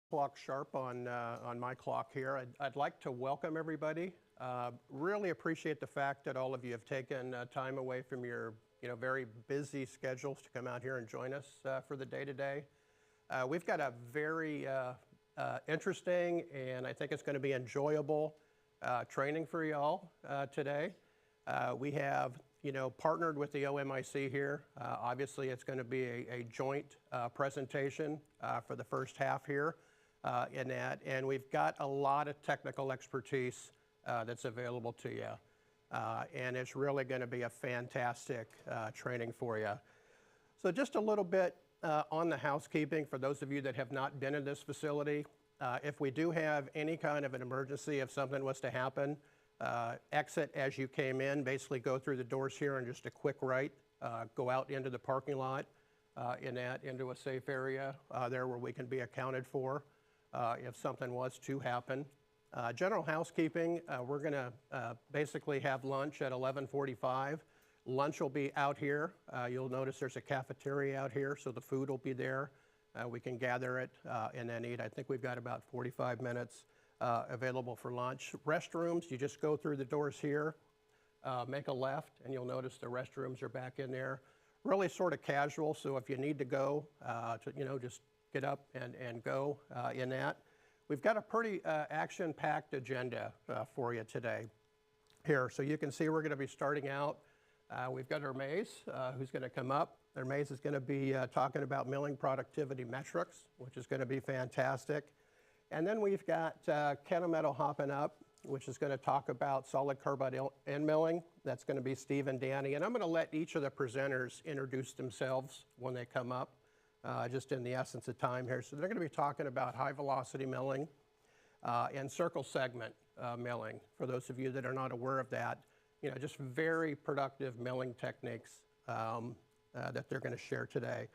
Clock sharp on my clock here. I'd like to welcome everybody. Really appreciate the fact that all of you have taken time away from your very busy schedules to come out here and join us for the day today. We've got a very interesting and I think it's going to be enjoyable training for y'all today. We have partnered with the OMIC here. Obviously, it's going to be a joint presentation for the first half here in that, and we've got a lot of technical expertise that's available to you, and it's really going to be a fantastic training for you. So just a little bit on the housekeeping for those of you that have not been in this facility. If we do have any kind of an emergency, if something was to happen, exit as you came in, basically go through the doors here and just a quick right, go out into the parking lot into a safe area there where we can be accounted for if something was to happen. General housekeeping, we're going to basically have lunch at 11:45. Lunch will be out here. You'll notice there's a cafeteria out here, so the food will be there. We can gather it and then eat. I think we've got about 45 minutes available for lunch. Restrooms, you just go through the doors here, make a left, and you'll notice the restrooms are back in there. Really sort of casual, so if you need to go, just get up and go in that. We've got a pretty action-packed agenda for you today here. So you can see we're going to be starting out. We've got Hermes, who's going to come up. Hermes is going to be talking about milling productivity metrics, which is going to be fantastic. And then we've got Kennametal hopping up, which is going to talk about solid carbide end milling. That's going to be Steve and Danny. And I'm going to let each of the presenters introduce themselves when they come up, just in the essence of time here. So they're going to be talking about high velocity milling and circle segment milling. For those of you that are not aware of that, just very productive milling techniques that they're going to share today.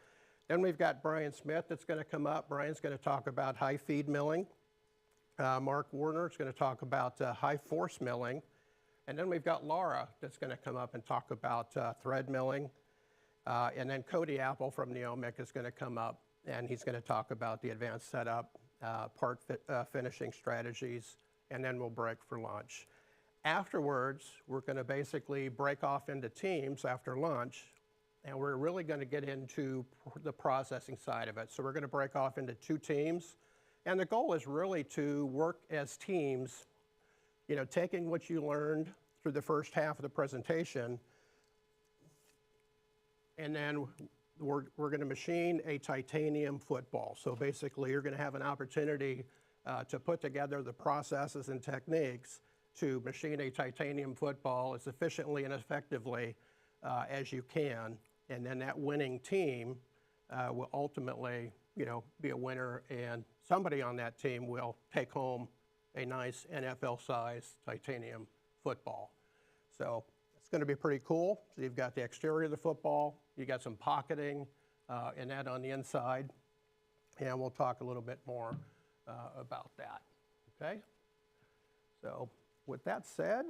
Then we've got Brian Smith that's going to come up. Brian's going to talk about high feed milling. Mark Warner is going to talk about high force milling. And then we've got Laura that's going to come up and talk about thread milling. And then Cody Apple from the OMIC is going to come up and he's going to talk about the advanced setup, finishing strategies, and then we'll break for lunch. Afterwards, we're going to basically break off into teams after lunch, and we're really going to get into the processing side of it. So we're going to break off into two teams, and the goal is really to work as teams, taking what you learned through the first half of the presentation, and then we're going to machine a titanium football. So basically, you're going to have an opportunity to put together the processes and techniques to machine a titanium football as efficiently and effectively as you can. And then that winning team will ultimately, be a winner, and somebody on that team will take home a nice NFL-sized titanium football. So it's going to be pretty cool. So you've got the exterior of the football, you got some pocketing and that on the inside, and we'll talk a little bit more about that. Okay? So with that said,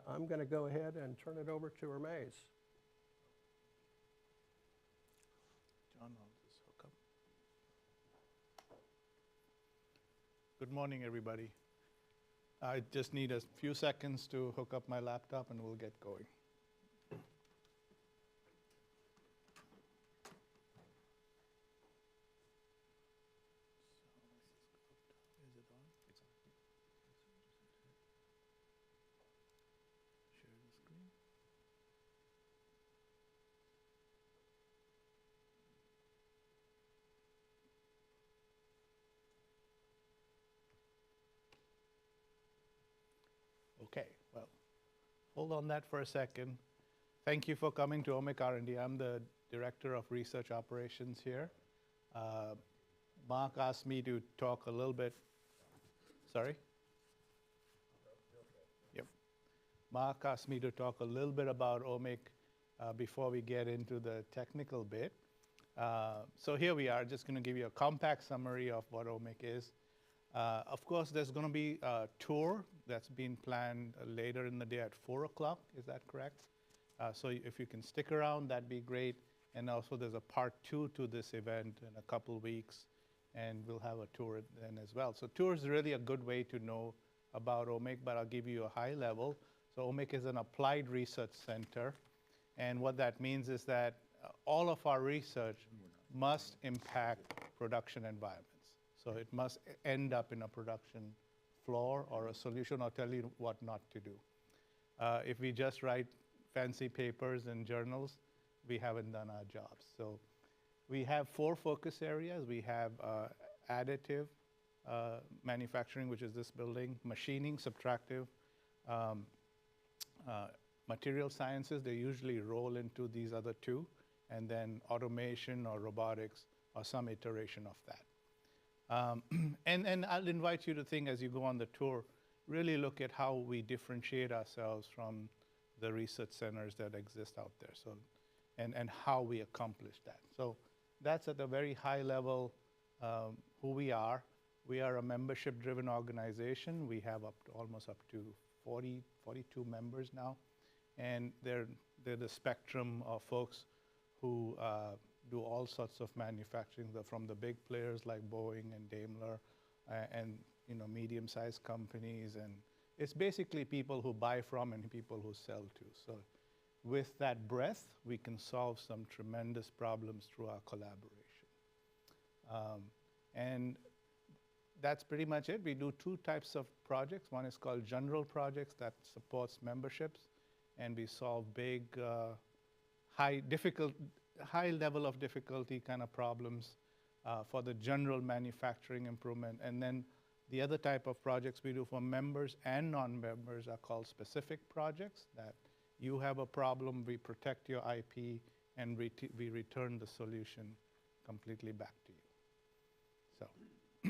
I'm going to go ahead and turn it over to Hermes. John, I'll just hook up. Good morning, everybody. I just need a few seconds to hook up my laptop and we'll get going. Is it on? It's on. Share the screen. Okay, well, hold on that for a second. Thank you for coming to OMIC R&D. I'm the Director of Research Operations here. Mark asked me to talk a little bit. Sorry? Yep. Mark asked me to talk a little bit about OMIC before we get into the technical bit. So here we are, just going to give you a compact summary of what OMIC is. Of course, there's going to be a tour that's been planned later in the day at 4 o'clock. Is that correct? So if you can stick around, that'd be great. And also, there's a part 2 to this event in a couple weeks. and we'll have a tour then as well. So tour is really a good way to know about OMIC, but I'll give you a high level. So OMIC is an applied research center, and what that means is that all of our research must impact production environments. So it must end up in a production floor or a solution or tell you what not to do. If we just write fancy papers in journals, we haven't done our jobs. So we have 4 focus areas. We have additive manufacturing, which is this building, machining, subtractive, material sciences. They usually roll into these other 2, and then automation or robotics or some iteration of that. And I'll invite you to think as you go on the tour, really look at how we differentiate ourselves from the research centers that exist out there, so, and how we accomplish that. So that's at a very high level who we are. We are a membership-driven organization. We have almost up to 40, 42 members now, and they're the spectrum of folks who do all sorts of manufacturing, from the big players like Boeing and Daimler, and medium-sized companies, and it's basically people who buy from and people who sell to. So with that breadth, we can solve some tremendous problems through our collaboration. And that's pretty much it. We do 2 types of projects. One is called general projects that supports memberships, and we solve big, high level of difficulty kind of problems for the general manufacturing improvement. And then the other type of projects we do for members and non-members are called specific projects, that you have a problem, we protect your IP, and we return the solution completely back to you.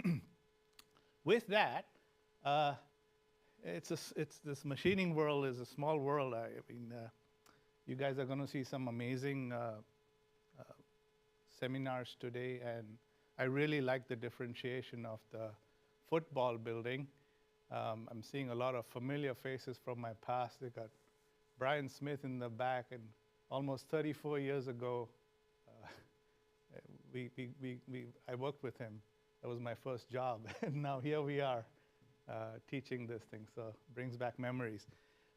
So with that, this machining world is a small world. I mean, you guys are going to see some amazing seminars today, and I really like the differentiation of the football building. I'm seeing a lot of familiar faces from my past. They got Brian Smith in the back, and almost 34 years ago, I worked with him. That was my first job, and now here we are teaching this thing, so brings back memories.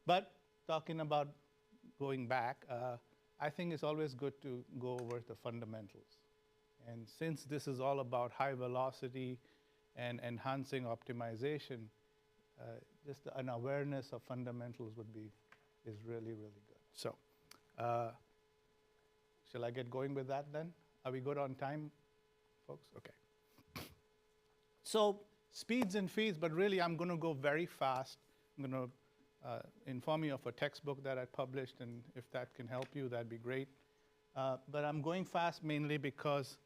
But talking about going back, I think it's always good to go over the fundamentals. And since this is all about high velocity and enhancing optimization, just an awareness of fundamentals is really, really good. So, shall I get going with that then? Are we good on time, folks? Okay. So, speeds and feeds, but really I'm going to go very fast. I'm going to inform you of a textbook that I published, and if that can help you, that'd be great. But I'm going fast mainly because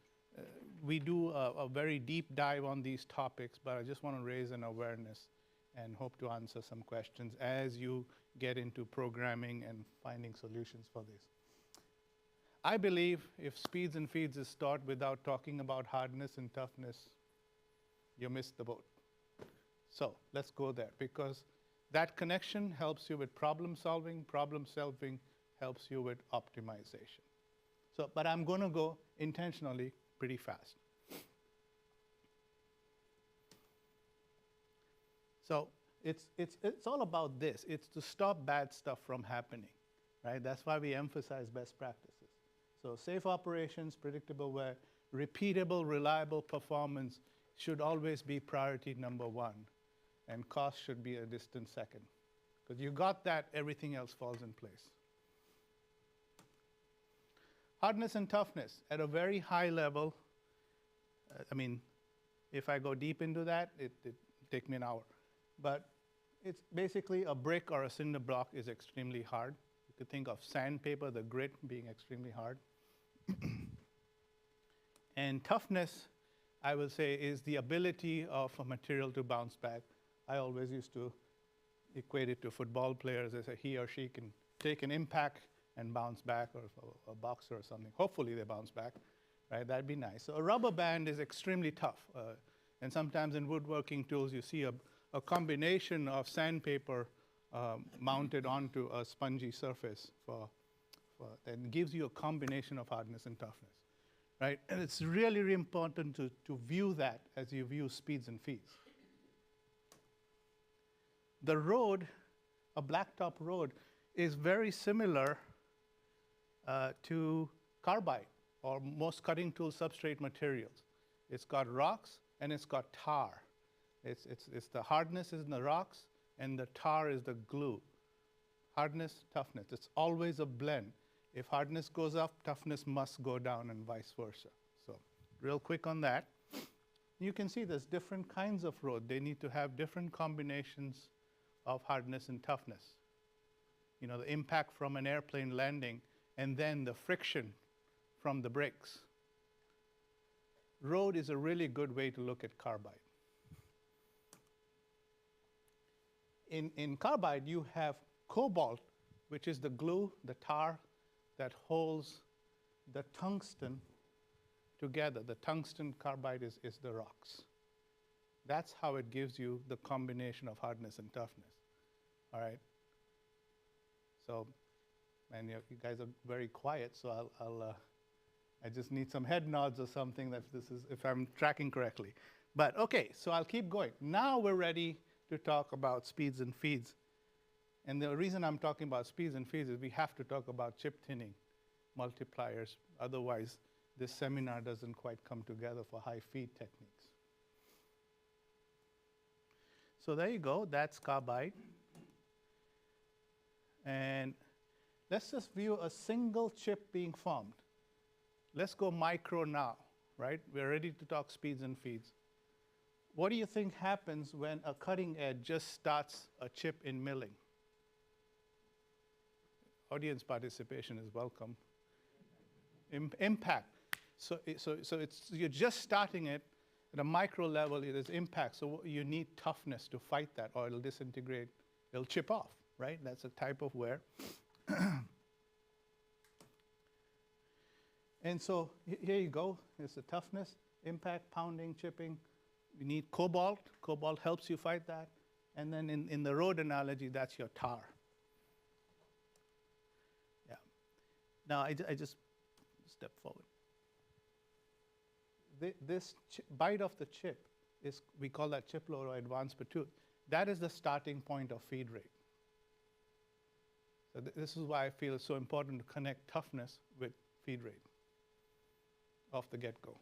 we do a very deep dive on these topics, but I just want to raise an awareness and hope to answer some questions as you get into programming and finding solutions for this. I believe if speeds and feeds is taught without talking about hardness and toughness, you missed the boat. So let's go there, because that connection helps you with problem solving helps you with optimization. So, but I'm going to go intentionally pretty fast. So it's all about this. It's to stop bad stuff from happening, right? That's why we emphasize best practices. So safe operations, predictable wear, repeatable, reliable performance should always be priority number 1, and cost should be a distant second. Because you got that, everything else falls in place. Hardness and toughness at a very high level. I mean, if I go deep into that, it'd take me an hour. But it's basically a brick or a cinder block is extremely hard. You could think of sandpaper, the grit, being extremely hard. And toughness, I will say, is the ability of a material to bounce back. I always used to equate it to football players. They say he or she can take an impact and bounce back, or a boxer or something. Hopefully they bounce back, right? That'd be nice. So a rubber band is extremely tough. And sometimes in woodworking tools, you see a combination of sandpaper mounted onto a spongy surface that gives you a combination of hardness and toughness. right? And it's really, really important to view that as you view speeds and feeds. The road, a blacktop road, is very similar to carbide or most cutting tool substrate materials. It's got rocks and it's got tar. It's the hardness is in the rocks and the tar is the glue. Hardness, toughness. It's always a blend. If hardness goes up, toughness must go down and vice versa. So real quick on that. You can see there's different kinds of road. They need to have different combinations of hardness and toughness. You know, the impact from an airplane landing and then the friction from the brakes. Road is a really good way to look at carbide. In carbide, you have cobalt, which is the glue, the tar that holds the tungsten together. The tungsten carbide is the rocks. That's how it gives you the combination of hardness and toughness. All right? So, and you guys are very quiet, so I just need some head nods or something if I'm tracking correctly. But okay, so I'll keep going. Now we're ready to talk about speeds and feeds. And the reason I'm talking about speeds and feeds is we have to talk about chip thinning multipliers. Otherwise, this seminar doesn't quite come together for high feed techniques. So there you go, that's carbide. And let's just view a single chip being formed. Let's go micro now, right? We're ready to talk speeds and feeds. What do you think happens when a cutting edge just starts a chip in milling? Audience participation is welcome. Impact. So you're just starting it at a micro level. It is impact. So you need toughness to fight that, or it'll disintegrate. It'll chip off, right? That's a type of wear. And so here you go. It's the toughness, impact, pounding, chipping. You need cobalt. Cobalt helps you fight that. And then in the road analogy, that's your tar. Yeah. Now I just step forward. This bite of the chip we call that chip load or advanced per tooth. That is the starting point of feed rate. So this is why I feel it's so important to connect toughness with feed rate off the get-go.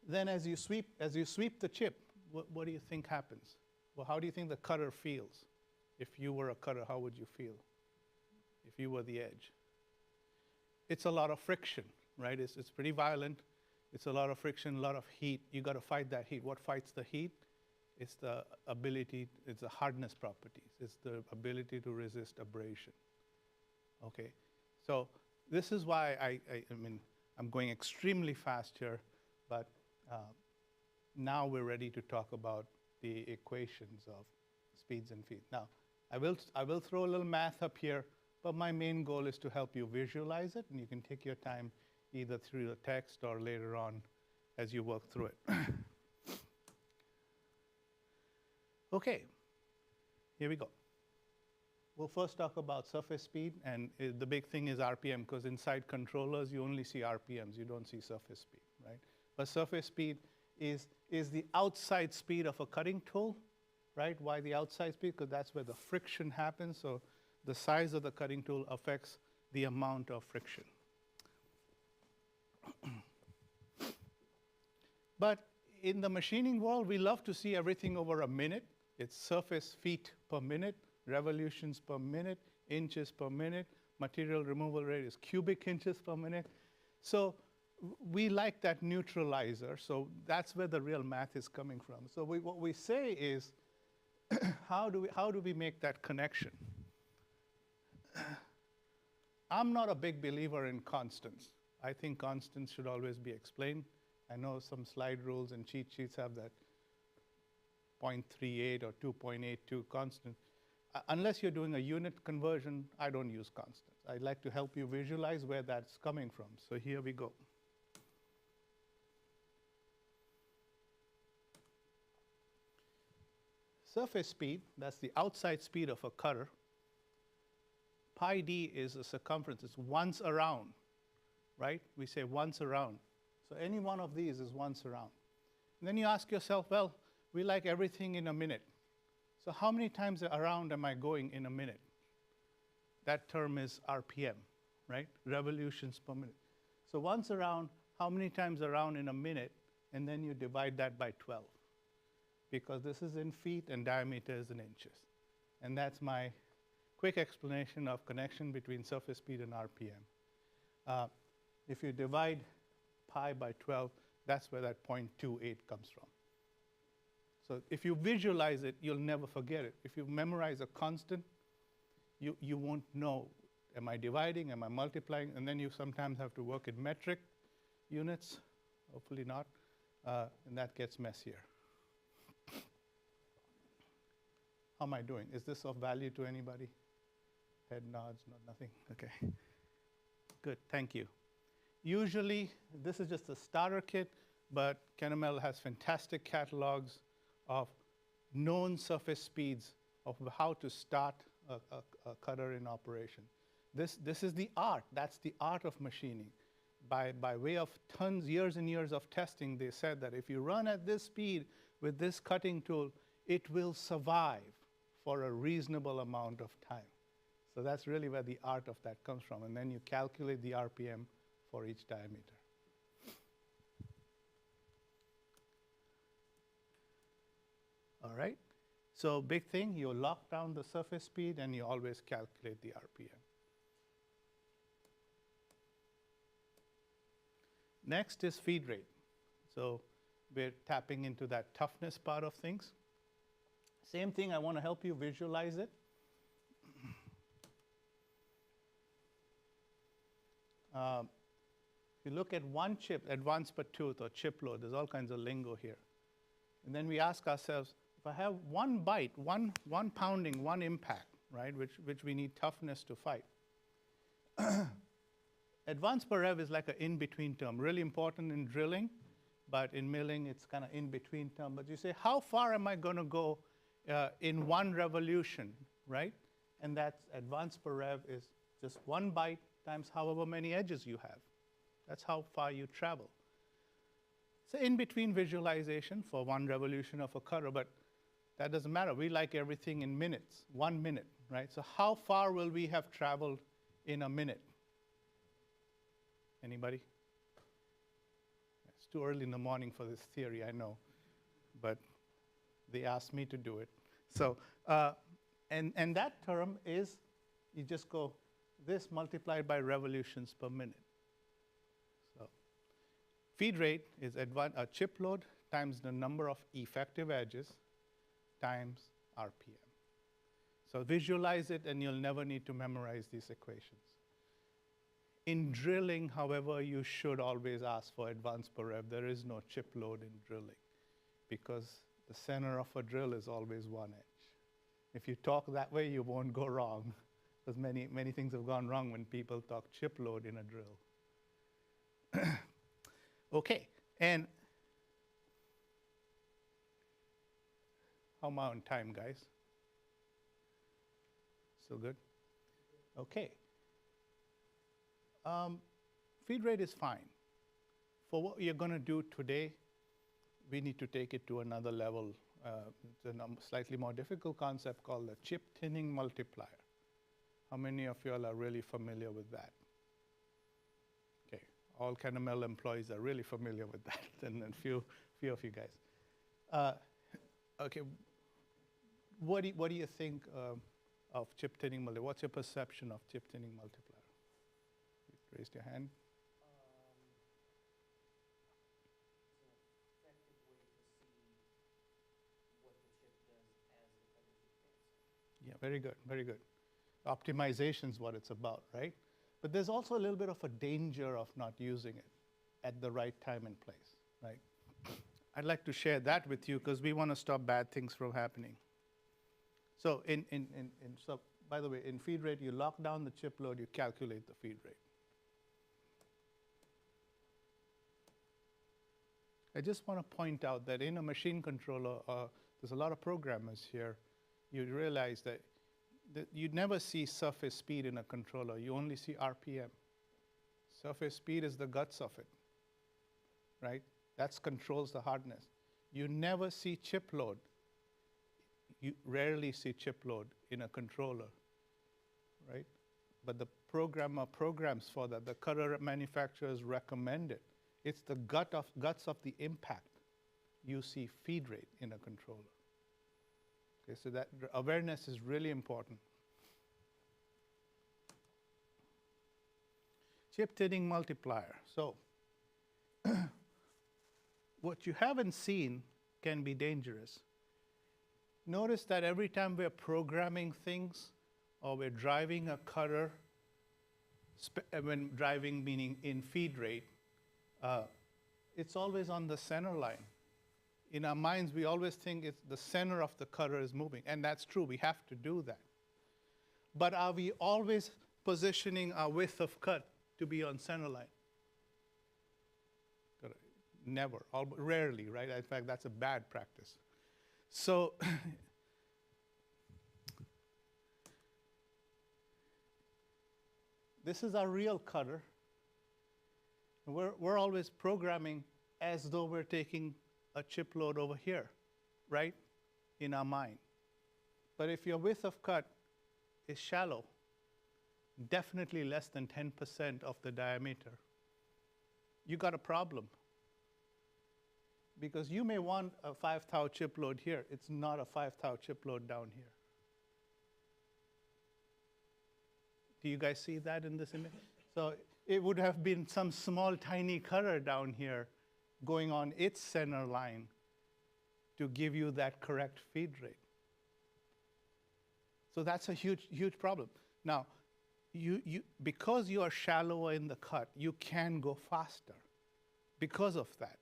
Then as you sweep the chip, what do you think happens? Well, how do you think the cutter feels? If you were a cutter, how would you feel? If you were the edge? It's a lot of friction, right? It's pretty violent. It's a lot of friction, a lot of heat. You got to fight that heat. What fights the heat? It's the ability, it's the hardness properties. It's the ability to resist abrasion. Okay, so this is why I mean, I'm going extremely fast here, but now we're ready to talk about the equations of speeds and feeds. Now, I will throw a little math up here, but my main goal is to help you visualize it, and you can take your time either through the text or later on as you work through it. Okay, here we go. We'll first talk about surface speed, and the big thing is RPM, because inside controllers, you only see RPMs, you don't see surface speed, right? But surface speed is the outside speed of a cutting tool, right? Why the outside speed? Because that's where the friction happens, so the size of the cutting tool affects the amount of friction. But in the machining world, we love to see everything over a minute. It's surface feet per minute, revolutions per minute, inches per minute. Material removal rate is cubic inches per minute. So we like that neutralizer. So that's where the real math is coming from. So what we say is, how do we make that connection? I'm not a big believer in constants. I think constants should always be explained. I know some slide rules and cheat sheets have that 0.38 or 2.82 constant. Unless you're doing a unit conversion, I don't use constants. I'd like to help you visualize where that's coming from. So here we go. Surface speed, that's the outside speed of a cutter. Pi d is the circumference. It's once around. right? We say once around. So any one of these is once around. And then you ask yourself, well, we like everything in a minute. So how many times around am I going in a minute? That term is RPM, right? Revolutions per minute. So once around, how many times around in a minute? And then you divide that by 12. Because this is in feet and diameter is in inches. And that's my quick explanation of connection between surface speed and RPM. If you divide pi by 12, that's where that 0.28 comes from. So if you visualize it, you'll never forget it. If you memorize a constant, you won't know, am I dividing, am I multiplying? And then you sometimes have to work in metric units, hopefully not, and that gets messier. How am I doing? Is this of value to anybody? Head nods, nothing? Okay. Good, thank you. Usually, this is just a starter kit, but Kennametal has fantastic catalogs of known surface speeds of how to start a cutter in operation. This is the art. That's the art of machining. By way of years and years of testing, they said that if you run at this speed with this cutting tool, it will survive for a reasonable amount of time. So that's really where the art of that comes from. And then you calculate the RPM for each diameter. All right? So big thing, you lock down the surface speed and you always calculate the RPM. Next is feed rate. So we're tapping into that toughness part of things. Same thing, I want to help you visualize it. If you look at one chip, advance per tooth or chip load, there's all kinds of lingo here. And then we ask ourselves, if I have one bite, one pounding, one impact, right, which we need toughness to fight. Advance per rev is like an in-between term, really important in drilling, but in milling it's kind of in-between term. But you say, how far am I going to go in one revolution, right? And that's advance per rev is just one bite times however many edges you have. That's how far you travel. It's an in-between visualization for one revolution of a cutter, but that doesn't matter. We like everything in minutes, 1 minute, right? So how far will we have traveled in a minute? Anybody? It's too early in the morning for this theory, I know, but they asked me to do it. So, and that term is, you just go this multiplied by revolutions per minute. So feed rate is a chip load times the number of effective edges times RPM. So visualize it and you'll never need to memorize these equations. In drilling, however, you should always ask for advance per rev. There is no chip load in drilling because the center of a drill is always one edge. If you talk that way, you won't go wrong, because many things have gone wrong when people talk chip load in a drill. Okay, and how am I on time, guys? Still good? Okay. Feed rate is fine. For what you're going to do today, we need to take it to another level. It's a slightly more difficult concept called the chip thinning multiplier. How many of you all are really familiar with that? Okay, all Kennametal employees are really familiar with that, and a few of you guys. Okay, what do you think of chip thinning multiplier? What's your perception of chip thinning multiplier? Raised your hand. It's an effective way to see what the chip does as the cutter gets. Yeah, very good, very good. Optimization is what it's about, right? But there's also a little bit of a danger of not using it at the right time and place, right? I'd like to share that with you because we want to stop bad things from happening. So so by the way, in feed rate, you lock down the chip load, you calculate the feed rate. I just want to point out that in a machine controller, there's a lot of programmers here. You realize that you never see surface speed in a controller. You only see RPM. Surface speed is the guts of it, right? That controls the hardness. You never see chip load. You rarely see chip load in a controller, right? But the programmer programs for that. The cutter manufacturers recommend it. It's the guts of the impact. You see feed rate in a controller. Okay, so that awareness is really important. Chip thinning multiplier. So what you haven't seen can be dangerous. Notice that every time we're programming things or we're driving a cutter, when driving meaning in feed rate, it's always on the center line. In our minds, we always think it's the center of the cutter is moving, and that's true, we have to do that. But are we always positioning our width of cut to be on center line? Never, rarely, right? In fact, that's a bad practice. So this is our real cutter. We're always programming as though we're taking a chip load over here, right, in our mind. But if your width of cut is shallow, definitely less than 10% of the diameter, you got a problem. Because you may want a 5 thou chip load here. It's not a 5 thou chip load down here. Do you guys see that in this image? So it would have been some small, tiny cutter down here going on its center line to give you that correct feed rate. So that's a huge, huge problem. Now, because you are shallower in the cut, you can go faster because of that.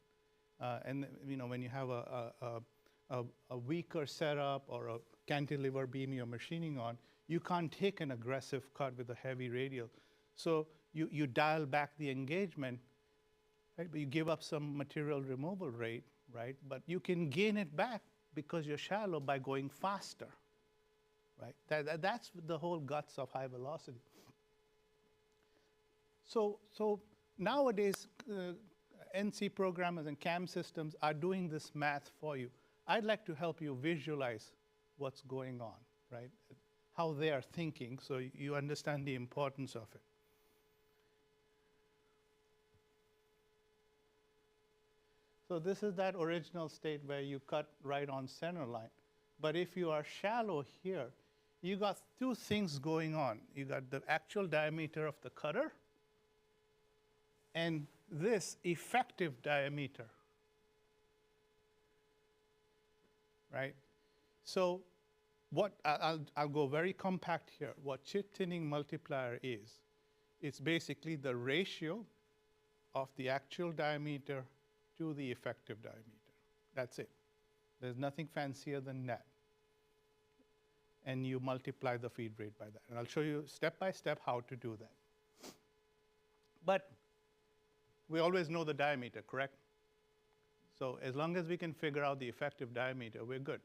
And you know, when you have a weaker setup or a cantilever beam you're machining on, you can't take an aggressive cut with a heavy radial. So you dial back the engagement, right? But you give up some material removal rate, right? But you can gain it back because you're shallow by going faster, right? That's the whole guts of high velocity. So nowadays, NC programmers and CAM systems are doing this math for you. I'd like to help you visualize what's going on, right? How they are thinking, so you understand the importance of it. So this is that original state where you cut right on center line. But if you are shallow here, you got two things going on. You got the actual diameter of the cutter and this effective diameter, right? So what I'll go very compact here. What chip thinning multiplier is, it's basically the ratio of the actual diameter to the effective diameter. That's it. There's nothing fancier than that. And you multiply the feed rate by that. And I'll show you step by step how to do that. But we always know the diameter, correct? So as long as we can figure out the effective diameter, we're good.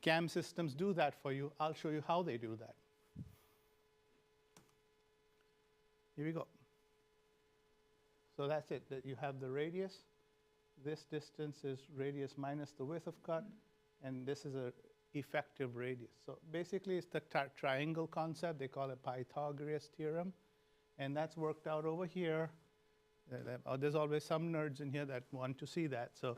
CAM systems do that for you. I'll show you how they do that. Here we go. So that's it, that you have the radius. This distance is radius minus the width of cut, and this is an effective radius. So basically, it's the triangle concept. They call it Pythagoras theorem, and that's worked out over here. There's always some nerds in here that want to see that. So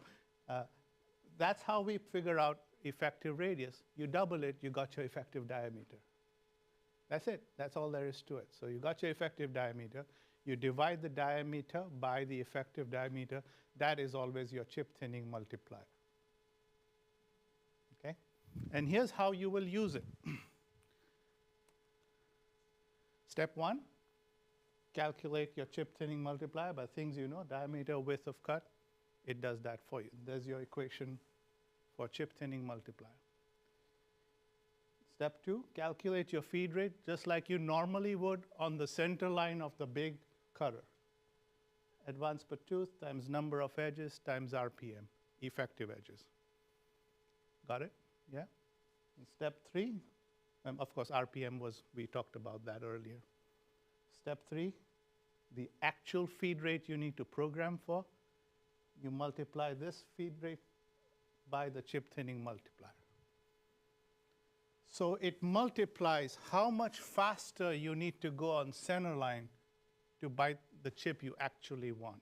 that's how we figure out effective radius. You double it, you got your effective diameter. That's it. That's all there is to it. So you got your effective diameter. You divide the diameter by the effective diameter. That is always your chip thinning multiplier. Okay? And here's how you will use it. Step one, calculate your chip thinning multiplier by things you know, diameter, width of cut. It does that for you. There's your equation for chip thinning multiplier. Step two, calculate your feed rate just like you normally would on the center line of the big cutter. Advance per tooth times number of edges times RPM, effective edges. Got it? Yeah? And step three, of course, RPM was, we talked about that earlier. Step three, the actual feed rate you need to program for, you multiply this feed rate by the chip thinning multiplier. So it multiplies how much faster you need to go on center line to bite the chip you actually want.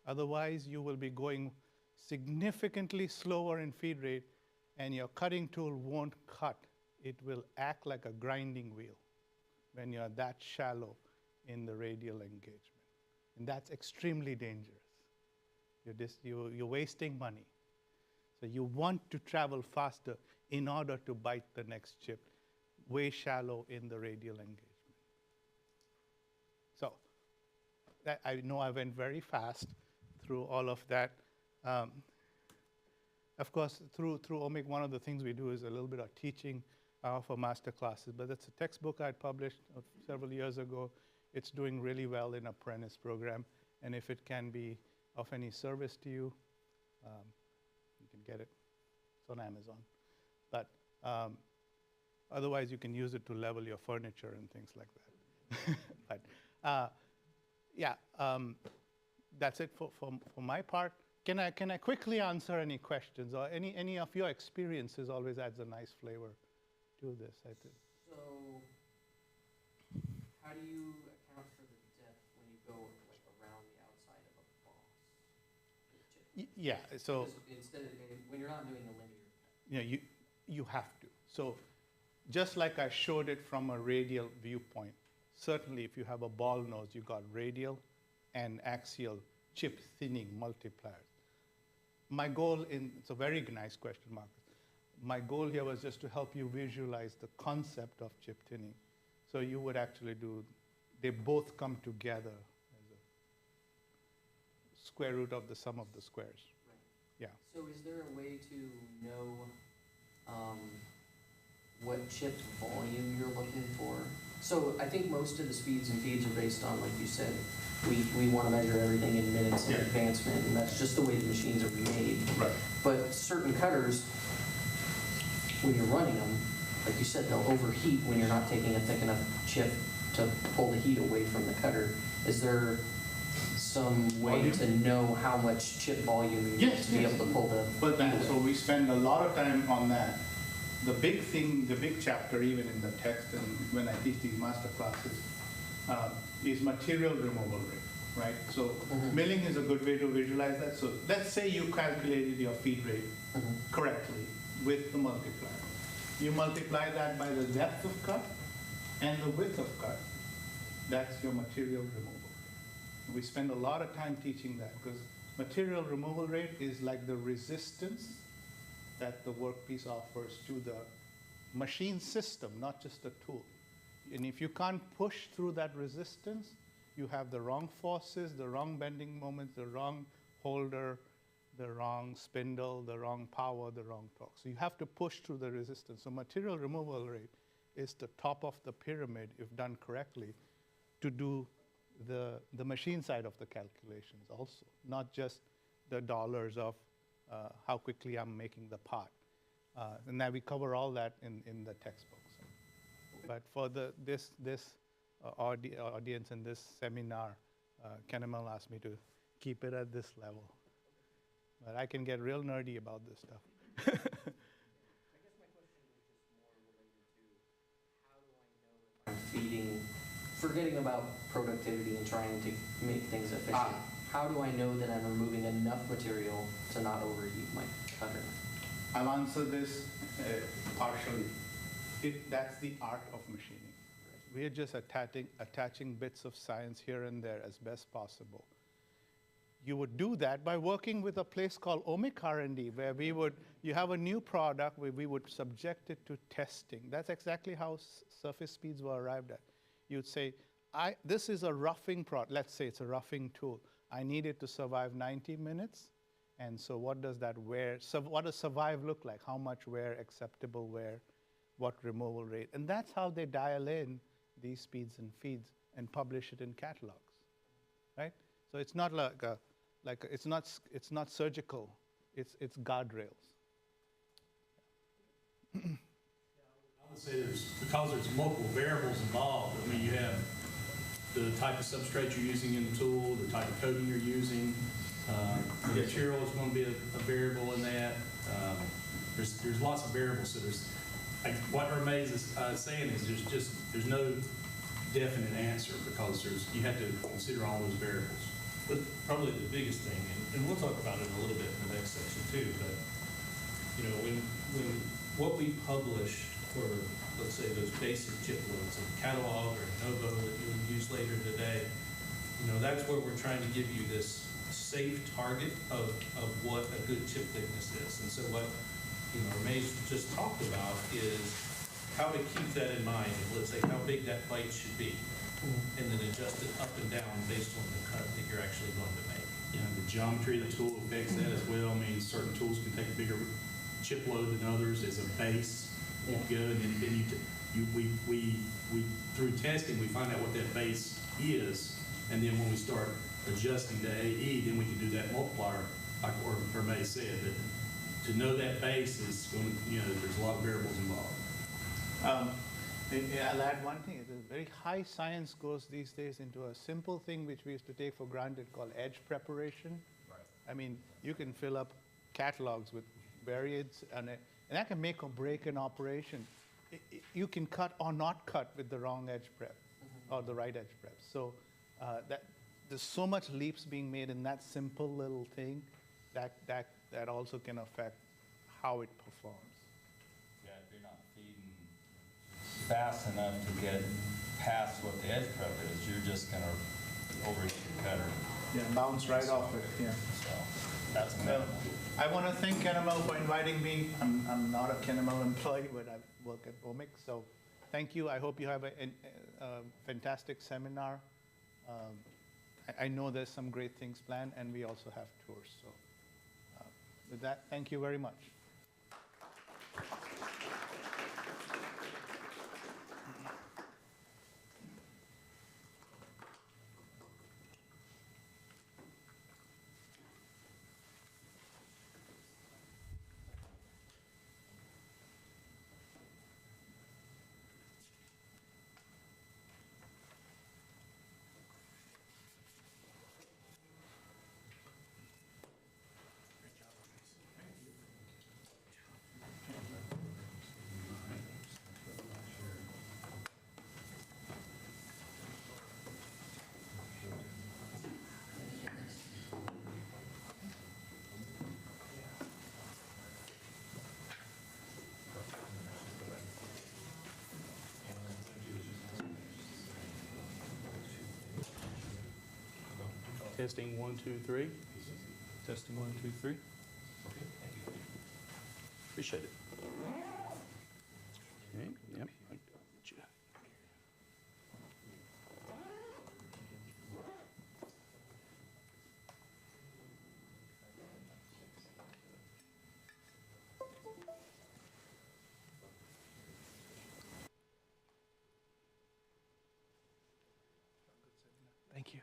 Otherwise, you will be going significantly slower in feed rate, and your cutting tool won't cut. It will act like a grinding wheel when you're that shallow in the radial engagement. And that's extremely dangerous. You're wasting money. So you want to travel faster in order to bite the next chip, way shallow in the radial engagement. So I know I went very fast through all of that. Of course, through OMIC, one of the things we do is a little bit of teaching for master classes, but that's a textbook I published several years ago. It's doing really well in apprentice program, and if it can be of any service to you, you can get it. It's on Amazon. But otherwise, you can use it to level your furniture and things like that. But yeah, that's it for my part. Can I quickly answer any questions, or any of your experiences always adds a nice flavor to this, I think. So, how do you account for the depth when you go like around the outside of a boss? Yeah, so Because instead of, when you're not doing a linear cut. you know, you have to. So just like I showed it from a radial viewpoint, certainly if you have a ball nose, you got radial and axial chip thinning multipliers. My goal it's a very nice question, Marcus. My goal here was just to help you visualize the concept of chip thinning. So you would actually they both come together as a square root of the sum of the squares. Right. Yeah. So is there a way to know what chip volume you're looking for? So I think most of the speeds and feeds are based on, like you said, we want to measure everything in minutes of advancement, and that's just the way the machines are made. Right. But certain cutters, when you're running them, like you said, they'll overheat when you're not taking a thick enough chip to pull the heat away from the cutter. Is there some way to know how much chip volume you need to be able to pull the But heat away? so we spend a lot of time on that. The big thing, the big chapter, even in the text and when I teach these master classes, is material removal rate, right? So milling is a good way to visualize that. So let's say you calculated your feed rate correctly with the multiplier. You multiply that by the depth of cut and the width of cut. That's your material removal rate. We spend a lot of time teaching that because material removal rate is like the resistance that the workpiece offers to the machine system, not just the tool. And if you can't push through that resistance, you have the wrong forces, the wrong bending moments, the wrong holder, the wrong spindle, the wrong power, the wrong torque. So you have to push through the resistance. So material removal rate is the top of the pyramid, if done correctly, to do the machine side of the calculations also, not just the dollars of how quickly I'm making the part. And now we cover all that in the textbooks. But for this audience in this seminar, Kennametal asked me to keep it at this level. But I can get real nerdy about this stuff. I guess my question was just more related to how do I know if I'm feeding, forgetting about productivity and trying to make things efficient. How do I know that I'm removing enough material to not overheat my cutter? I'll answer this partially. That's the art of machining. We are just attaching bits of science here and there as best possible. You would do that by working with a place called OMIC R&D, where you have a new product where we would subject it to testing. That's exactly how surface speeds were arrived at. You'd say, this is a roughing product. Let's say it's a roughing tool. I need it to survive 90 minutes. And so what does that wear, what does survive look like? How much wear, acceptable wear, what removal rate? And that's how they dial in these speeds and feeds and publish it in catalogs, right? So it's not it's not surgical, it's guardrails. Yeah, I would say because there's multiple variables involved. I mean, you have the type of substrate you're using in the tool, the type of coating you're using. The material is going to be a variable in that. There's lots of variables. So what Hermes is saying is there's no definite answer because you have to consider all those variables. But probably the biggest thing, and we'll talk about it a little bit in the next section too, but you know, when what we publish for, let's say, those basic chip loads, a catalog or a Novo that you'll use later today, you know, that's where we're trying to give you this safe target of what a good chip thickness is. And so what, you know, Hermes just talked about is how to keep that in mind. Let's say how big that bite should be, and then adjust it up and down based on the cut that you're actually going to make. Yeah, the geometry of the tool affects that as well. I mean, certain tools can take a bigger chip load than others as a base. Yeah. Good, and then we through testing we find out what that base is, and then when we start adjusting to AE, then we can do that multiplier, like Hermes said. That to know that base is going to, you know, there's a lot of variables involved. I'll add one thing. The very high science goes these days into a simple thing which we used to take for granted called edge preparation. Right. I mean, you can fill up catalogs with variants, and that can make or break an operation. You can cut or not cut with the wrong edge prep or the right edge prep. So there's so much leaps being made in that simple little thing that also can affect how it performs. Yeah, if you're not feeding fast enough to get past what the edge prep is, you're just going to overheat your cutter. Yeah, bounce right off it. Yeah. So that's Well, minimal. I want to thank Kennametal for inviting me. I'm not a Kennametal employee, but I work at OMIC. So thank you. I hope you have a fantastic seminar. I know there's some great things planned, and we also have tours. So with that, thank you very much. Testing 1, 2, 3. Testing 1, 2, 3. Appreciate it. Okay, yep. I got you. Thank you.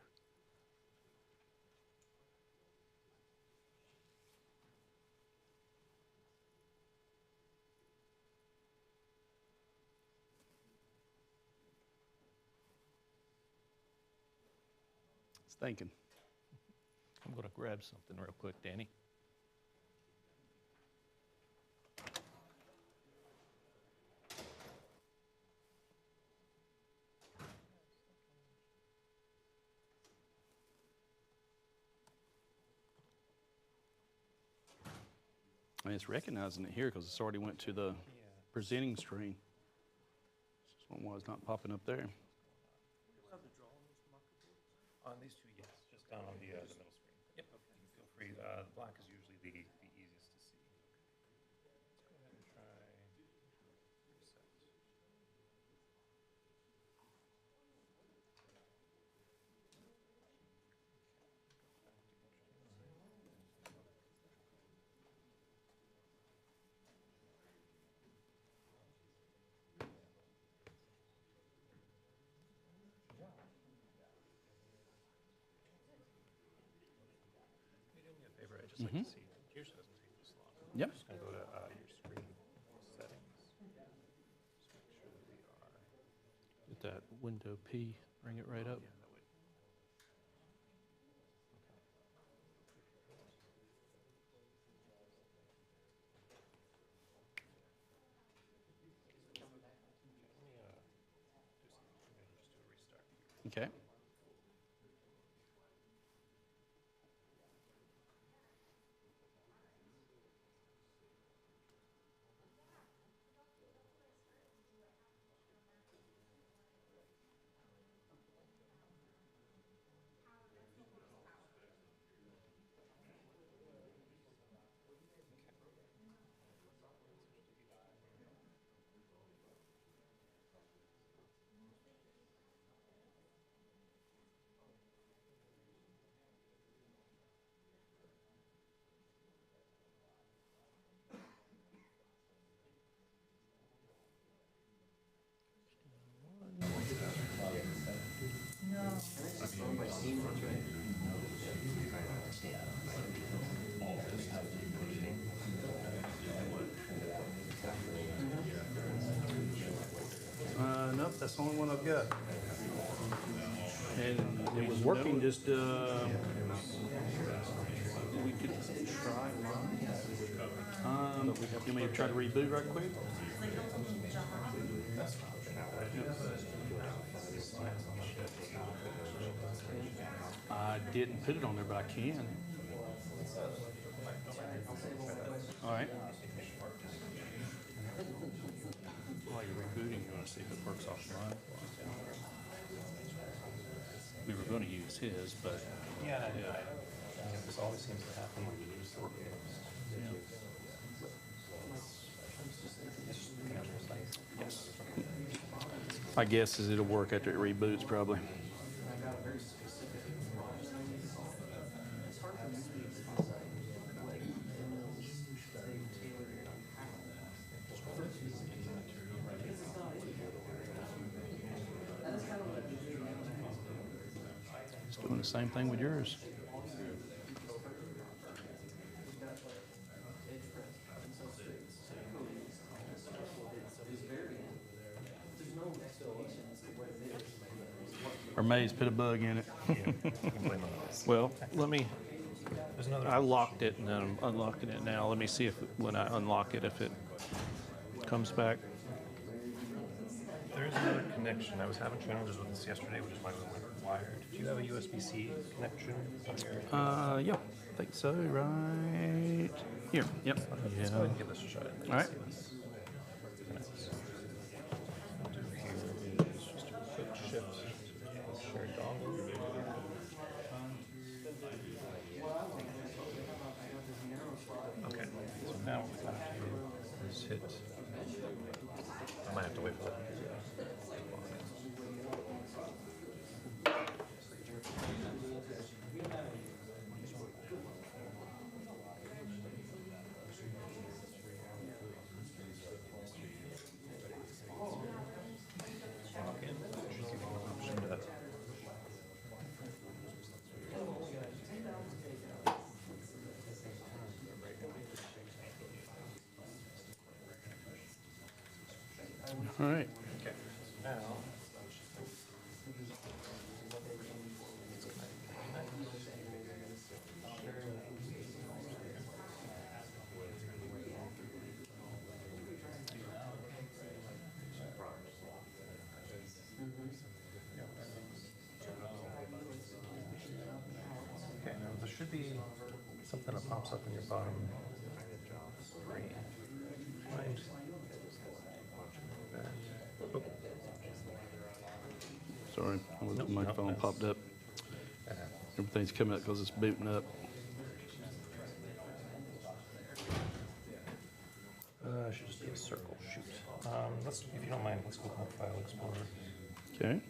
Thinking. I'm going to grab something real quick, Danny. I mean, it's recognizing it here because it's already went to the presenting screen. This one was not popping up there. On these two, yes, just down on the middle screen. Yep. Okay. Feel free, the black is usually the easiest to see. Let's go ahead and try reset. Favor, I just like to see, yours doesn't take this long. Yep. I'm just going to go to your screen settings. hit that window P, bring it right up. Okay. Nope, that's the only one I've got. And it was working, just, we could try mine. You may try to reboot right quick? I didn't put it on there, but I can. All right. While you're rebooting, you want to see if it works offline. We were going to use his, but Yeah, this always seems to happen when you use the my guess is it'll work after it reboots, probably. It's doing the same thing with yours. Or Maze put a bug in it. Well, let me, I locked it and then I'm unlocking it now. Let me see if, when I unlock it, if it comes back. There is another connection. I was having challenges with this yesterday, which is why we went wired. Do you have a USB-C connection on your? Yeah, I think so, right here. Yep. Let's go ahead and give this a shot. All right. Okay, so now what we have to do is hit, I might have to wait for that. All right. Okay, now. Okay, now there should be something that pops up in your bottom screen. Right. Oh. Sorry, my phone that's- popped up. Everything's coming up because it's booting up. Should just be a circle, shoot. Let's, if you don't mind, let's open up File Explorer. Okay.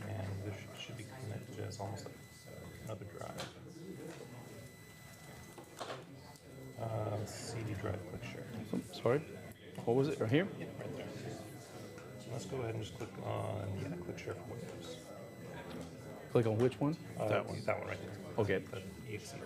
And this should be connected as almost like another drive. CD drive, click share. Oh, sorry. What was it? Right here? Yep, right there. Let's go ahead and just click on, click share for Windows. Click on which one? That one right there. Okay. The EXE tab.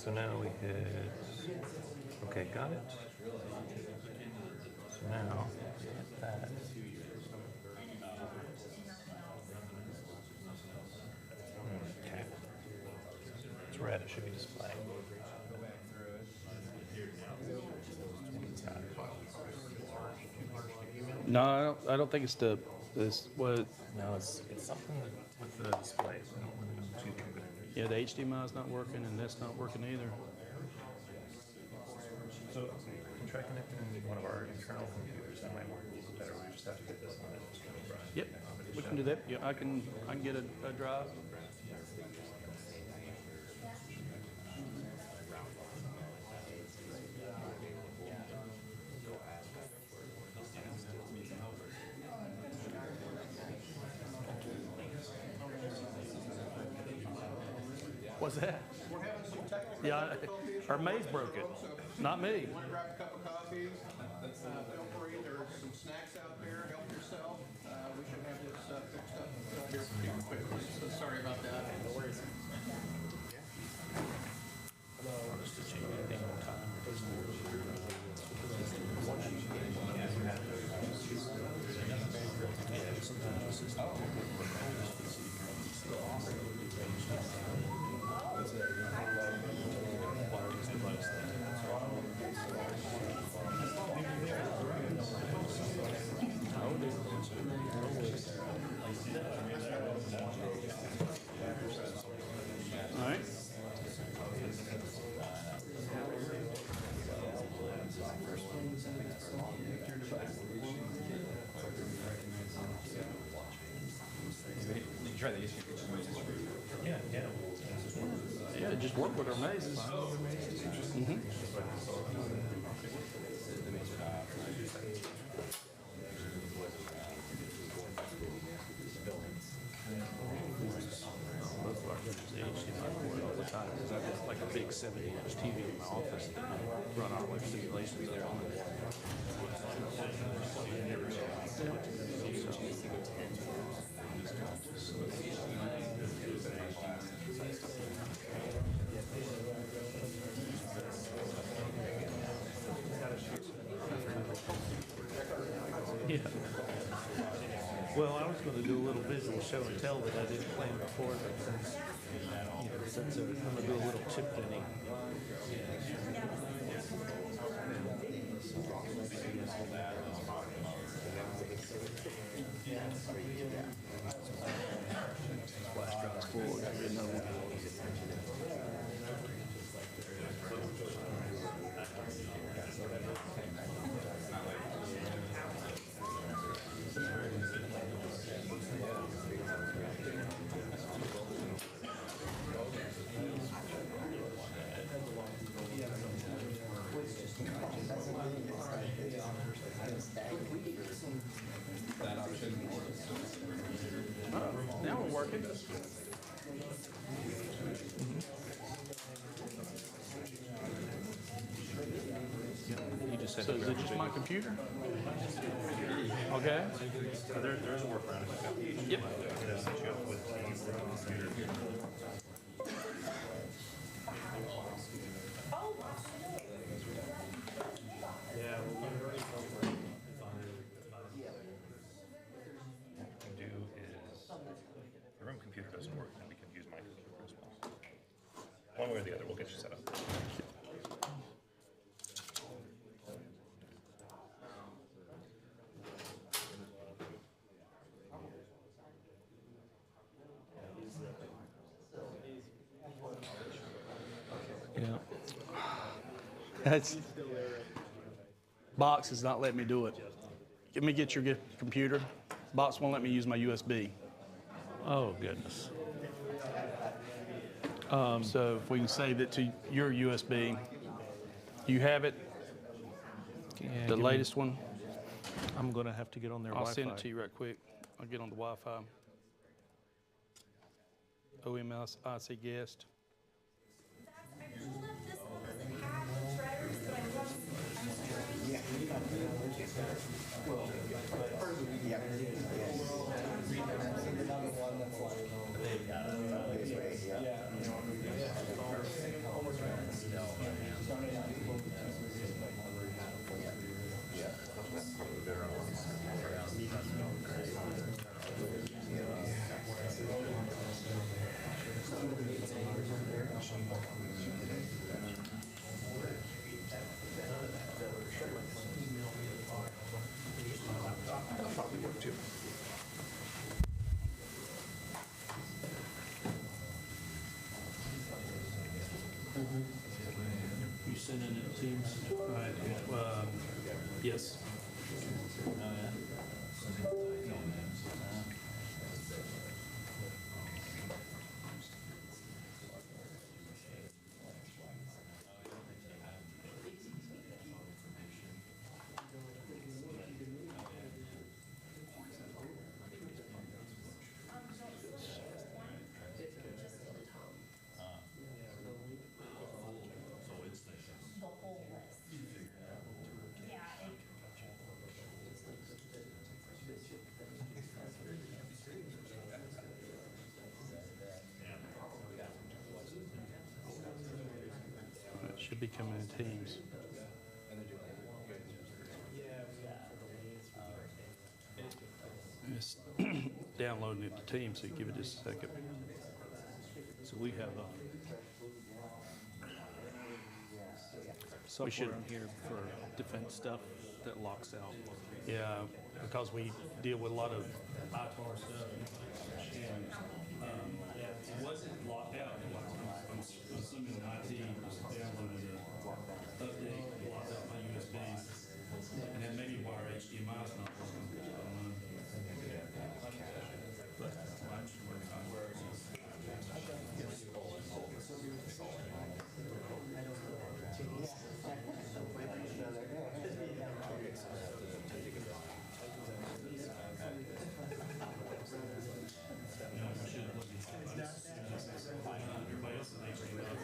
So now we hit, okay, got it. So now, hit that. Okay. It's red, it should be displaying. No, I don't think it's this, what, No, it's something with the displays. I don't really know too much. yeah, the HDMI is not working and that's not working either. So you can try connecting one of our internal computers. That might work a little better. We just have to get this on it. Yep, we can do that. Yeah, I can get a drive. What's that? We're having some technical Yeah, difficulties. our maid's broke it, not me. Want to grab a cup of coffee? Feel free, there's some snacks out there, help yourself. We should have this fixed up here pretty quickly, so sorry about that. No worries. All right. Yeah, yeah. Yeah, just work with our mazes. Mm-hmm. Both of our judges HDMI board all the time, because I've got like a big 70-inch TV in my office that I run our web simulations there on it. Yeah. Well, I was going to do a little visual show and tell that I didn't plan before, but since, since I'm going to do a little chip thinning. Flash drive's full, I got to get another one. Now we're working. You just said So is it just my computer? Okay. So there's a workaround. Yep. It'll set you up with the computer. What we can do is, the room computer doesn't work, then we can use my computer as well. One way or the other, we'll get you set up. Yeah. That's, Box is not letting me do it. Let me get your computer. Box won't let me use my USB. Oh, goodness. So if we can save it to your USB, you have it, Yeah, the give me- latest one. I'm going to have to get on their I'll Wi-Fi. send it to you right quick. I'll get on the Wi-Fi. OMIC guest. I pulled up this one, does it have the drivers, but I wasn't, I'm sure. You sending it to Teams? Right, yes. The whole list. Yeah, It should be coming in Teams. It's downloading it to Teams, so give it just a second. So we have Software on here for defense stuff that locks out. Yeah, because we deal with a lot of ITAR stuff. And it wasn't locked out. I'm assuming IT just downloaded it, update, locked out my USBs. And then maybe why our HDMI is not working. I don't know. But I'm just working on where it is. Everybody else is HDMI.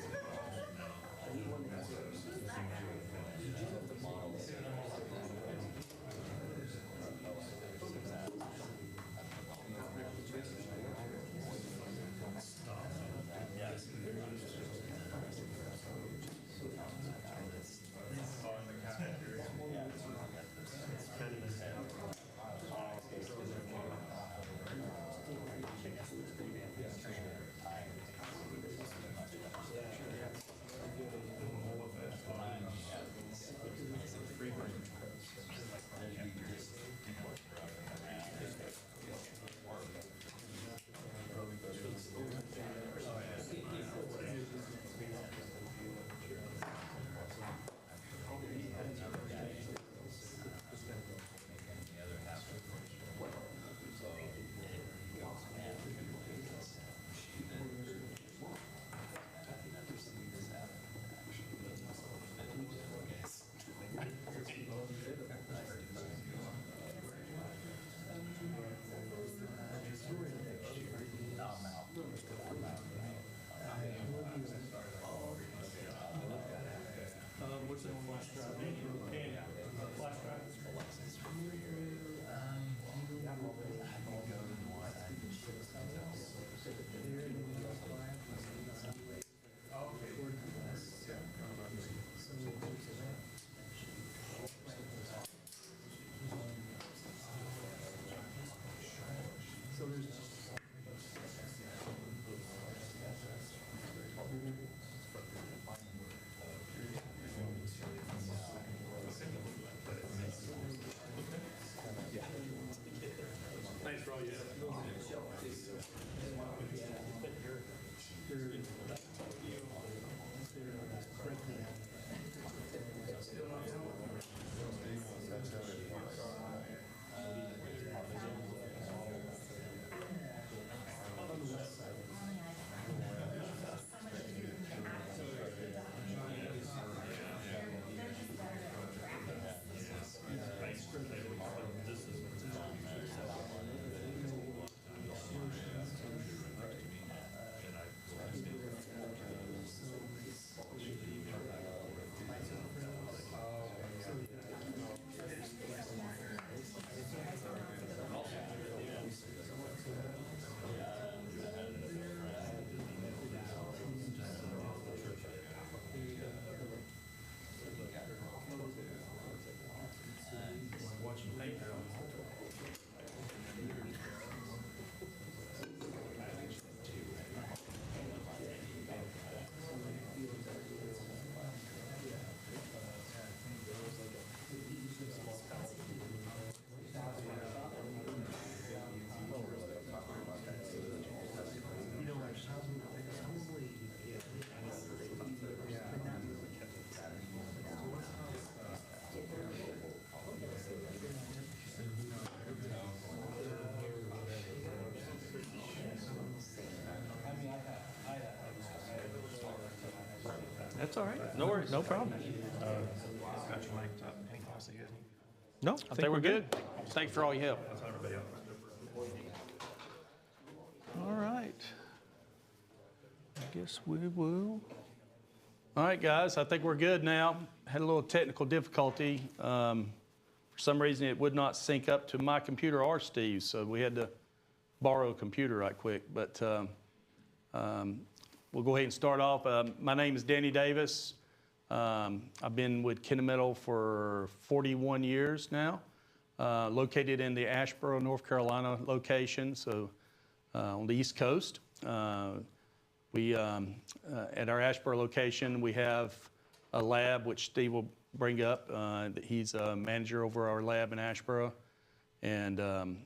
That's all right. No worries. No problem. Got you mic'd up. Anything else that you guys need? No, I think we're good. Thanks for all your help. That's everybody else. All right. I guess we will. All right, guys, I think we're good now. Had a little technical difficulty. For some reason, it would not sync up to my computer or Steve's, so we had to borrow a computer right quick. But we'll go ahead and start off. My name is Danny Davis. I've been with Kennametal for 41 years now, located in the Asheboro, North Carolina location, so on the East Coast. We, at our Asheboro location, we have a lab, which Steve will bring up. He's a manager over our lab in Asheboro. And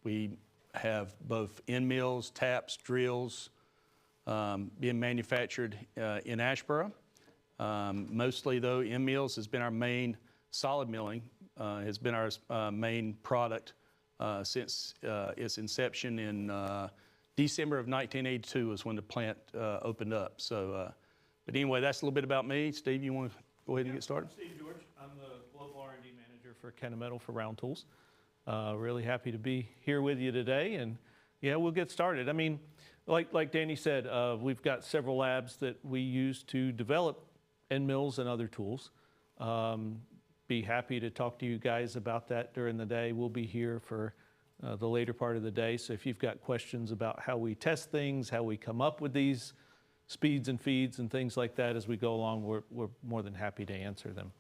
we have both end mills, taps, drills being manufactured in Asheboro. Mostly, though, end mills has been our main, solid milling has been our main product since its inception in December of 1982 is when the plant opened up. So, but anyway, that's a little bit about me. Steve, you want to go ahead and get started? Steve George. I'm the Global R&D Manager for Kennametal for Round Tools. Really happy to be here with you today, and yeah, we'll get started. I mean, like Danny said, we've got several labs that we use to develop end mills and other tools. Be happy to talk to you guys about that during the day. We'll be here for the later part of the day. So if you've got questions about how we test things, how we come up with these speeds and feeds and things like that as we go along, we're more than happy to answer them.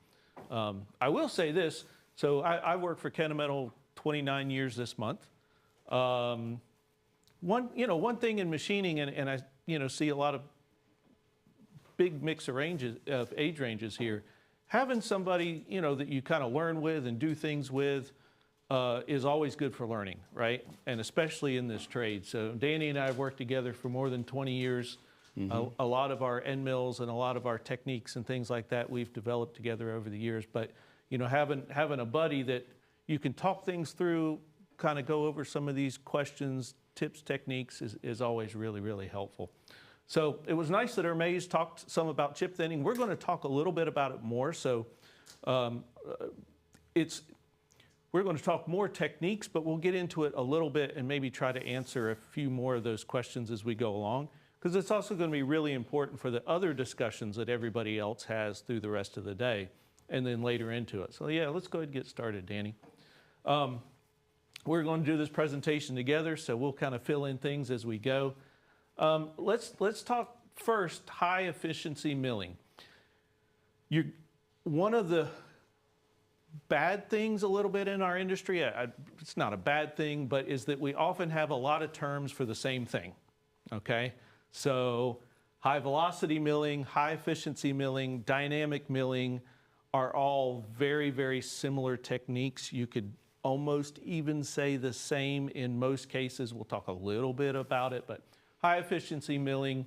I will say this. So I work for Kennametal 29 years this month. One thing in machining, and I see a lot of big mix of age ranges here. Having somebody that you kind of learn with and do things with is always good for learning, right? And especially in this trade. So Danny and I have worked together for more than 20 years. A lot of our end mills and a lot of our techniques and things like that we've developed together over the years. But having a buddy that you can talk things through, kind of go over some of these questions, tips, techniques is always really, really helpful. So it was nice that Hermes talked some about chip thinning. We're going to talk a little bit about it more. So we're going to talk more techniques, but we'll get into it a little bit and maybe try to answer a few more of those questions as we go along, because it's also going to be really important for the other discussions that everybody else has through the rest of the day and then later into it. So yeah, let's go ahead and get started, Danny. We're going to do this presentation together, so we'll kind of fill in things as we go. Let's talk first high efficiency milling. One of the bad things a little bit in our industry, it's not a bad thing, but is that we often have a lot of terms for the same thing, okay? So high velocity milling, high efficiency milling, dynamic milling are all very, very similar techniques. You could almost even say the same in most cases. We'll talk a little bit about it, but high efficiency milling,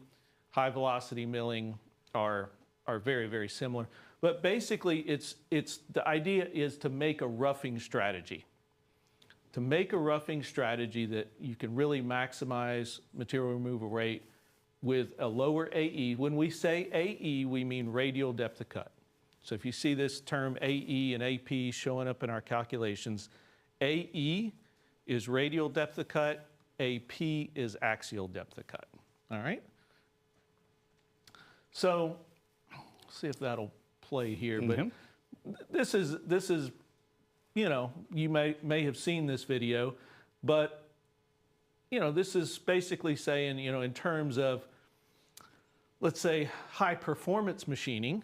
high velocity milling are very, very similar. But basically, the idea is to make a roughing strategy. To make a roughing strategy that you can really maximize material removal rate with a lower AE. When we say AE, we mean radial depth of cut. So if you see this term AE and AP showing up in our calculations, AE is radial depth of cut, AP is axial depth of cut, all right? So, let's see if that'll play here, but this is, you may have seen this video, but, this is basically saying, in terms of, let's say, high performance machining,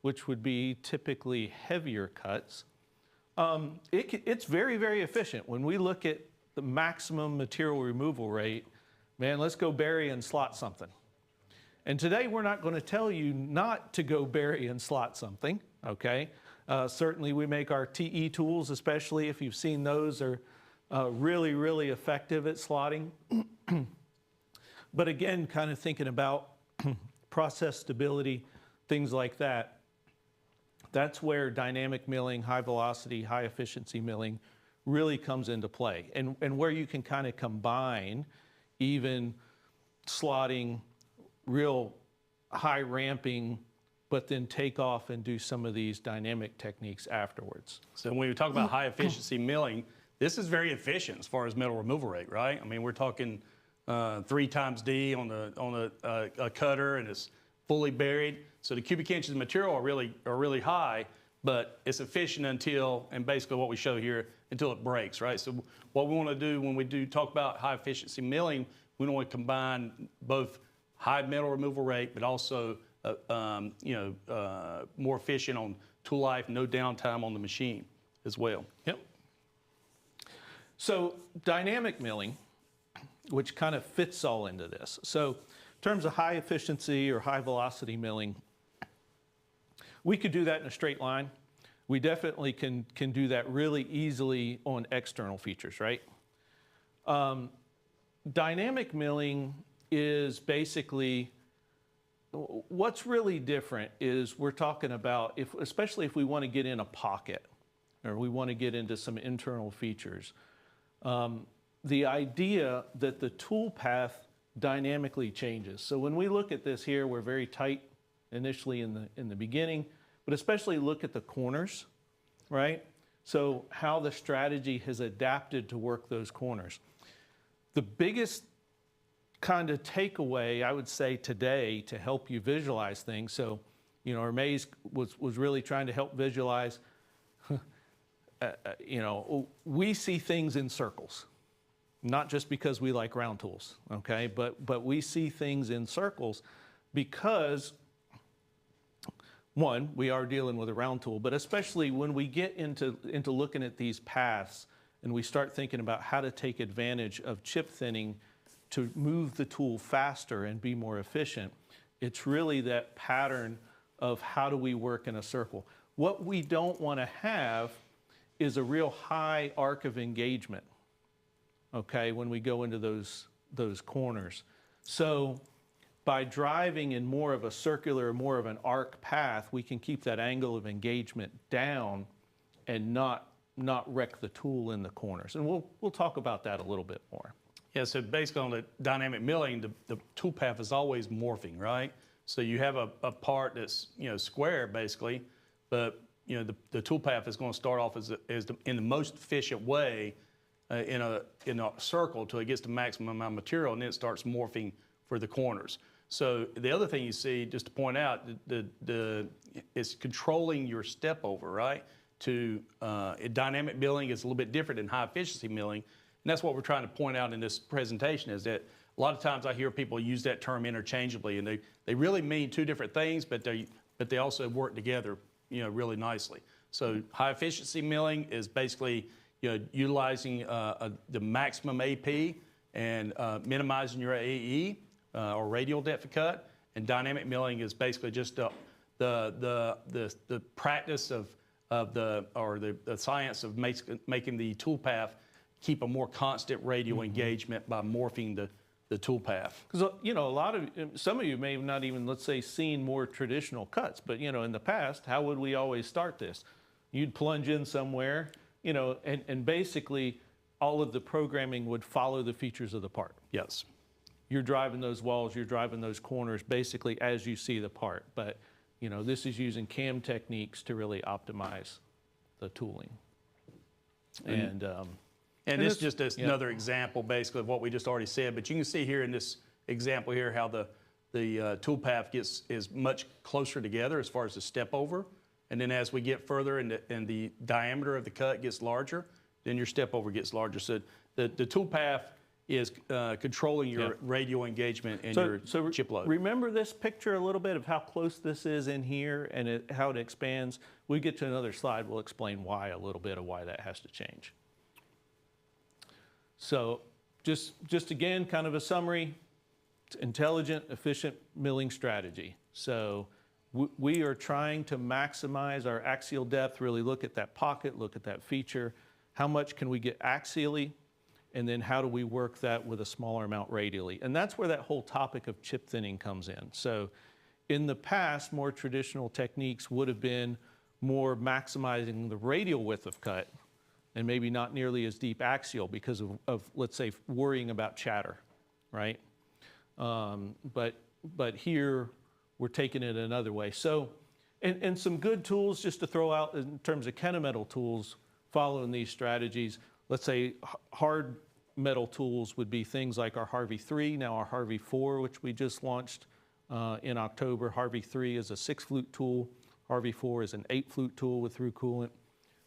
which would be typically heavier cuts, it's very, very efficient. When we look at the maximum material removal rate, man, let's go bury and slot something. And today we're not going to tell you not to go bury and slot something, okay? Certainly we make our TE tools, especially if you've seen those, are really, really effective at slotting. But again, kind of thinking about process stability, things like that, that's where dynamic milling, high velocity, high efficiency milling really comes into play. And where you can kind of combine even slotting real high ramping, but then take off and do some of these dynamic techniques afterwards. So when we talk about high efficiency milling, this is very efficient as far as metal removal rate, right? I mean, we're talking 3 times D on a cutter, and it's fully buried. So the cubic inches of material are really high, but it's efficient until, and basically what we show here, until it breaks, right? So what we want to do when we do talk about high efficiency milling, we want to combine both high metal removal rate, but also more efficient on tool life, no downtime on the machine as well. Yep. So dynamic milling, which kind of fits all into this. So in terms of high efficiency or high velocity milling, we could do that in a straight line. We definitely can do that really easily on external features, right? Dynamic milling is basically, what's really different is we're talking about, especially if we want to get in a pocket or we want to get into some internal features, the idea that the tool path dynamically changes. So when we look at this here, we're very tight initially in the beginning, but especially look at the corners, right? So how the strategy has adapted to work those corners. The biggest kind of takeaway, I would say today, to help you visualize things, so, you know, our maze was really trying to help visualize, you know, we see things in circles, not just because we like round tools, okay? But we see things in circles because, one, we are dealing with a round tool, but especially when we get into looking at these paths and we start thinking about how to take advantage of chip thinning to move the tool faster and be more efficient, it's really that pattern of how do we work in a circle. What we don't want to have is a real high arc of engagement, okay, when we go into those corners. So by driving in more of a circular, more of an arc path, we can keep that angle of engagement down and not wreck the tool in the corners. And we'll talk about that a little bit more. Yeah, so basically on the dynamic milling, the tool path is always morphing, right? So you have a part that's, you know, square basically, but you know the tool path is going to start off in the most efficient way in a circle till it gets to maximum amount of material, and then it starts morphing for the corners. So the other thing you see, just to point out, it's controlling your step over, right? Dynamic milling is a little bit different than high efficiency milling. And that's what we're trying to point out in this presentation, is that a lot of times I hear people use that term interchangeably, and they really mean two different things, but they also work together, you know, really nicely. So high efficiency milling is basically, you know, utilizing the maximum AP and minimizing your AE or radial depth of cut. And dynamic milling is basically just the practice of the science of making the tool path keep a more constant radial engagement by morphing the tool path. Because, you know, some of you may have not even, let's say, seen more traditional cuts, but, you know, in the past, how would we always start this? You'd plunge in somewhere, you know, and basically all of the programming would follow the features of the part. Yes. You're driving those walls, you're driving those corners basically as you see the part. But, you know, this is using CAM techniques to really optimize the tooling. And this is just another example, basically, of what we just already said. But you can see here in this example here how the tool path is much closer together as far as the step over. And then as we get further and the diameter of the cut gets larger, then your step over gets larger. So the tool path is controlling your radial engagement and your chip load. Remember this picture a little bit of how close this is in here and how it expands? We get to another slide, we'll explain why a little bit of why that has to change. So just again, kind of a summary, intelligent, efficient milling strategy. So we are trying to maximize our axial depth, really look at that pocket, look at that feature. How much can we get axially? And then how do we work that with a smaller amount radially? And that's where that whole topic of chip thinning comes in. So in the past, more traditional techniques would have been more maximizing the radial width of cut and maybe not nearly as deep axial because of let's say, worrying about chatter, right? But here, we're taking it another way. So, and some good tools just to throw out in terms of Kennametal tools following these strategies. Let's say hard metal tools would be things like our Harvey 3, now our Harvey 4, which we just launched in October. Harvey 3 is a 6-flute tool. Harvey 4 is an 8-flute tool with through coolant.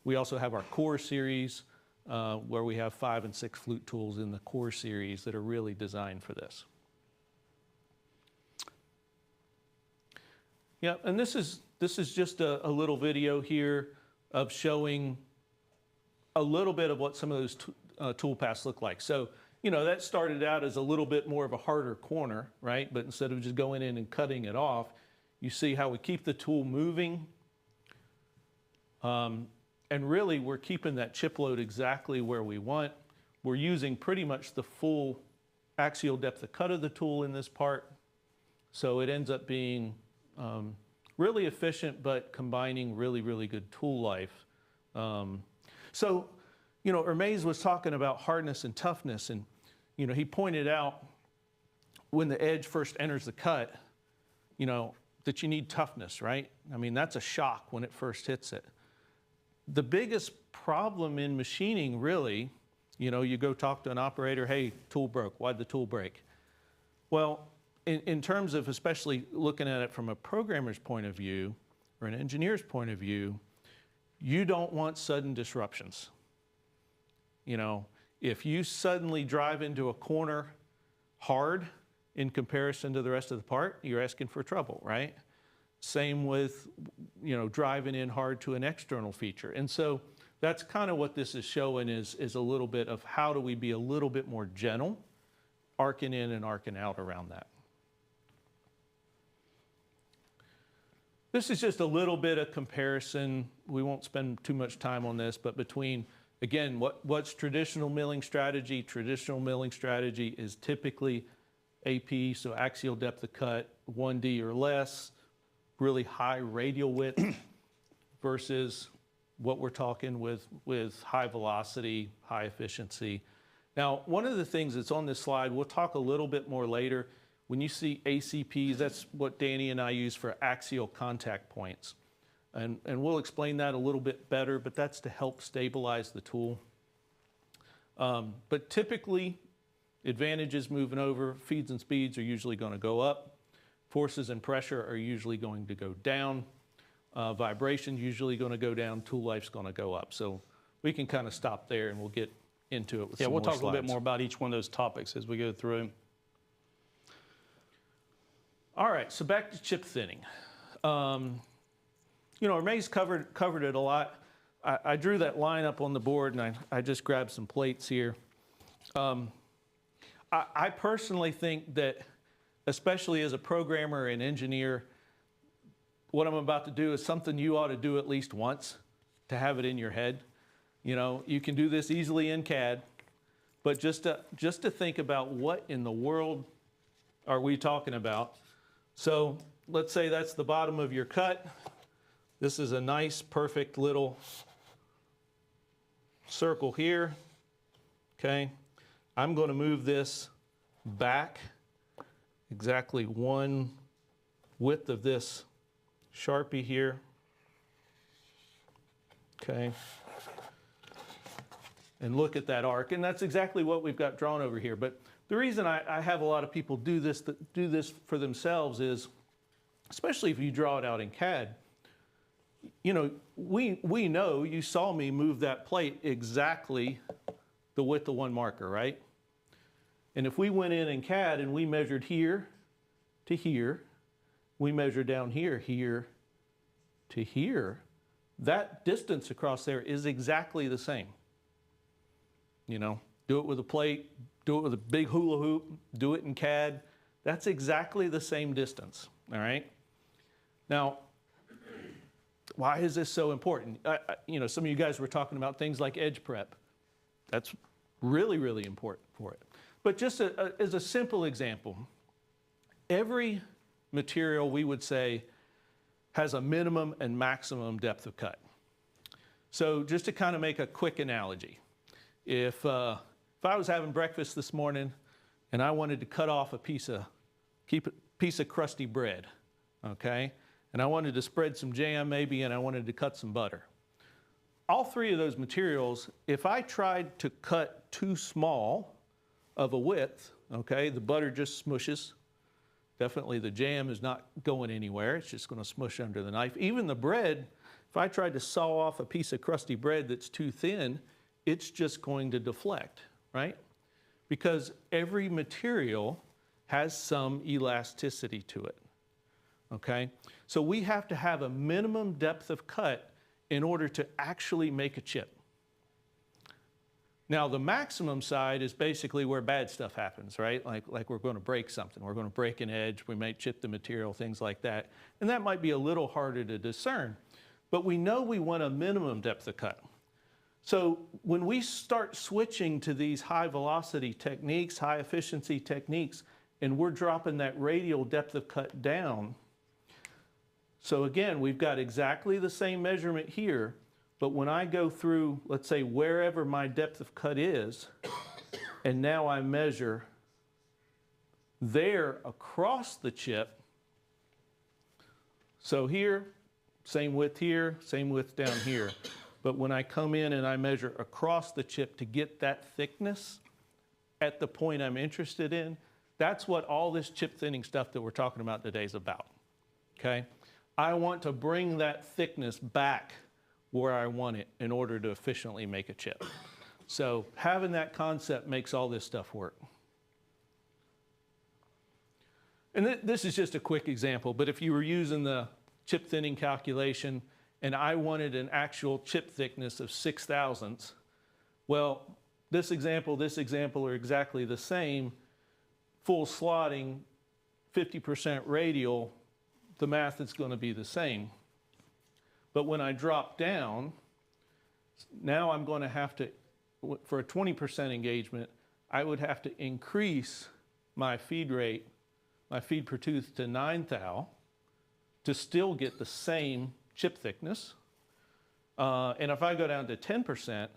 We also have our Core series, where we have 5 and 6 flute tools in the Core series that are really designed for this. Yeah, and this is just a little video here of showing a little bit of what some of those tool paths look like. So, you know, that started out as a little bit more of a harder corner, right? But instead of just going in and cutting it off, you see how we keep the tool moving. And really, we're keeping that chip load exactly where we want. We're using pretty much the full axial depth of cut of the tool in this part. So it ends up being really efficient, but combining really, really good tool life. So, you know, Hermes was talking about hardness and toughness, and, you know, he pointed out when the edge first enters the cut, you know, that you need toughness, right? I mean, that's a shock when it first hits it. The biggest problem in machining, really, you know, you go talk to an operator, hey, tool broke, why'd the tool break? Well, in terms of especially looking at it from a programmer's point of view or an engineer's point of view, you don't want sudden disruptions. You know, if you suddenly drive into a corner hard in comparison to the rest of the part, you're asking for trouble, right? Same with, you know, driving in hard to an external feature. And so that's kind of what this is showing is a little bit of how do we be a little bit more gentle, arcing in and arcing out around that. This is just a little bit of comparison. We won't spend too much time on this, but between, again, what's traditional milling strategy? Traditional milling strategy is typically AP, so axial depth of cut, 1D or less, really high radial width versus what we're talking with high velocity, high efficiency. Now, one of the things that's on this slide, we'll talk a little bit more later. When you see ACPs, that's what Danny and I use for axial contact points. And we'll explain that a little bit better, but that's to help stabilize the tool. But typically, advantages moving over, feeds and speeds are usually going to go up. Forces and pressure are usually going to go down. Vibration usually going to go down. Tool life's going to go up. So we can kind of stop there and we'll get into it with some more slides. Yeah, we'll talk a little bit more about each one of those topics as we go through. All right, so back to chip thinning. You know, Hermes covered it a lot. I drew that line up on the board and I just grabbed some plates here. I personally think that, especially as a programmer and engineer, what I'm about to do is something you ought to do at least once to have it in your head. You know, you can do this easily in CAD, but just to think about what in the world are we talking about. So let's say that's the bottom of your cut. This is a nice, perfect little circle here, okay? I'm going to move this back exactly one width of this Sharpie here, okay? And look at that arc, and that's exactly what we've got drawn over here. But the reason I have a lot of people do this for themselves is, especially if you draw it out in CAD, you know, we know, you saw me move that plate exactly the width of one marker, right? And if we went in CAD and we measured here to here, we measure down here, here to here, that distance across there is exactly the same. You know, do it with a plate, do it with a big hula hoop, do it in CAD. That's exactly the same distance, all right? Now, why is this so important? You know, some of you guys were talking about things like edge prep. That's really, really important for it. But just as a simple example, every material we would say has a minimum and maximum depth of cut. So just to kind of make a quick analogy, if I was having breakfast this morning and I wanted to cut off a piece of crusty bread, okay? And I wanted to spread some jam maybe, and I wanted to cut some butter. All three of those materials, if I tried to cut too small of a width, okay, the butter just smushes. Definitely the jam is not going anywhere. It's just going to smush under the knife. Even the bread, if I tried to saw off a piece of crusty bread that's too thin, it's just going to deflect, right? Because every material has some elasticity to it, okay? So we have to have a minimum depth of cut in order to actually make a chip. Now, the maximum side is basically where bad stuff happens, right? Like we're going to break something. We're going to break an edge. We might chip the material, things like that. And that might be a little harder to discern. But we know we want a minimum depth of cut. So when we start switching to these high velocity techniques, high efficiency techniques, and we're dropping that radial depth of cut down, so again, we've got exactly the same measurement here, but when I go through, let's say, wherever my depth of cut is, and now I measure there across the chip, so here, same width here, same width down here. But when I come in and I measure across the chip to get that thickness at the point I'm interested in, that's what all this chip thinning stuff that we're talking about today is about, okay? I want to bring that thickness back where I want it in order to efficiently make a chip. So having that concept makes all this stuff work. And this is just a quick example, but if you were using the chip thinning calculation and I wanted an actual chip thickness of 6/1000, well, this example are exactly the same. Full slotting, 50% radial, the math is going to be the same. But when I drop down, now I'm going to have to, for a 20% engagement, I would have to increase my feed rate, my feed per tooth to 9 thou to still get the same chip thickness. And if I go down to 10%,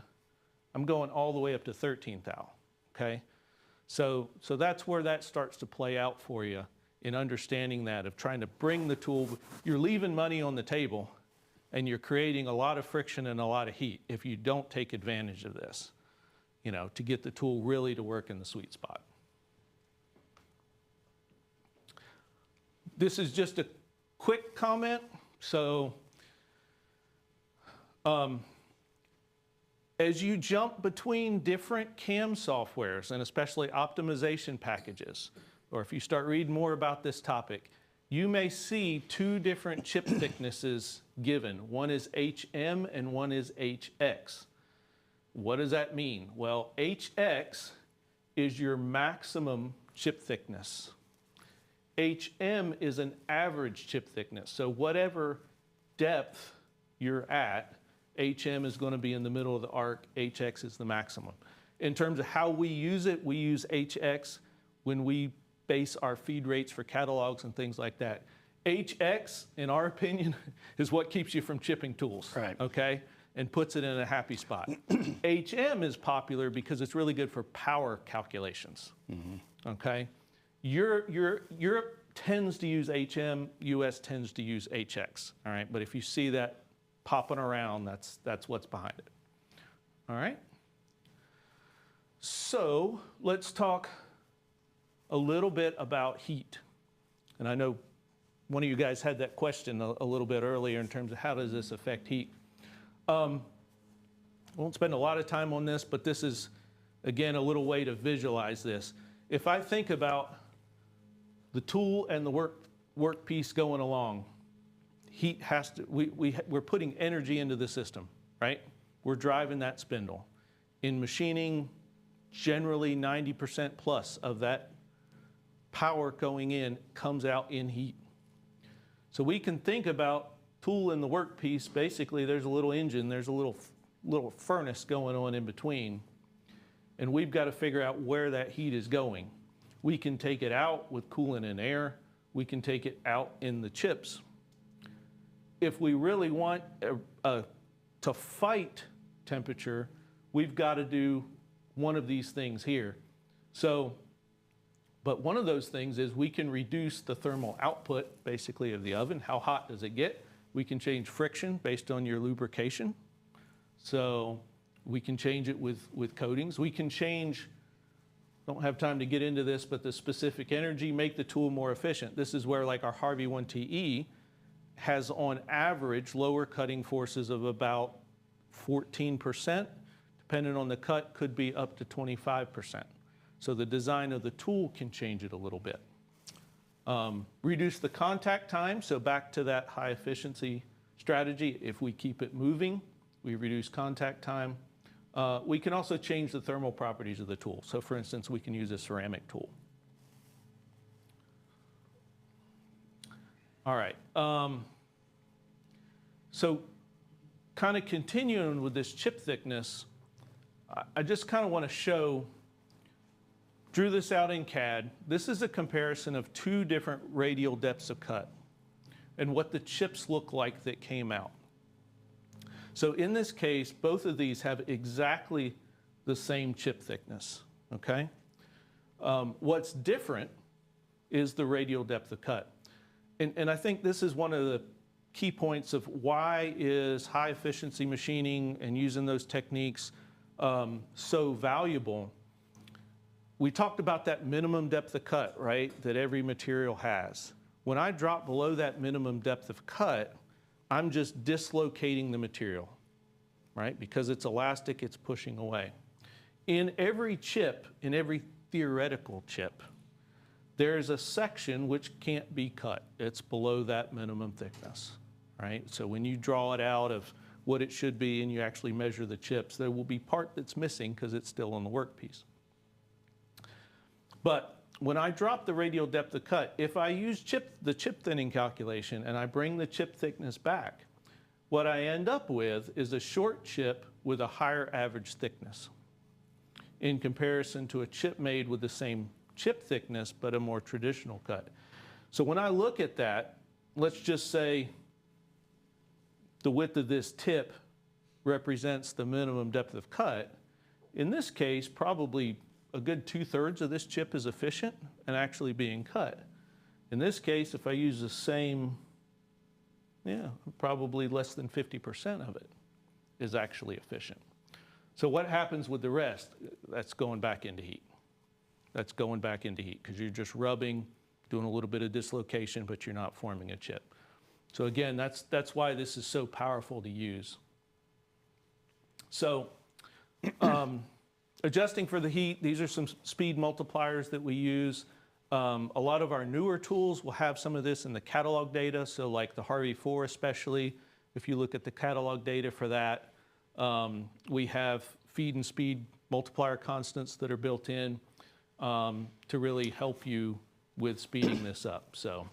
I'm going all the way up to 13 thou, okay? So that's where that starts to play out for you in understanding that, of trying to bring the tool. You're leaving money on the table and you're creating a lot of friction and a lot of heat if you don't take advantage of this, you know, to get the tool really to work in the sweet spot. This is just a quick comment. So as you jump between different CAM softwares, and especially optimization packages, or if you start reading more about this topic, you may see two different chip thicknesses given. One is HM and one is HX. What does that mean? Well, HX is your maximum chip thickness. HM is an average chip thickness. So whatever depth you're at, HM is going to be in the middle of the arc, HX is the maximum. In terms of how we use it, we use HX when we base our feed rates for catalogs and things like that. HX, in our opinion, is what keeps you from chipping tools, right, okay? And puts it in a happy spot. HM is popular because it's really good for power calculations, okay? Europe tends to use HM, US tends to use HX, all right? But if you see that popping around, that's what's behind it, all right? So let's talk a little bit about heat. And I know one of you guys had that question a little bit earlier in terms of how does this affect heat. I won't spend a lot of time on this, but this is, again, a little way to visualize this. If I think about the tool and the workpiece going along, heat has to, we're putting energy into the system, right? We're driving that spindle. In machining, generally 90% plus of that power going in comes out in heat. So we can think about tool in the workpiece, basically there's a little engine, there's a little furnace going on in between, and we've got to figure out where that heat is going. We can take it out with coolant and air, we can take it out in the chips. If we really want to fight temperature, we've got to do one of these things here. So But one of those things is we can reduce the thermal output, basically, of the oven. How hot does it get? We can change friction based on your lubrication. So we can change it with coatings. We can change, don't have time to get into this, but the specific energy, make the tool more efficient. This is where like our Harvey 1TE has on average lower cutting forces of about 14%. Depending on the cut, could be up to 25%. So the design of the tool can change it a little bit. Reduce the contact time, so back to that high efficiency strategy. If we keep it moving, we reduce contact time. We can also change the thermal properties of the tool. So for instance, we can use a ceramic tool. All right. So kind of continuing with this chip thickness, I just kind of want to show, drew this out in CAD. This is a comparison of two different radial depths of cut and what the chips look like that came out. So in this case, both of these have exactly the same chip thickness, okay? What's different is the radial depth of cut. And I think this is one of the key points of why is high efficiency machining and using those techniques so valuable. We talked about that minimum depth of cut, right, that every material has. When I drop below that minimum depth of cut, I'm just dislocating the material, right? Because it's elastic, it's pushing away. In every chip, in every theoretical chip, there's a section which can't be cut. It's below that minimum thickness, right? So when you draw it out of what it should be and you actually measure the chips, there will be part that's missing because it's still on the workpiece. But when I drop the radial depth of cut, if I use the chip thinning calculation and I bring the chip thickness back, what I end up with is a short chip with a higher average thickness in comparison to a chip made with the same chip thickness but a more traditional cut. So when I look at that, let's just say the width of this tip represents the minimum depth of cut. In this case, probably a good 2/3 of this chip is efficient and actually being cut. In this case, if I use the same, probably less than 50% of it is actually efficient. So what happens with the rest? That's going back into heat. That's going back into heat because you're just rubbing, doing a little bit of dislocation, but you're not forming a chip. So again, that's why this is so powerful to use. So adjusting for the heat, these are some speed multipliers that we use. A lot of our newer tools will have some of this in the catalog data. So like the Harvey 4 especially, if you look at the catalog data for that, we have feed and speed multiplier constants that are built in to really help you with speeding this up. So,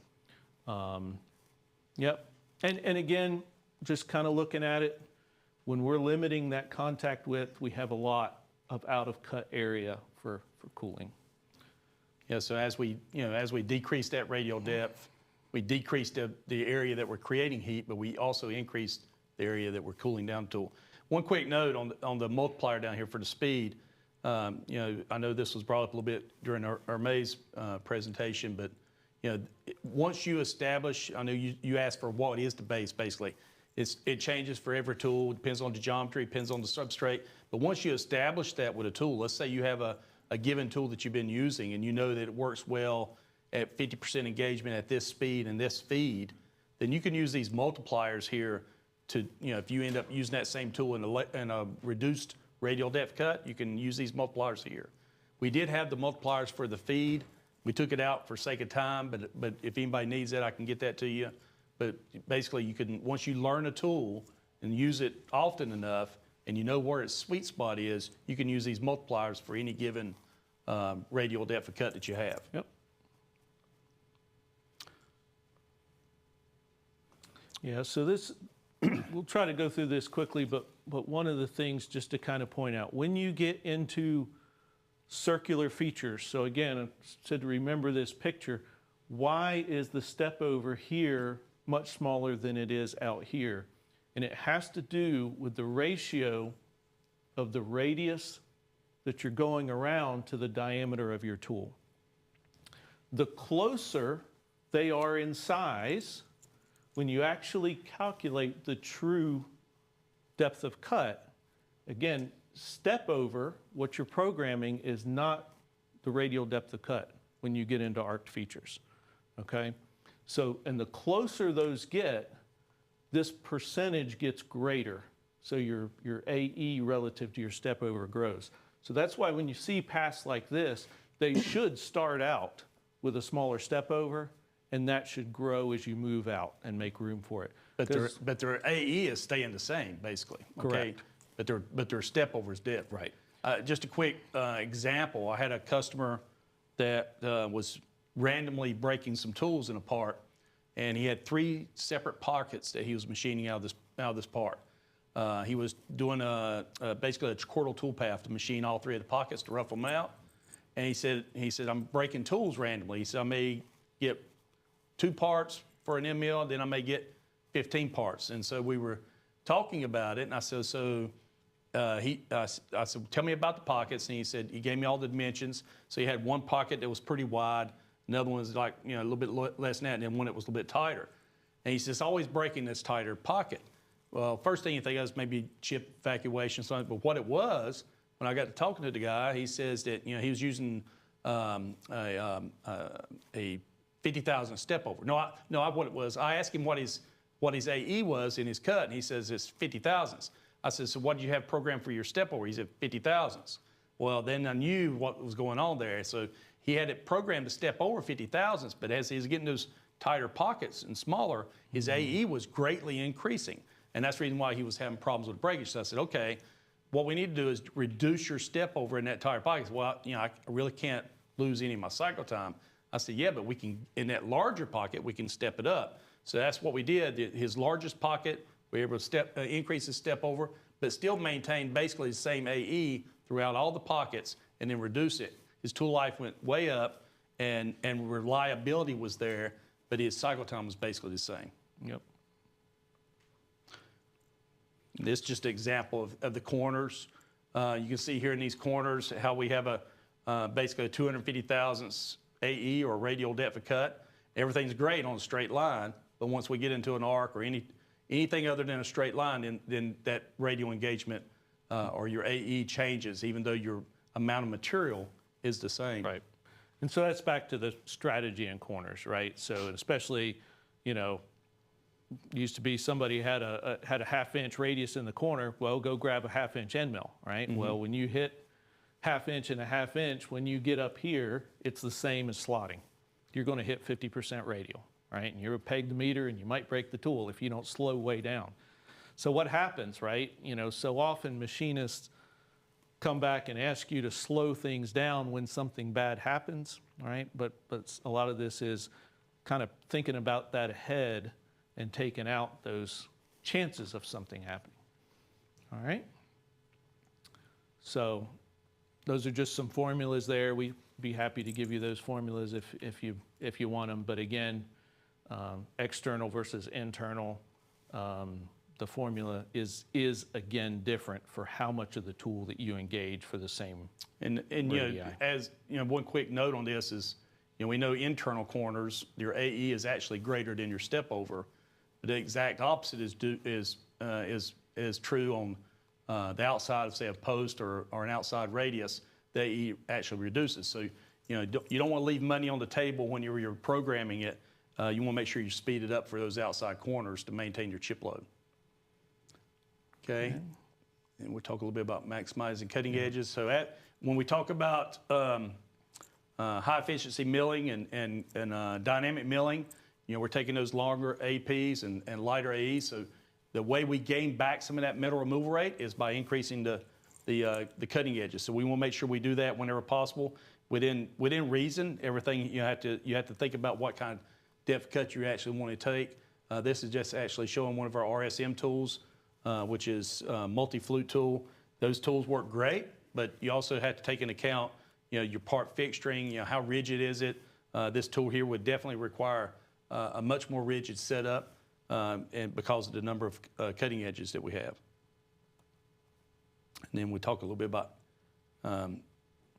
yep. And again, just kind of looking at it, when we're limiting that contact width, we have a lot of out of cut area for cooling. Yeah, so as we decrease that radial depth, we decrease the area that we're creating heat, but we also increase the area that we're cooling down to. One quick note on the multiplier down here for the speed. I know this was brought up a little bit during our May's presentation, but once you establish, I know you asked for what is the base basically. It changes for every tool, depends on the geometry, depends on the substrate. But once you establish that with a tool, let's say you have a given tool that you've been using and you know that it works well at 50% engagement at this speed and this feed, then you can use these multipliers here to, if you end up using that same tool in a reduced radial depth cut, you can use these multipliers here. We did have the multipliers for the feed. We took it out for sake of time, but if anybody needs it, I can get that to you. But basically, you can, once you learn a tool and use it often enough, and you know where its sweet spot is, you can use these multipliers for any given radial depth of cut that you have. Yep. Yeah, so this, we'll try to go through this quickly, but one of the things just to kind of point out, when you get into circular features, so again, I said to remember this picture, why is the step over here much smaller than it is out here? And it has to do with the ratio of the radius that you're going around to the diameter of your tool. the closer they are in size, when you actually calculate the true depth of cut, again, step over, what you're programming is not the radial depth of cut when you get into arced features, okay? So, and the closer those get, this percentage gets greater. So your AE relative to your step over grows. So that's why when you see paths like this, they should start out with a smaller step over, and that should grow as you move out and make room for it. But their AE is staying the same, basically. Okay? Correct. But their step over is dip. Right. Just a quick example. I had a customer that was randomly breaking some tools in a part, and he had 3 separate pockets that he was machining out of this part. He was doing basically a chordal tool path to machine all 3 of the pockets to rough them out. And he said, I'm breaking tools randomly. He said, I may get 2 parts for an end mill, then I may get 15 parts. And so we were talking about it, and I said, I said, tell me about the pockets. And he said, he gave me all the dimensions. So he had one pocket that was pretty wide, another one was like, a little bit less than that, and then one that was a little bit tighter. And he says, always breaking this tighter pocket. Well, first thing you think of is maybe chip evacuation or something, but what it was, when I got to talking to the guy, he says that, he was using a 50,000 step over. What it was, I asked him what his AE was in his cut, and he says it's 50,000s. I said, so what did you have programmed for your step over? He said 50,000s. Well, then I knew what was going on there. So he had it programmed to step over 50,000s, but as he was getting those tighter pockets and smaller, his AE was greatly increasing. And that's the reason why he was having problems with breakage. So I said, okay, what we need to do is reduce your step over in that tighter pocket. Well, I really can't lose any of my cycle time. I said, yeah, but we can, in that larger pocket, we can step it up. So that's what we did. His largest pocket, we were able to increase his step over, but still maintain basically the same AE throughout all the pockets and then reduce it. His tool life went way up and reliability was there, but his cycle time was basically the same. Yep. This is just an example of the corners. You can see here in these corners how we have basically a 250 thousandths AE or radial depth of cut. Everything's great on a straight line, but once we get into an arc or anything other than a straight line, then that radial engagement or your AE changes, even though your amount of material is the same. Right. And so that's back to the strategy in corners, right? So especially, used to be somebody had a half-inch radius in the corner. Well, go grab a half-inch end mill, right? Mm-hmm. Well, when you hit half-inch and a half-inch, when you get up here, it's the same as slotting. You're going to hit 50% radial, right? And you're peg the meter, and you might break the tool if you don't slow way down. So what happens, right? So often machinists come back and ask you to slow things down when something bad happens, right? But a lot of this is kind of thinking about that ahead and taking out those chances of something happening. All right? So those are just some formulas there. We'd be happy to give you those formulas if you want them. But again, external versus internal, the formula is again different for how much of the tool that you engage for the same radii. One quick note on this is, we know internal corners, your AE is actually greater than your step over. The exact opposite is true on the outside of, say, a post or an outside radius. The AE actually reduces. So you don't want to leave money on the table when you're programming it. You want to make sure you speed it up for those outside corners to maintain your chip load. Okay, and we'll talk a little bit about maximizing cutting edges. So when we talk about high efficiency milling and dynamic milling, we're taking those longer APs and lighter AEs. So the way we gain back some of that metal removal rate is by increasing the cutting edges. So we want to make sure we do that whenever possible. Within reason, everything you have to think about what kind of depth cut you actually want to take. This is just actually showing one of our RSM tools, which is a multi-flute tool. Those tools work great, but you also have to take into account your part fixturing, how rigid is it. This tool here would definitely require a much more rigid setup and because of the number of cutting edges that we have. And then we talk a little bit about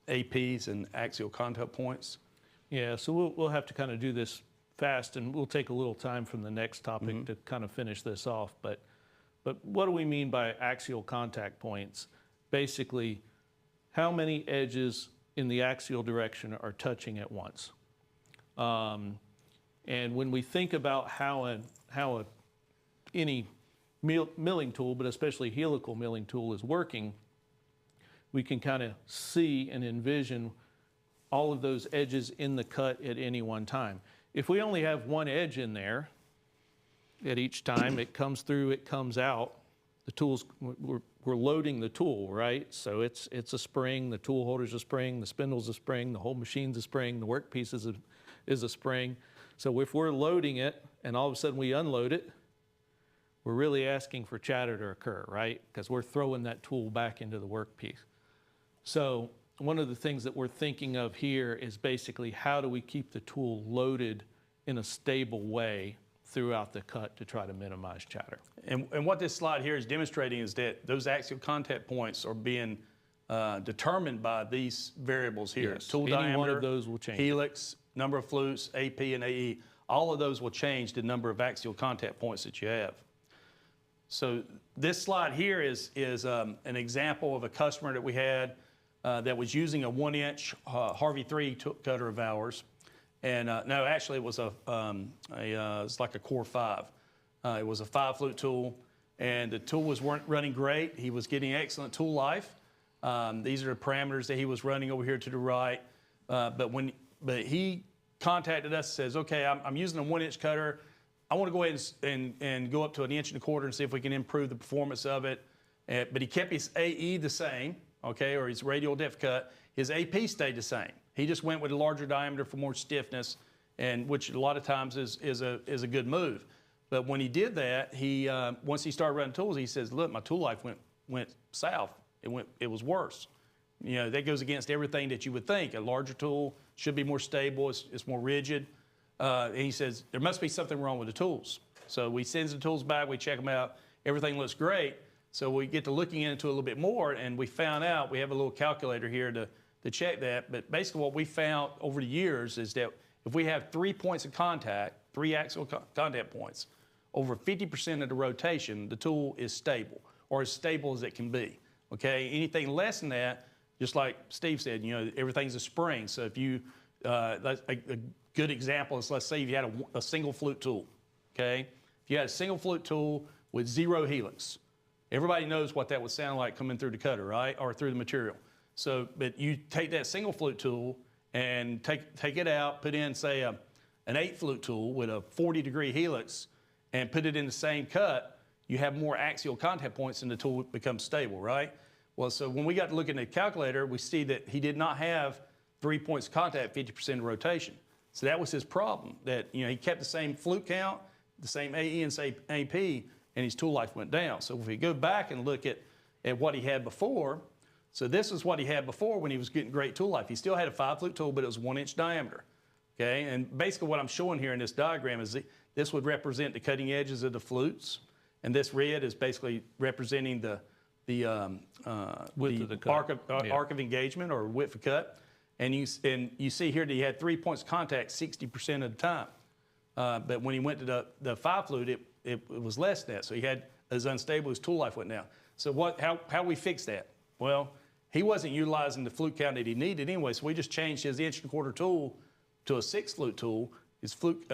APs and axial contact points. Yeah, so we'll have to kind of do this fast, and we'll take a little time from the next topic to kind of finish this off. But what do we mean by axial contact points? Basically, how many edges in the axial direction are touching at once? And when we think about how any milling tool, but especially helical milling tool, is working, we can kind of see and envision all of those edges in the cut at any one time. If we only have one edge in there at each time, it comes through, it comes out, the tools, we're loading the tool, right? So it's a spring, the tool holder's a spring, the spindle's a spring, the whole machine's a spring, the workpiece is a spring. So if we're loading it and all of a sudden we unload it, we're really asking for chatter to occur, right? Because we're throwing that tool back into the workpiece. So one of the things that we're thinking of here is basically how do we keep the tool loaded in a stable way throughout the cut to try to minimize chatter. And what this slide here is demonstrating is that those axial contact points are being determined by these variables here. Yes, Tool any diameter, one of those will change. helix, number of flutes, AP and AE. All of those will change the number of axial contact points that you have. So this slide here is an example of a customer that we had that was using a 1-inch Harvey 3 cutter of ours. And no, actually it was it's like a Core 5. It was a 5-flute tool, and the tool weren't running great. He was getting excellent tool life. These are the parameters that he was running over here to the right. But he contacted us and says, okay, I'm using a 1-inch cutter. I want to go ahead and go up to 1.25 inches and see if we can improve the performance of it. But he kept his AE the same, okay, or his radial depth cut. His AP stayed the same. He just went with a larger diameter for more stiffness, and which a lot of times is a good move. But when he did that, once he started running tools, he says, look, my tool life went south. It was worse. You know, that goes against everything that you would think. A larger tool should be more stable, it's more rigid. And he says, there must be something wrong with the tools. So we send the tools back, we check them out, everything looks great. So we get to looking into it a little bit more, and we found out, we have a little calculator here to check that. But basically what we found over the years is that if we have 3 points of contact, 3 axial contact points, over 50% of the rotation, the tool is stable, or as stable as it can be. Okay, anything less than that, just like Steve said, you know, everything's a spring. So if you, a good example is, let's say if you had a single flute tool, okay? If you had a single flute tool with 0 helix, everybody knows what that would sound like coming through the cutter, right? Or through the material. So, but you take that single flute tool and take it out, put in, say, an 8-flute tool with a 40-degree helix, and put it in the same cut, you have more axial contact points and the tool becomes stable, right? Well, so when we got to look at the calculator, we see that he did not have 3 points of contact, 50% of rotation. So that was his problem, that, you know, he kept the same flute count, the same AE and say AP, and his tool life went down. So if we go back and look at what he had before, so this is what he had before when he was getting great tool life. He still had a 5-flute tool, but it was 1-inch diameter, okay? And basically what I'm showing here in this diagram is this would represent the cutting edges of the flutes, and this red is basically representing the width of the cut. Arc of engagement or width of cut. And you see here that he had 3 points of contact 60% of the time. But when he went to the 5-flute, it was less than that. So he had as unstable, his tool life went down. So how we fix that? Well, he wasn't utilizing the flute count that he needed anyway, so we just changed his 1.25 inch tool to a 6-flute tool. His flute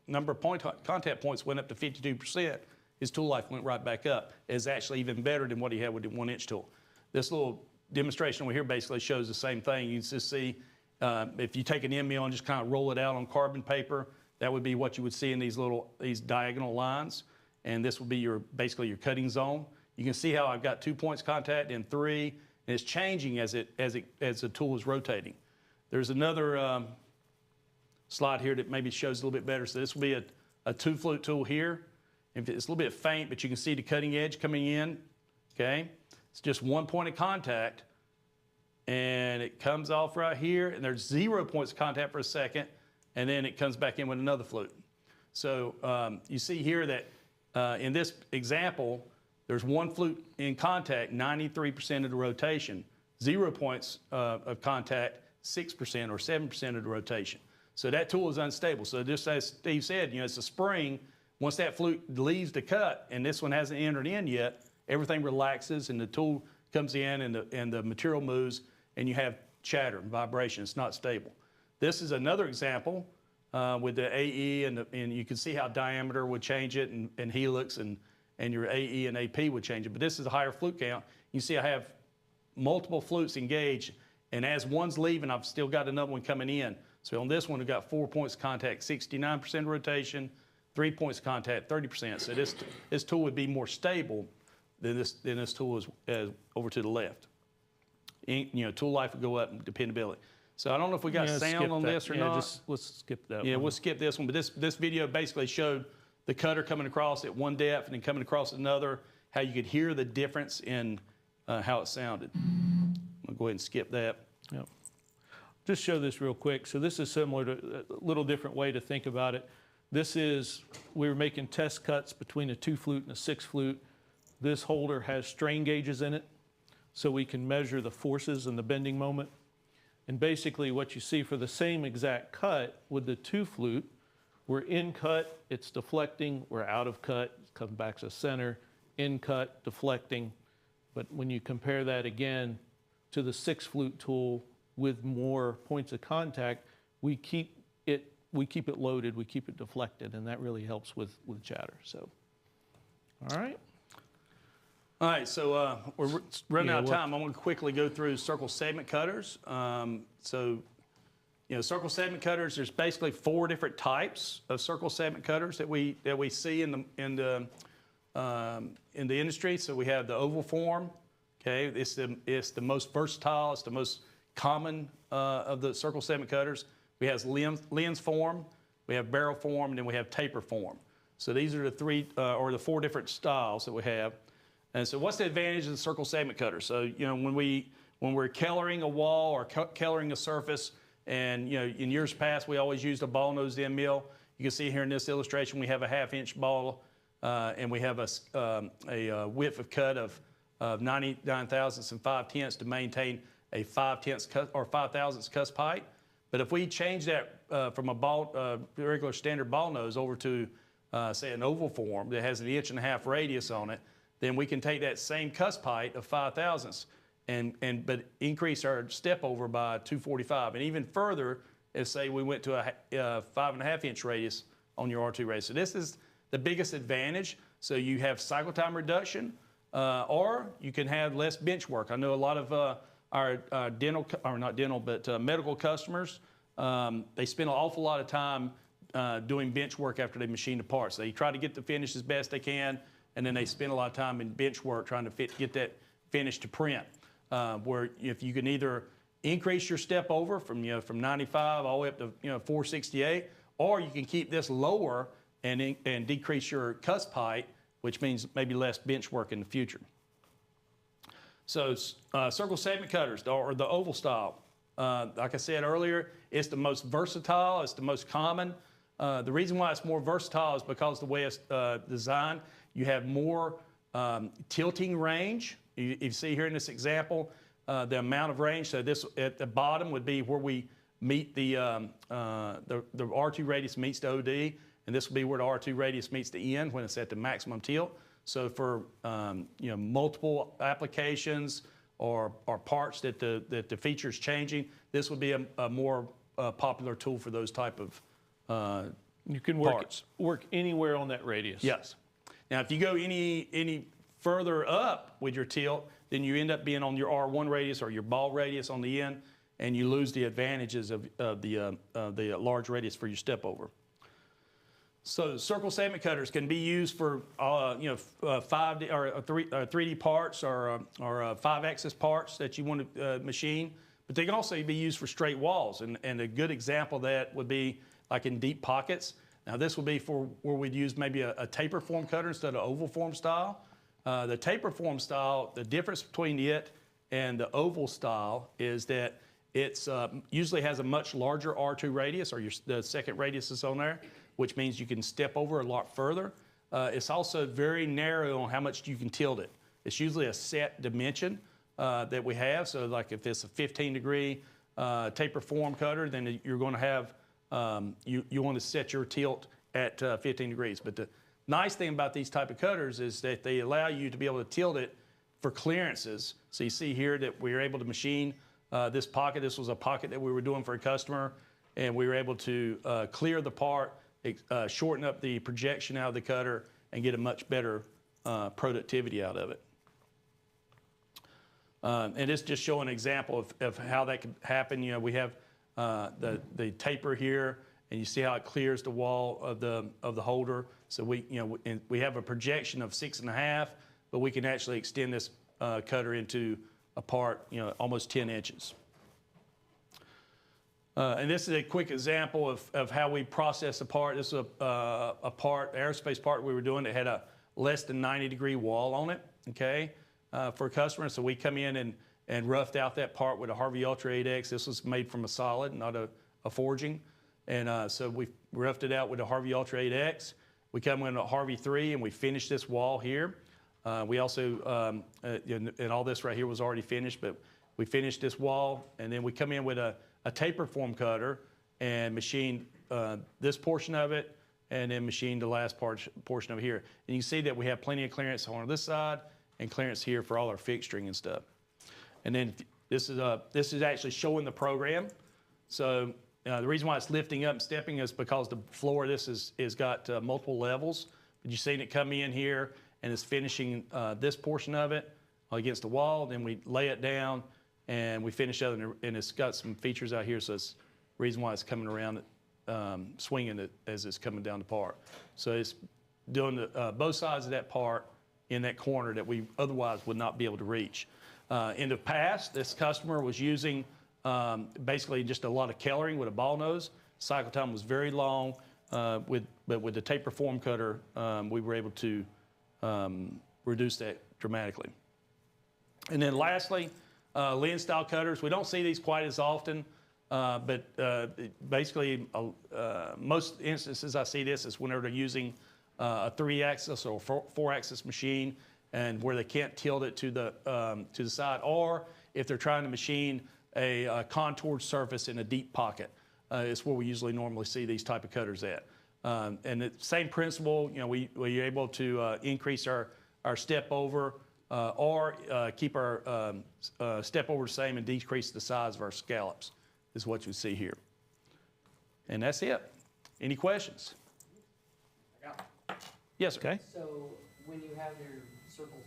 number of contact points went up to 52%. His tool life went right back up. It's actually even better than what he had with the 1-inch tool. This little demonstration over here basically shows the same thing. You can just see if you take an end mill and just kind of roll it out on carbon paper, that would be what you would see in these diagonal lines. And this would be basically your cutting zone. You can see how I've got 2 points contact and 3, and it's changing as the tool is rotating. There's another slide here that maybe shows a little bit better. So this will be a 2-flute tool here. It's a little bit faint, but you can see the cutting edge coming in, okay? It's just 1 point of contact, and it comes off right here, and there's 0 points of contact for a second, and then it comes back in with another flute. So you see here that in this example, there's 1 flute in contact, 93% of the rotation, 0 points of contact, 6% or 7% of the rotation. So that tool is unstable. So just as Steve said, you know, it's a spring. Once that flute leaves the cut, and this one hasn't entered in yet, everything relaxes and the tool comes in and the material moves and you have chatter and vibration. It's not stable. This is another example with the AE and you can see how diameter would change it and helix and your AE and AP would change it. But this is a higher flute count. You see I have multiple flutes engaged, and as one's leaving, I've still got another one coming in. So on this one, we've got 4 points of contact, 69% rotation, 3 points of contact, 30%. So this tool would be more stable than this tool is over to the left. You know, tool life would go up and dependability. So I don't know if we got sound on this or not. Let's skip that one. Yeah, we'll skip this one. But this video basically showed the cutter coming across at one depth and then coming across another, how you could hear the difference in how it sounded. I'll go ahead and skip that. Yep. Just show this real quick. So this is similar to a little different way to think about it. This is, we were making test cuts between a 2-flute and a 6-flute. This holder has strain gauges in it, so we can measure the forces and the bending moment. And basically what you see for the same exact cut with the 2-flute, we're in cut, it's deflecting, we're out of cut, it comes back to center, in cut, deflecting. But when you compare that again to the 6-flute tool with more points of contact, we keep it loaded, we keep it deflected, and that really helps with chatter. So, all right. All right, so we're running out of time. I'm going to quickly go through circle segment cutters. So, you know, circle segment cutters. There's basically 4 different types of circle segment cutters that we see in the industry. So we have the oval form. Okay, it's the most versatile. It's the most common of the circle segment cutters. We have lens form, we have barrel form, and then we have taper form. So these are the 3 or the 4 different styles that we have. And so what's the advantage of the circle segment cutter? So, you know, when we're coloring a wall or coloring a surface, and, you know, in years past, we always used a ball nose end mill. You can see here in this illustration, we have a 1/2-inch ball, and we have a width of cut of 99 thousandths and 5/10 to maintain a 5/10 or 5/1000 cuss pipe. But if we change that from a regular standard ball nose over to, say, an oval form that has an 1.5 inch radius on it, then we can take that same cuss pipe of 5/1000 but increase our step over by 245. And even further, if say we went to a 5.5 inch radius on your R2 radius. So this is the biggest advantage. So you have cycle time reduction, or you can have less bench work. I know a lot of our medical customers, they spend an awful lot of time doing bench work after they machine the parts. They try to get the finish as best they can, and then they spend a lot of time in bench work trying to get that finish to print. Where if you can either increase your step over from 95 all the way up to 468, or you can keep this lower and decrease your cuss pipe, which means maybe less bench work in the future. So circle segment cutters, or the oval style, like I said earlier, it's the most versatile, it's the most common. The reason why it's more versatile is because the way it's designed, you have more tilting range. You see here in this example, the amount of range. So this at the bottom would be where we meet the R2 radius meets the OD, and this would be where the R2 radius meets the end when it's at the maximum tilt. So for multiple applications or parts that the feature is changing, this would be a more popular tool for those type of you can work anywhere on that radius. Yes. Now, if you go any further up with your tilt, then you end up being on your R1 radius or your ball radius on the end, and you lose the advantages of the large radius for your step over. So circle segment cutters can be used for 5D or 3D parts or 5-axis parts that you want to machine, but they can also be used for straight walls. And a good example of that would be like in deep pockets. Now this would be for where we'd use maybe a taper form cutter instead of oval form style. The taper form style, the difference between it and the oval style is that it's usually has a much larger R2 radius, or the second radius is on there, which means you can step over a lot further. It's also very narrow on how much you can tilt it. It's usually a set dimension that we have. So like if it's a 15-degree taper form cutter, then you're going to have you want to set your tilt at 15 degrees. But the nice thing about these type of cutters is that they allow you to be able to tilt it for clearances. So you see here that we were able to machine this pocket. This was a pocket that we were doing for a customer, and we were able to clear the part, shorten up the projection out of the cutter, and get a much better productivity out of it. And it's just showing an example of how that could happen. You know, we have the taper here, and you see how it clears the wall of the holder. So we have a projection of 6.5, but we can actually extend this cutter into a part, almost 10 inches. And this is a quick example of how we process a part. This is a part, aerospace part we were doing that had a less than 90-degree wall on it, okay, for a customer. So we come in and roughed out that part with a Harvey Ultra 8X. This was made from a solid, not a forging. And so we roughed it out with a Harvey Ultra 8X. We come in a Harvey 3 and we finished this wall here. We also, and all this right here was already finished, but we finished this wall, and then we come in with a taper form cutter and machined this portion of it, and then machined the last portion of it here. And you can see that we have plenty of clearance on this side and clearance here for all our fixturing and stuff. And then this is actually showing the program. So the reason why it's lifting up and stepping is because the floor of this is got multiple levels. But you've seen it come in here, and it's finishing this portion of it against the wall. Then we lay it down, and we finish it, and it's got some features out here, so it's the reason why it's coming around, swinging it as it's coming down the part. So it's doing both sides of that part in that corner that we otherwise would not be able to reach. In the past, this customer was using basically just a lot of coloring with a ball nose. Cycle time was very long, but with the taper form cutter, we were able to reduce that dramatically. And then lastly, lens style cutters. We don't see these quite as often, but basically most instances I see this is whenever they're using a 3-axis or 4-axis machine, and where they can't tilt it to the side, or if they're trying to machine a contoured surface in a deep pocket. It's where we usually normally see these type of cutters at. And the same principle, we're able to increase our step over or keep our step over the same and decrease the size of our scallops, is what you see here. And that's it. Any questions? I got one. Yes, sir. Okay. So when you have your circle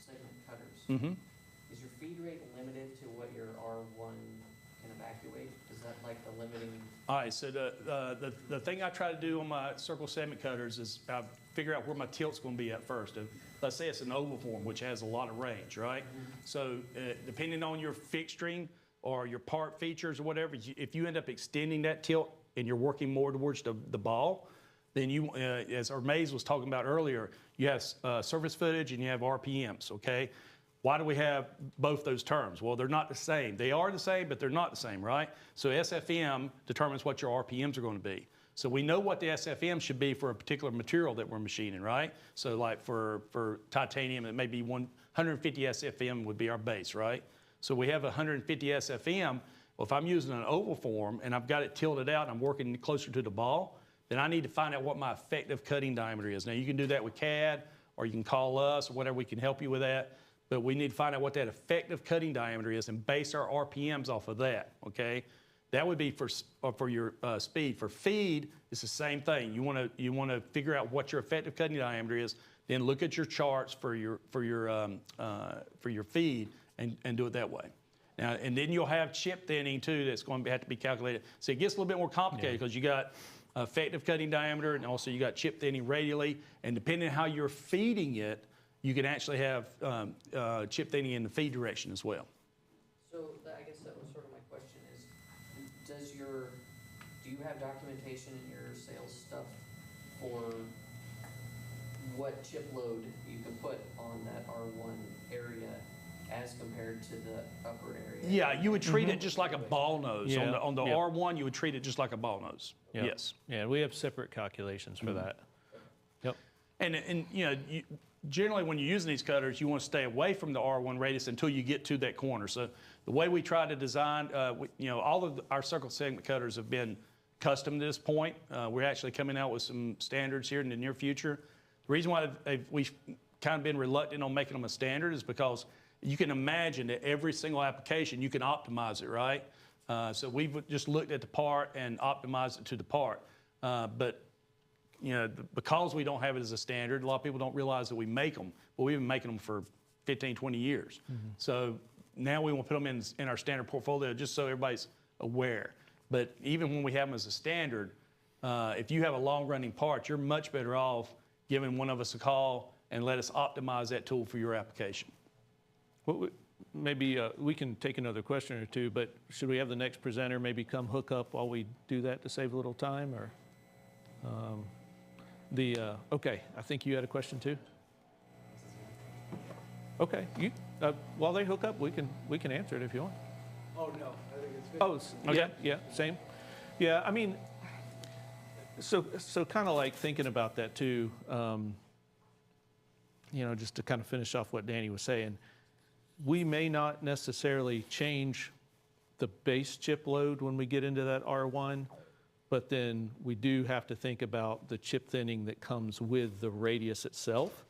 segment cutters, is your feed rate limited to what your R1 can evacuate? Is that like the limiting? All right, so the thing I try to do on my circle segment cutters is I figure out where my tilt's going to be at first. Let's say it's an oval form, which has a lot of range, right? So depending on your fixturing or your part features or whatever, if you end up extending that tilt and you're working more towards the ball, then you, as our Maze was talking about earlier, you have surface footage and you have RPMs, okay? Why do we have both those terms? Well, they're not the same. They are the same, but they're not the same, right? So SFM determines what your RPMs are going to be. So we know what the SFM should be for a particular material that we're machining, right? So like for titanium, it may be 150 SFM would be our base, right? So we have 150 SFM. Well, if I'm using an oval form and I've got it tilted out and I'm working closer to the ball, then I need to find out what my effective cutting diameter is. Now, you can do that with CAD, or you can call us, or whatever, we can help you with that. But we need to find out what that effective cutting diameter is and base our RPMs off of that, okay? That would be for your speed. For feed, it's the same thing. You want to figure out what your effective cutting diameter is, then look at your charts for your feed and do it that way. Now, and then you'll have chip thinning too that's going to have to be calculated. So it gets a little bit more complicated because you got effective cutting diameter, and also you got chip thinning radially, and depending on how you're feeding it, you can actually have chip thinning in the feed direction as well. So I guess that was sort of my question is, do you have documentation in your sales stuff for what chip load you can put on that R1 area as compared to the upper area? Yeah, you would treat it just like a ball nose. Yeah. On the Yep. R1, you would treat it just like a ball nose. Yep. Yes. Yeah, we have separate calculations for that. Yep. And generally when you're using these cutters, you want to stay away from the R1 radius until you get to that corner. So the way we try to design, all of our circle segment cutters have been custom to this point. We're actually coming out with some standards here in the near future. The reason why we've kind of been reluctant on making them a standard is because you can imagine that every single application, you can optimize it, right? So we've just looked at the part and optimized it to the part. But you know, because we don't have it as a standard, a lot of people don't realize that we make them, but we've been making them for 15, 20 years. So now we want to put them in our standard portfolio just so everybody's aware. But even when we have them as a standard, if you have a long-running part, you're much better off giving one of us a call and let us optimize that tool for your application. Maybe we can take another question or two, but should we have the next presenter maybe come hook up while we do that to save a little time? Or okay, I think you had a question too. Okay, while they hook up, we can answer it if you want. Oh, no, I think it's good. Oh, Okay. yeah, same. Yeah, I mean, so kind of like thinking about that too, you know, just to kind of finish off what Danny was saying, we may not necessarily change the base chip load when we get into that R1, but then we do have to think about the chip thinning that comes with the radius itself.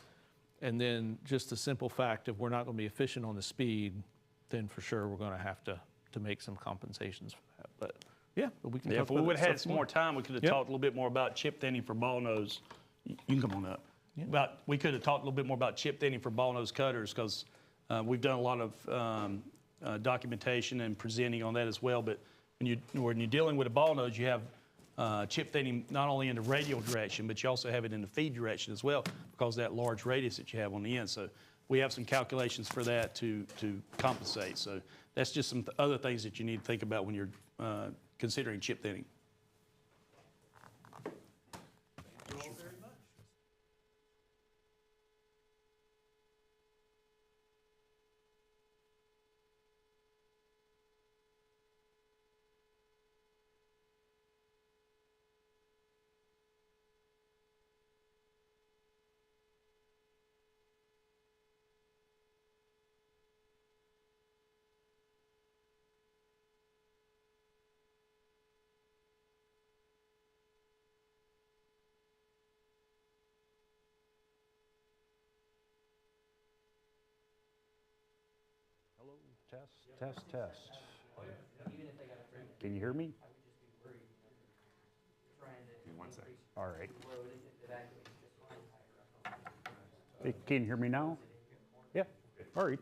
And then just the simple fact of we're not going to be efficient on the speed, then for sure we're going to have to make some compensations for that. But yeah, we can Yeah, talk if we about would that have had stuff some more time, we could have Yep. talked a little bit more about chip thinning for ball nose. You can come on up. Yeah. We could have talked a little bit more about chip thinning for ball nose cutters because we've done a lot of documentation and presenting on that as well. But when you're dealing with a ball nose, you have chip thinning not only in the radial direction, but you also have it in the feed direction as well because of that large radius that you have on the end. So we have some calculations for that to compensate. So that's just some other things that you need to think about when you're considering chip thinning. Hello, test. Can you hear me? Give me 1 second. All right. Hey, can you hear me now? Yeah, all right.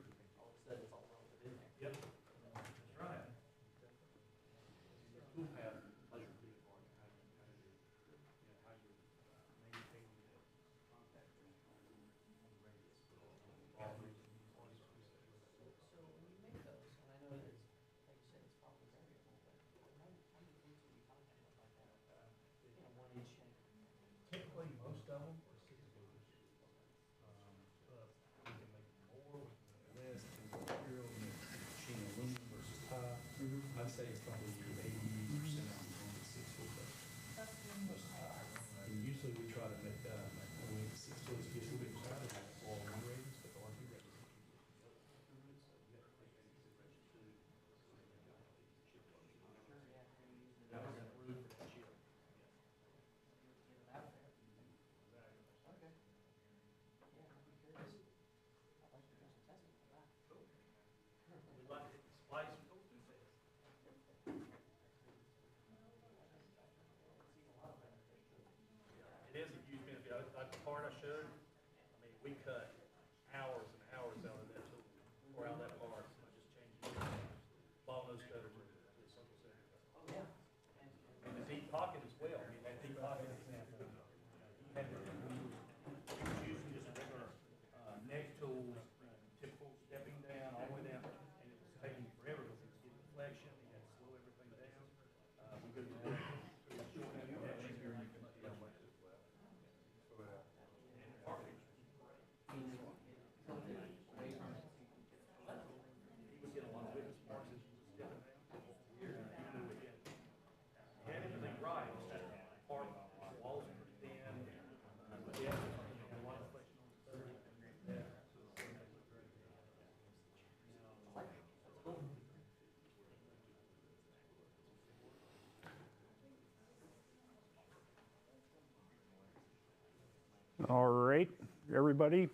All right, everybody.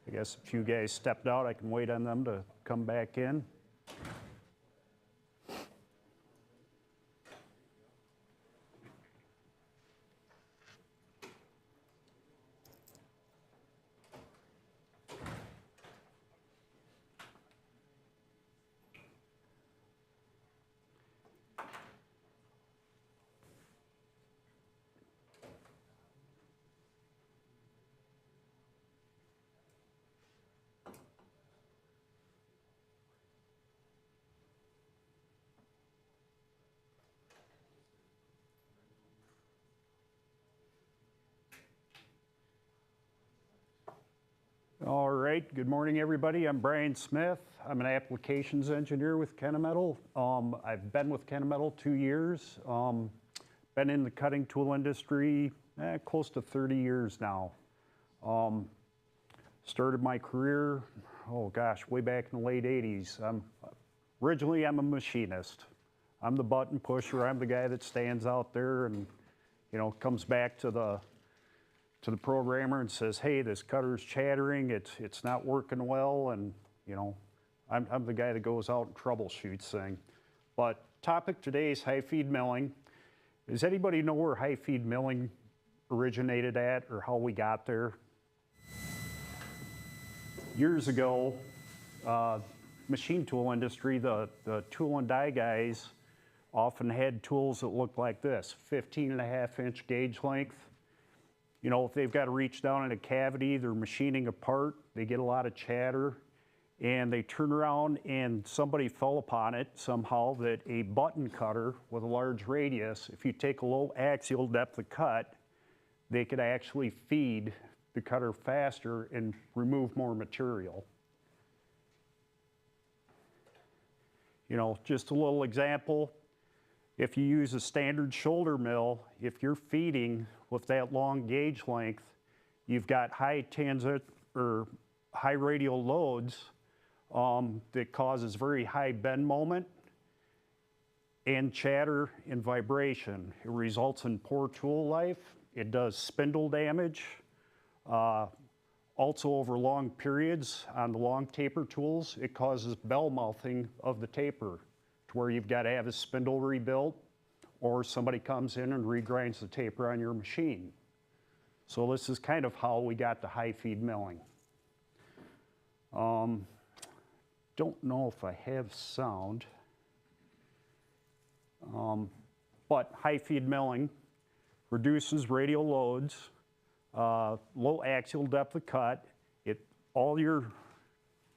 I guess a few guys stepped out. I can wait on them to come back in. All right, good morning, everybody. I'm Brian Smith. I'm an applications engineer with Kennametal. I've been with Kennametal 2 years. Been in the cutting tool industry close to 30 years now. Started my career, oh gosh, way back in the late 80s. Originally, I'm a machinist. I'm the button pusher. I'm the guy that stands out there and, you know, comes back to the programmer and says, hey, this cutter's chattering, it's not working well, and you know, I'm the guy that goes out and troubleshoots things. But topic today is high feed milling. Does anybody know where high feed milling originated at or how we got there? Years ago, machine tool industry, the tool and die guys often had tools that looked like this, 15.5-inch gauge length. You know, if they've got to reach down in a cavity, they're machining a part, they get a lot of chatter, and they turn around and somebody fell upon it somehow that a button cutter with a large radius, if you take a low axial depth of cut, they could actually feed the cutter faster and remove more material. You know, just a little example. If you use a standard shoulder mill, if you're feeding with that long gauge length, you've got high tangent or high radial loads that causes very high bend moment and chatter and vibration. It results in poor tool life. It does spindle damage. Also over long periods on the long taper tools, it causes bell mouthing of the taper, where you've got to have a spindle rebuilt or somebody comes in and regrinds the taper on your machine. So this is kind of how we got to high feed milling. Don't know if I have sound, but high feed milling reduces radial loads, low axial depth of cut. All your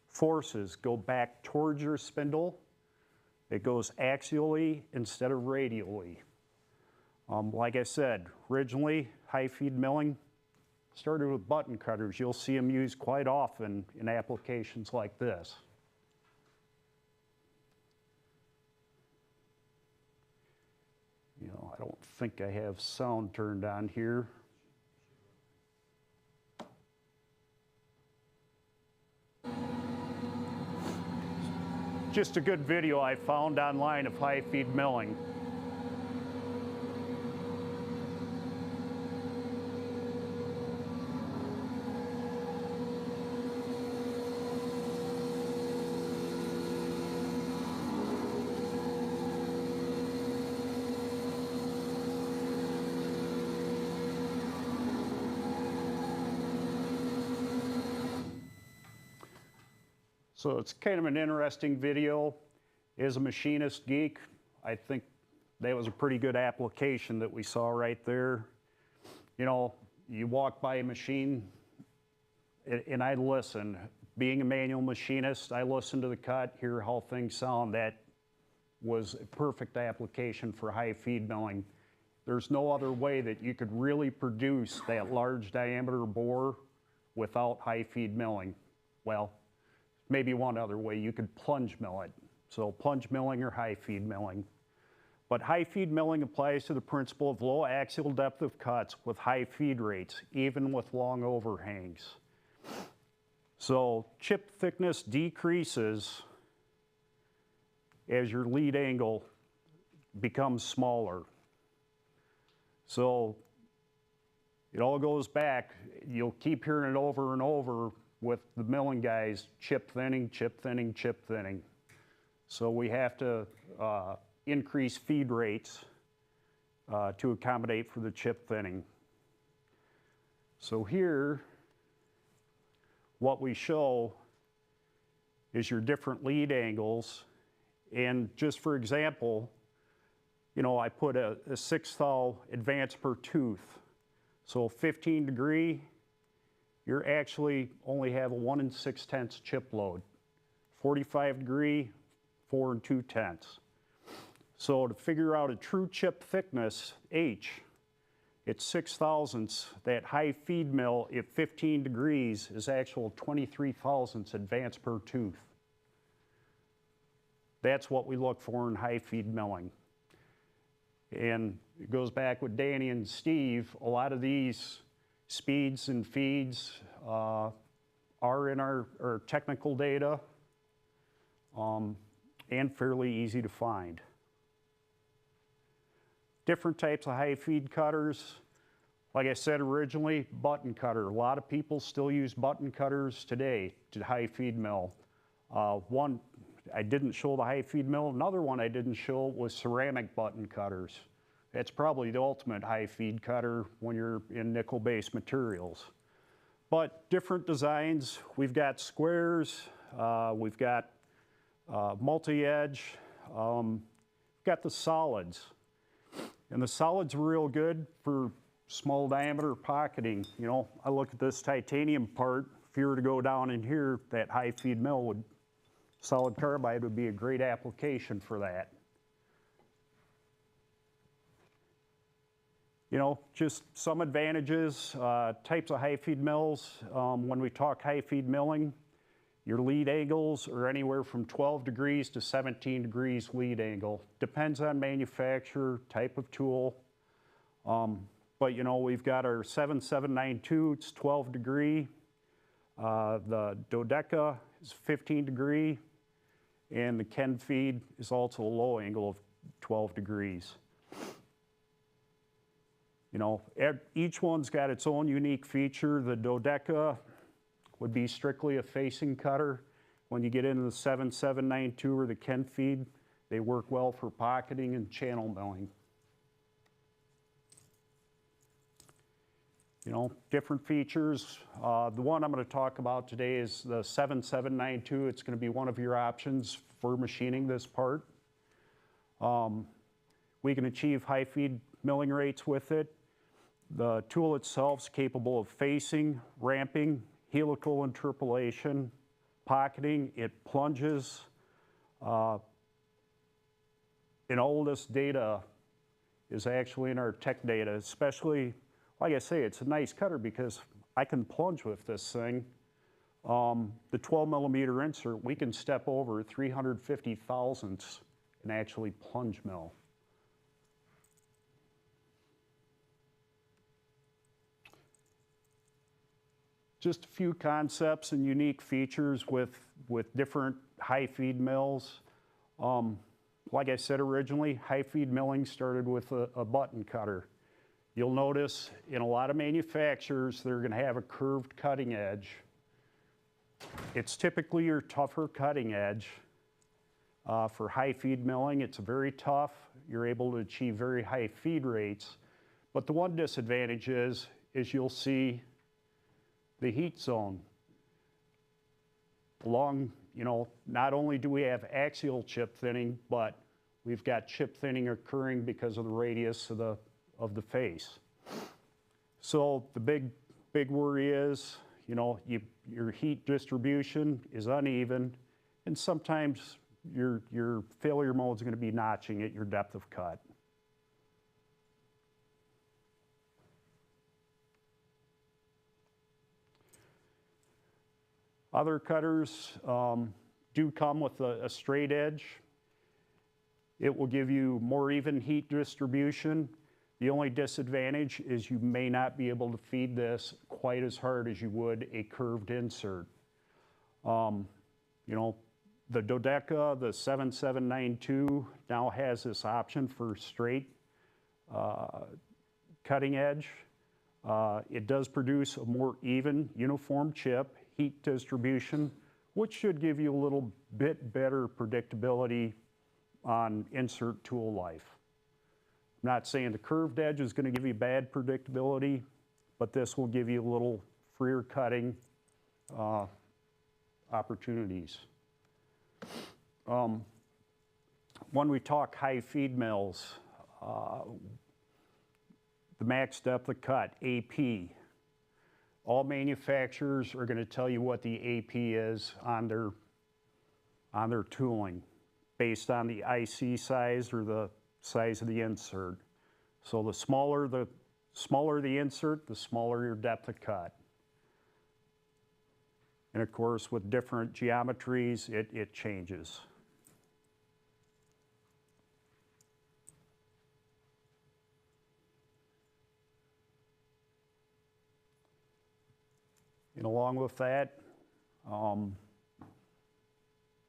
forces go back towards your spindle. It goes axially instead of radially. Like I said, originally high feed milling started with button cutters. You'll see them used quite often in applications like this. You know, I don't think I have sound turned on here. Just a good video I found online of high feed milling. So it's kind of an interesting video. As a machinist geek, I think that was a pretty good application that we saw right there. You know, you walk by a machine and I listen. Being a manual machinist, I listen to the cut, hear how things sound. That was a perfect application for high feed milling. There's no other way that you could really produce that large diameter bore without high feed milling. Well, maybe one other way, you could plunge mill it. So plunge milling or high feed milling. But high feed milling applies to the principle of low axial depth of cuts with high feed rates, even with long overhangs. So chip thickness decreases as your lead angle becomes smaller. So it all goes back. You'll keep hearing it over and over with the milling guys, chip thinning, chip thinning, chip thinning. So we have to increase feed rates to accommodate for the chip thinning. So here, what we show is your different lead angles. And just for example, you know, I put a 6-thou advance per tooth. So 15 degree, you actually only have a 1 6/10 chip load. 45 degree, 4 2/10. So to figure out a true chip thickness, H, it's 6 thousandths. That high feed mill at 15 degrees is actual 23 thousandths advance per tooth. That's what we look for in high feed milling. And it goes back with Danny and Steve. A lot of these speeds and feeds are in our technical data and fairly easy to find. Different types of high feed cutters. Like I said originally, button cutter. A lot of people still use button cutters today to high feed mill. One, I didn't show the high feed mill. Another one I didn't show was ceramic button cutters. That's probably the ultimate high feed cutter when you're in nickel-based materials. But different designs. We've got squares, we've got multi-edge, got the solids. And the solids are real good for small diameter pocketing. You know, I look at this titanium part. If you were to go down in here, that high feed mill would, solid carbide would be a great application for that. You know, just some advantages, types of high feed mills. When we talk high feed milling, your lead angles are anywhere from 12 degrees to 17 degrees lead angle. Depends on manufacturer, type of tool. But you know, we've got our 7792, it's 12 degree. The Dodeca is 15 degree. And the Ken feed is also a low angle of 12 degrees. You know, each one's got its own unique feature. The Dodeca would be strictly a facing cutter. When you get into the 7792 or the Ken feed, they work well for pocketing and channel milling. You know, different features. The one I'm going to talk about today is the 7792. It's going to be one of your options for machining this part. We can achieve high feed milling rates with it. The tool itself is capable of facing, ramping, helical interpolation, pocketing. It plunges. And all this data is actually in our tech data, especially, like I say, it's a nice cutter because I can plunge with this thing. The 12 millimeter insert, we can step over 350 thousandths and actually plunge mill. Just a few concepts and unique features with different high feed mills. Like I said originally, high feed milling started with a button cutter. You'll notice in a lot of manufacturers, they're going to have a curved cutting edge. It's typically your tougher cutting edge. For high feed milling, it's very tough. You're able to achieve very high feed rates. But the one disadvantage is you'll see the heat zone. Along, you know, not only do we have axial chip thinning, but we've got chip thinning occurring because of the radius of the face. So the big worry is, you know, your heat distribution is uneven, and sometimes your failure mode is going to be notching at your depth of cut. Other cutters do come with a straight edge. It will give you more even heat distribution. The only disadvantage is you may not be able to feed this quite as hard as you would a curved insert. You know, the Dodeca, the 7792, now has this option for straight cutting edge. It does produce a more even, uniform chip, heat distribution, which should give you a little bit better predictability on insert tool life. I'm not saying the curved edge is going to give you bad predictability, but this will give you a little freer cutting opportunities. When we talk high feed mills, the max depth of cut, AP, all manufacturers are going to tell you what the AP is on their tooling based on the IC size or the size of the insert. So the smaller the insert, the smaller your depth of cut. And of course, with different geometries, it changes. And along with that, you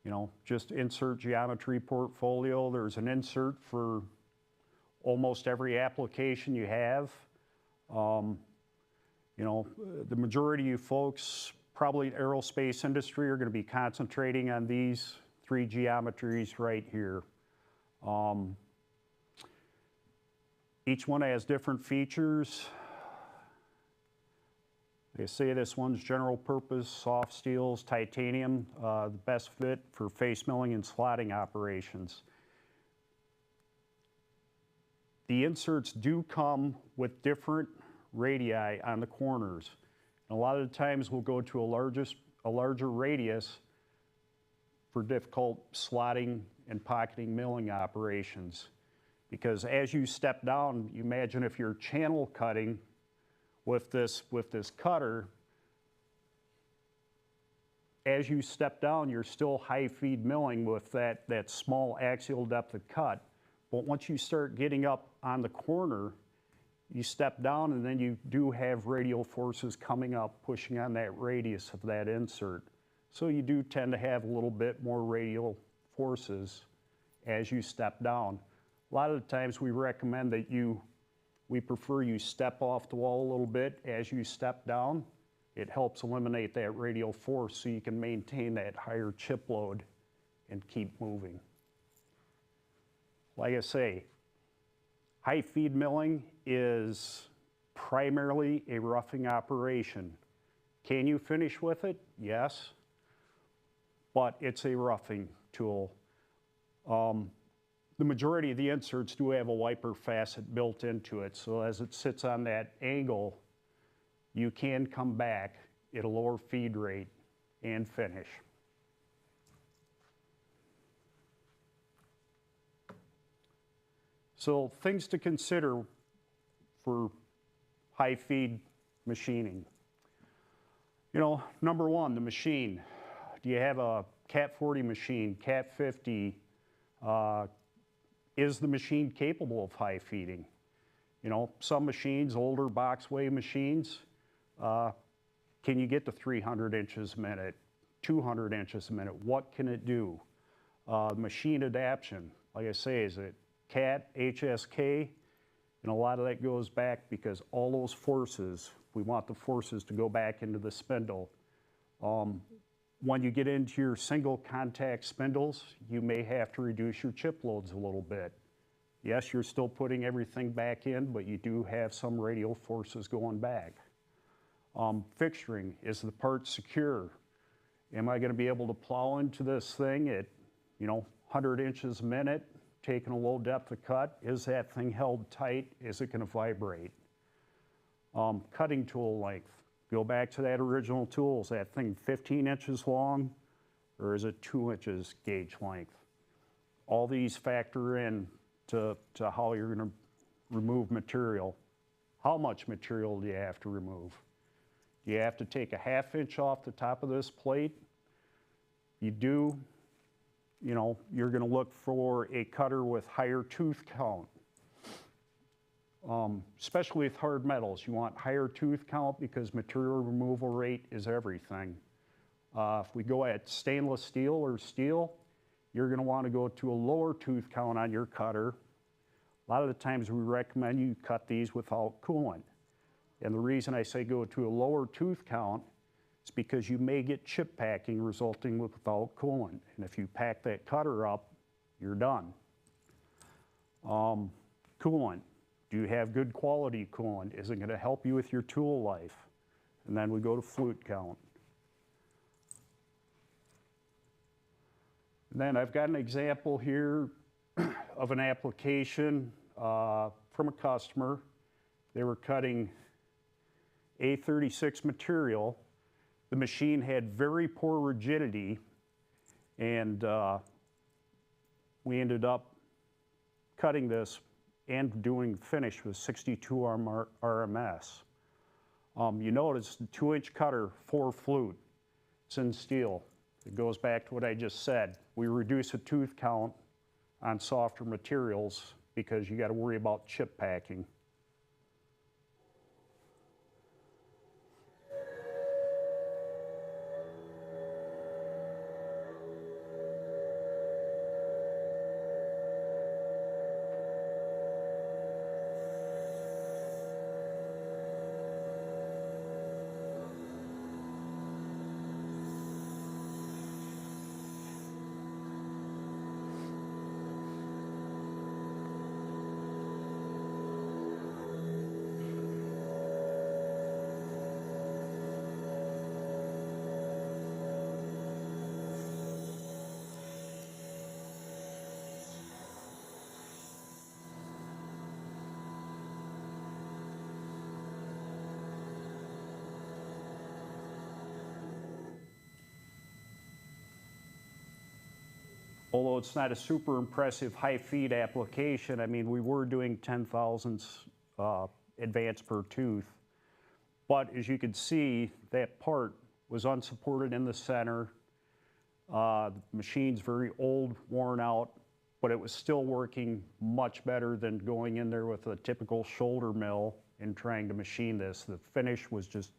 know, just insert geometry portfolio. There's an insert for almost every application you have. You know, the majority of you folks, probably aerospace industry, are going to be concentrating on these three geometries right here. Each one has different features. They say this one's general purpose, soft steels, titanium, the best fit for face milling and slotting operations. The inserts do come with different radii on the corners. And a lot of the times we'll go to a larger radius for difficult slotting and pocketing milling operations. Because as you step down, you imagine if you're channel cutting with this cutter, as you step down, you're still high feed milling with that small axial depth of cut. But once you start getting up on the corner, you step down and then you do have radial forces coming up, pushing on that radius of that insert. So you do tend to have a little bit more radial forces as you step down. A lot of the times we recommend that we prefer you step off the wall a little bit as you step down. It helps eliminate that radial force so you can maintain that higher chip load and keep moving. Like I say, high feed milling is primarily a roughing operation. Can you finish with it? Yes, but it's a roughing tool. The majority of the inserts do have a wiper facet built into it, so as it sits on that angle, you can come back at a lower feed rate and finish. So things to consider for high feed machining. You know, number one, the machine. Do you have a Cat 40 machine, Cat 50? Is the machine capable of high feeding? You know, some machines, older boxway machines, can you get to 300 inches a minute, 200 inches a minute? What can it do? Machine adaptation, like I say, is it Cat, HSK? And a lot of that goes back because all those forces, we want the forces to go back into the spindle. When you get into your single contact spindles, you may have to reduce your chip loads a little bit. Yes, you're still putting everything back in, but you do have some radial forces going back. Fixturing, is the part secure? Am I going to be able to plow into this thing at, 100 inches a minute, taking a low depth of cut? Is that thing held tight? Is it going to vibrate? Cutting tool length. Go back to that original tool. Is that thing 15 inches long, or is it 2 inches gauge length? All these factor in to how you're going to remove material. How much material do you have to remove? Do you have to take a ½ inch off the top of this plate? You do, you're going to look for a cutter with higher tooth count. Especially with hard metals, you want higher tooth count because material removal rate is everything. If we go at stainless steel or steel, you're going to want to go to a lower tooth count on your cutter. A lot of the times we recommend you cut these without coolant. And the reason I say go to a lower tooth count is because you may get chip packing resulting without coolant. And if you pack that cutter up, you're done. Coolant. Do you have good quality coolant? Is it going to help you with your tool life? And then we go to flute count. And then I've got an example here of an application from a customer. They were cutting A36 material. The machine had very poor rigidity, and we ended up cutting this and doing finish with 62 RMS. You notice the 2-inch cutter, 4 flute. It's in steel. It goes back to what I just said. We reduce the tooth count on softer materials because you got to worry about chip packing. Although it's not a super impressive high feed application, I mean, we were doing 10,000ths advance per tooth. But as you can see, that part was unsupported in the center. The machine's very old, worn out, but it was still working much better than going in there with a typical shoulder mill and trying to machine this. The finish was just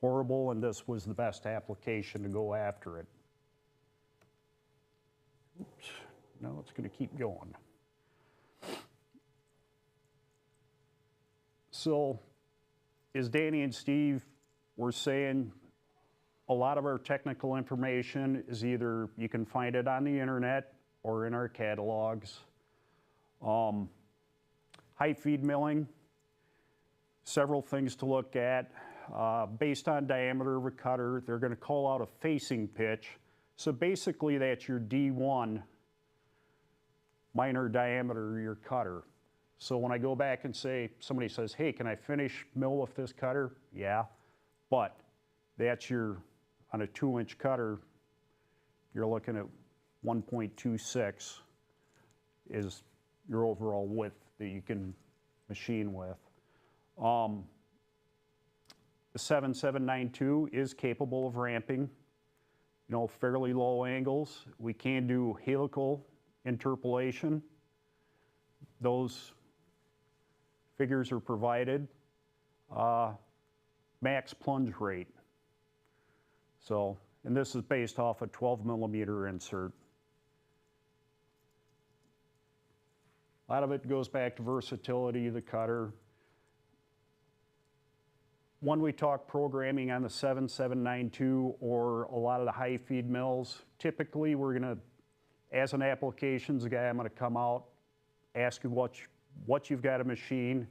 horrible, and this was the best application to go after it. Oops, now it's going to keep going. So, as Danny and Steve were saying, a lot of our technical information is either you can find it on the internet or in our catalogs. High feed milling, several things to look at. Based on diameter of a cutter, they're going to call out a facing pitch. So basically that's your D1 minor diameter of your cutter. So when I go back and say, somebody says, hey, can I finish mill with this cutter? Yeah, but that's your, on a 2-inch cutter, you're looking at 1.26 is your overall width that you can machine with. The 7792 is capable of ramping, you know, fairly low angles. We can do helical interpolation. Those figures are provided. Max plunge rate. So, and this is based off a 12mm insert. A lot of it goes back to versatility of the cutter. When we talk programming on the 7792 or a lot of the high feed mills, typically we're gonna, as an applications guy, I'm gonna come out, ask you what you've got to machine.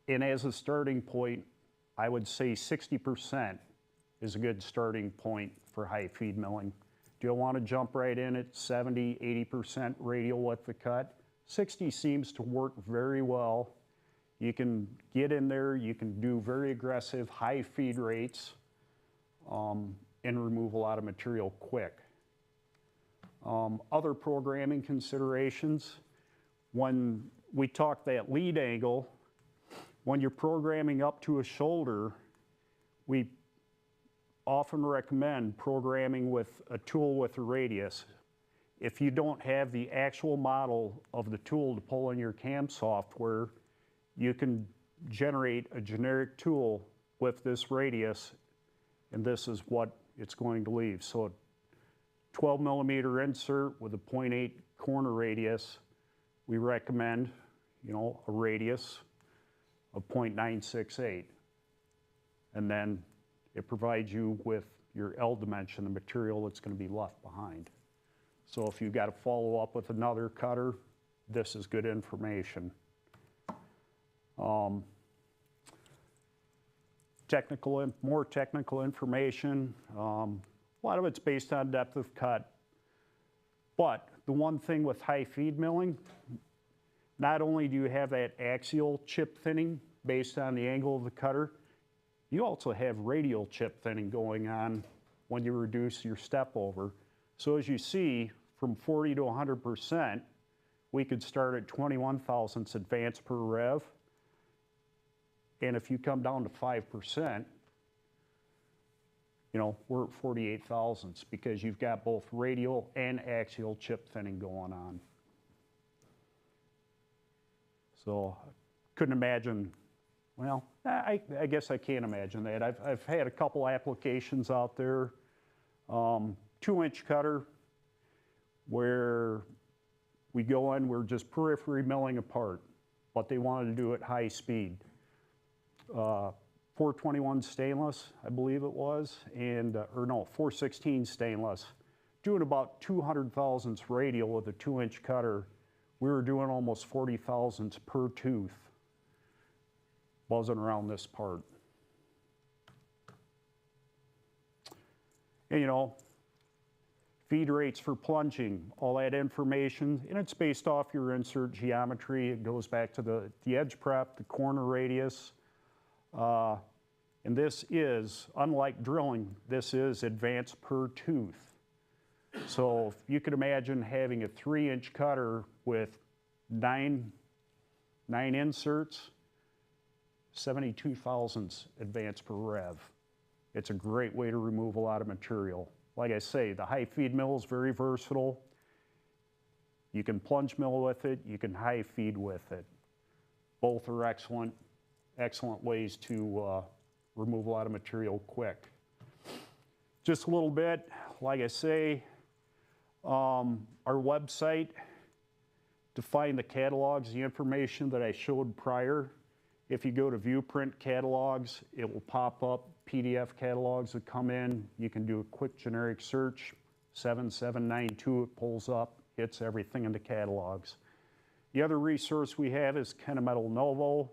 And as a starting point, I would say 60% is a good starting point for high feed milling. Do you want to jump right in at 70, 80% radial width of cut? 60 seems to work very well. You can get in there, you can do very aggressive high feed rates and remove a lot of material quick. Other programming considerations, when we talk that lead angle, when you're programming up to a shoulder, we often recommend programming with a tool with a radius. If you don't have the actual model of the tool to pull in your CAM software, you can generate a generic tool with this radius, and this is what it's going to leave. So a 12mm insert with a 0.8 corner radius, we recommend, you know, a radius. of 0.968. And then it provides you with your L dimension, the material that's going to be left behind. So if you've got to follow up with another cutter, this is good information. More technical information. A lot of it's based on depth of cut. But the one thing with high feed milling, not only do you have that axial chip thinning based on the angle of the cutter, you also have radial chip thinning going on when you reduce your step over. So as you see, from 40 to 100%, we could start at 21 thousandths advance per rev. And if you come down to 5%, you know, we're at 48 thousandths because you've got both radial and axial chip thinning going on. So couldn't imagine, well, I guess I can't imagine that. I've had a couple applications out there, 2-inch cutter, where we go in, we're just periphery milling apart, but they wanted to do it high speed. 421 stainless, I believe it was, and, or no, 416 stainless. Doing about 200 thousandths radial with a 2-inch cutter. We were doing almost 40 thousandths per tooth, buzzing around this part. And you know, feed rates for plunging, all that information, and it's based off your insert geometry. It goes back to the edge prep, the corner radius. And this is, unlike drilling, this is advanced per tooth. So if you could imagine having a 3-inch cutter with nine inserts, 72 thousandths advance per rev. It's a great way to remove a lot of material. Like I say, the high feed mill is very versatile. You can plunge mill with it, you can high feed with it. Both are excellent ways to remove a lot of material quick. Just a little bit, like I say, our website, to find the catalogs, the information that I showed prior, if you go to view print catalogs, it will pop up PDF catalogs that come in. You can do a quick generic search, 7792, it pulls up, hits everything in the catalogs. The other resource we have is Kennametal Novo.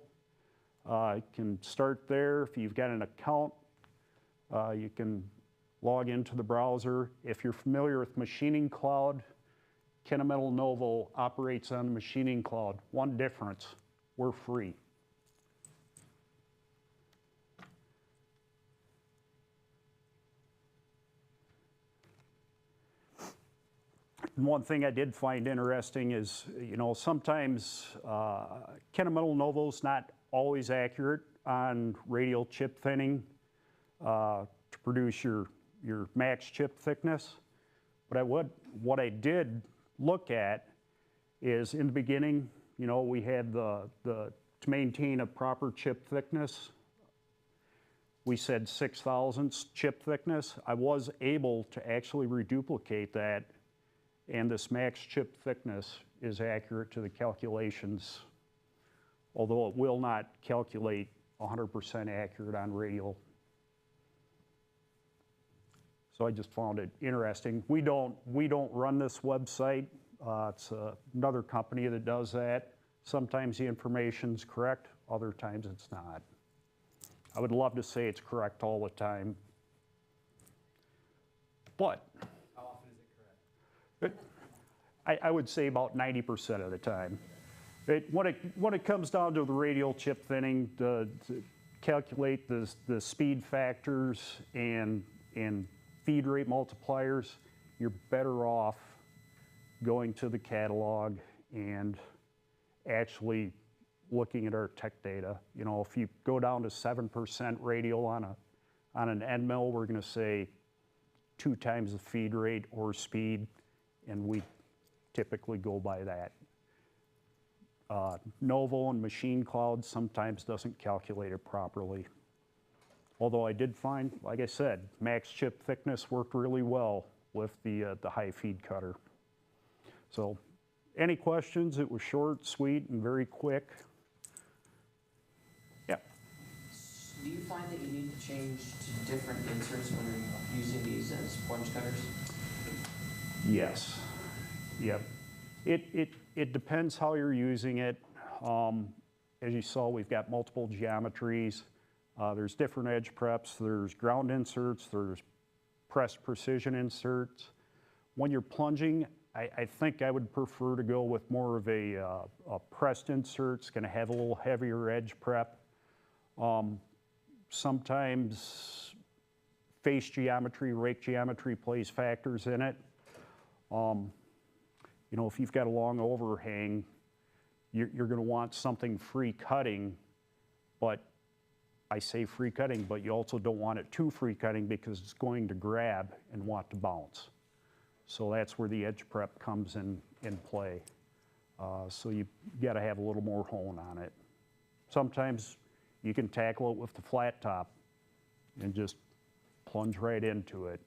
You can start there. If you've got an account, you can log into the browser. If you're familiar with Machining Cloud, Kennametal Novo operates on the Machining Cloud. One difference, we're free. And one thing I did find interesting is, you know, sometimes Kennametal Novo's not always accurate on radial chip thinning to produce your max chip thickness. But what I did look at is, in the beginning, you know, we had to maintain a proper chip thickness, we said 6 thousandths chip thickness. I was able to actually reduplicate that, and this max chip thickness is accurate to the calculations, although it will not calculate 100% accurate on radial. So I just found it interesting. We don't run this website. It's another company that does that. Sometimes the information's correct, other times it's not. I would love to say it's correct all the time, but How often is it correct? I would say about 90% of the time. When it comes down to the radial chip thinning, to calculate the speed factors and feed rate multipliers, you're better off going to the catalog and actually looking at our tech data. You know, if you go down to 7% radial on an end mill, we're going to say 2 times the feed rate or speed, and we typically go by that. Novo and Machine Cloud sometimes doesn't calculate it properly. Although I did find, like I said, max chip thickness worked really well with the high feed cutter. So, any questions? It was short, sweet, and very quick. Do you find that you need to change to different inserts when you're using these as sponge cutters? Yes. Yep. It depends how you're using it. As you saw, we've got multiple geometries. There's different edge preps. There's ground inserts. There's pressed precision inserts. When you're plunging, I think I would prefer to go with more of a pressed insert. It's going to have a little heavier edge prep. Sometimes face geometry, rake geometry plays factors in it. You know, if you've got a long overhang, you're going to want something free cutting, but I say free cutting, but you also don't want it too free cutting because it's going to grab and want to bounce. So that's where the edge prep comes in play. So you got to have a little more hone on it. Sometimes you can tackle it with the flat top and just plunge right into it.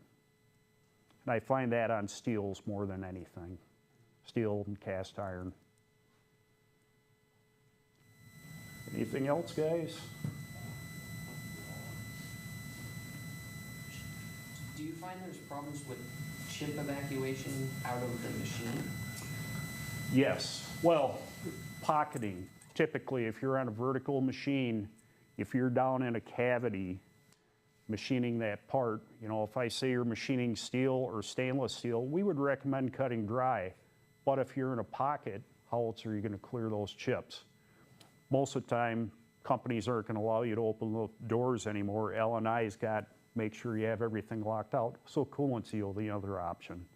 And I find that on steels more than anything. Steel and cast iron. Anything else, guys? Do you find there's problems with chip evacuation out of the machine? Yes. Well, pocketing. Typically, if you're on a vertical machine, if you're down in a cavity machining that part, you know, if I say you're machining steel or stainless steel, we would recommend cutting dry. But if you're in a pocket, how else are you going to clear those chips? Most of the time, companies aren't going to allow you to open the doors anymore. L&I's got, make sure you have everything locked out. So coolant seal, the other option.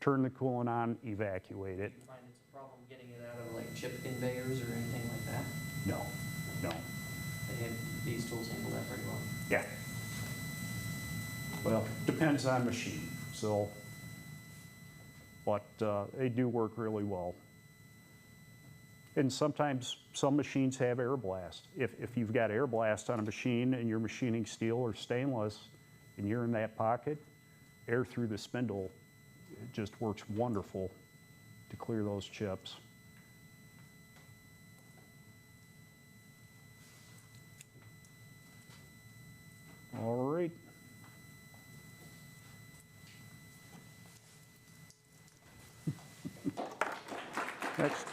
Turn the coolant on, evacuate it. Do you find it's a problem getting it out of like chip conveyors or anything like that? No, no. These tools handle that pretty well. Yeah. Well, depends on machine, so, but they do work really well. And sometimes some machines have air blast. If you've got air blast on a machine and you're machining steel or stainless and you're in that pocket, air through the spindle, it just works wonderful to clear those chips. All right. Next.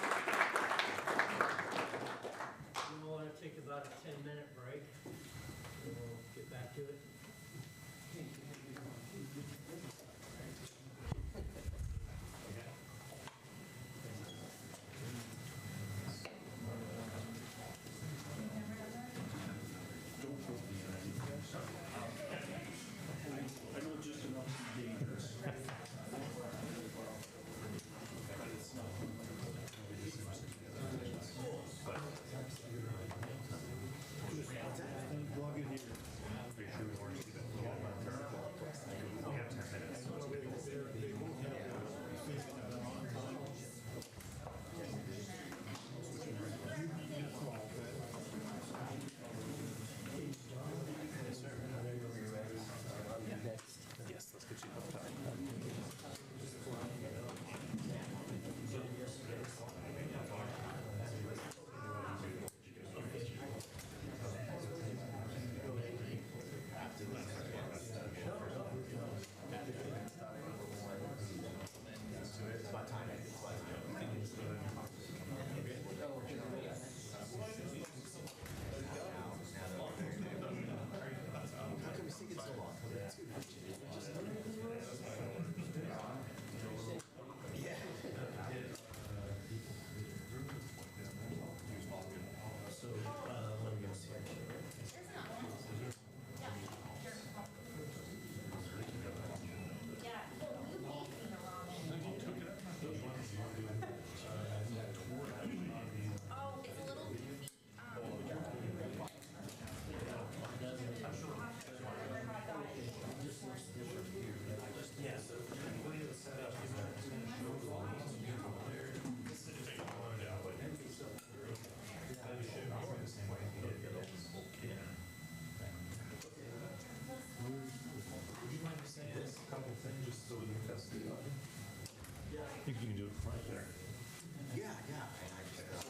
We want to take about a 10-minute break, and we'll get back to it.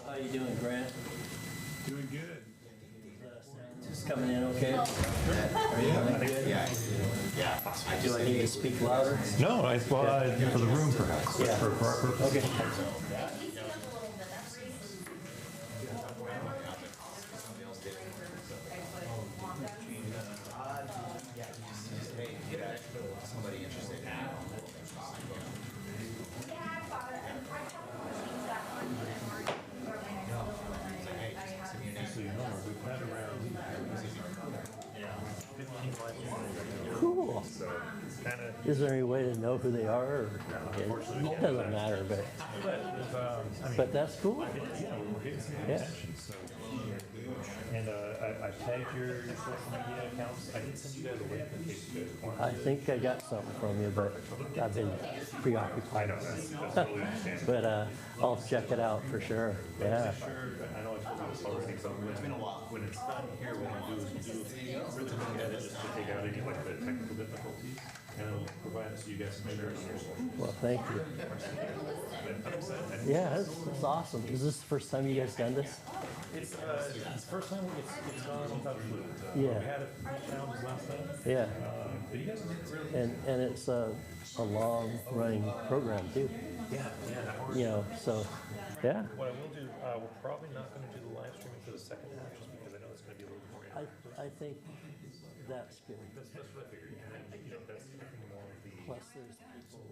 How you doing, Grant? Doing good. Sounds coming in okay? Are you doing good? Yeah. Do I need to speak louder? No, for the room perhaps, Yeah. for our purpose. Okay. Cool. Is there any way to know who they are? Or it doesn't matter, but that's cool. Yeah. And I tagged your social media accounts. I did send you guys a link in case you guys want. I think I got something from you, but I've been preoccupied. I know, that's totally understandable. But I'll check it out for sure. Yeah. Sure, I know I told you this already, but when it's done here, what we do is we do a really look at it just to take out any like the technical difficulties and provide it so you guys can share it. Well, thank you. Yeah, that's awesome. Is this the first time you guys done this? It's the first time it's gone without fluid. Yeah. We had it challenges last time. Yeah. But you guys really. And it's a long running program too. Yeah. You know, so yeah. What I will do, we're probably not going to do the live streaming for the second half just because I know it's going to be a little bit more interactive. I think that's good. That's what I figured. And then, that's thinking more of the. Plus, there's people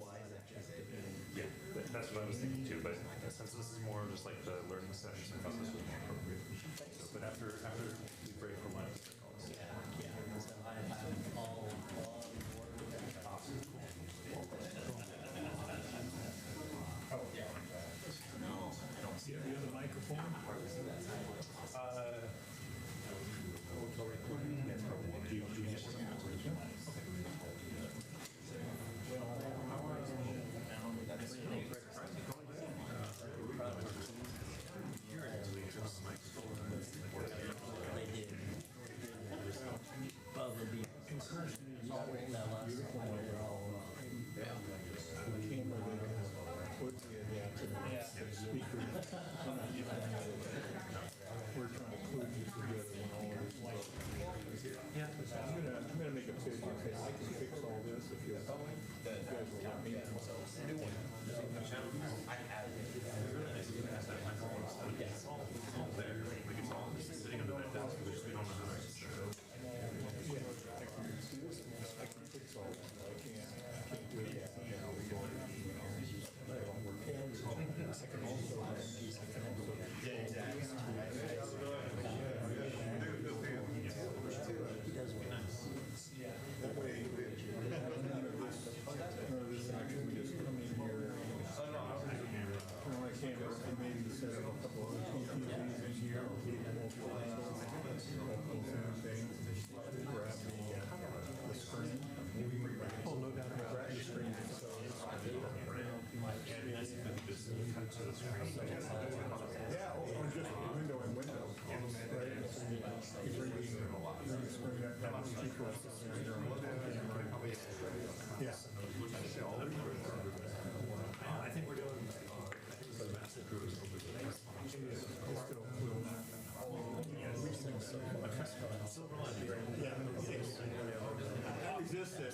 Yeah, that's what I was thinking too, but since this is more just like the learning session, I thought this was more appropriate. So, but after we break for lunch.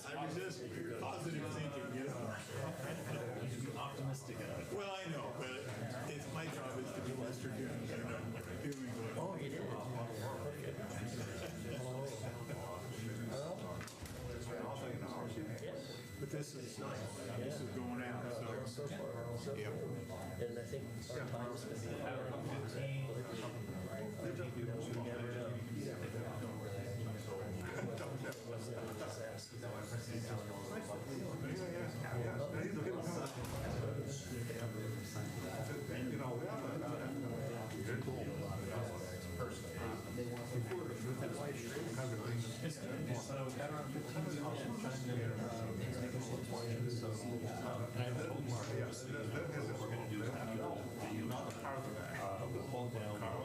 I resist positive thinking, you know. Optimistic. Well, I know, but it's my job is to be Mr. Jones, and I'm doing good. Oh, you did? But this is going out, so. Yeah. And I think our time's going to be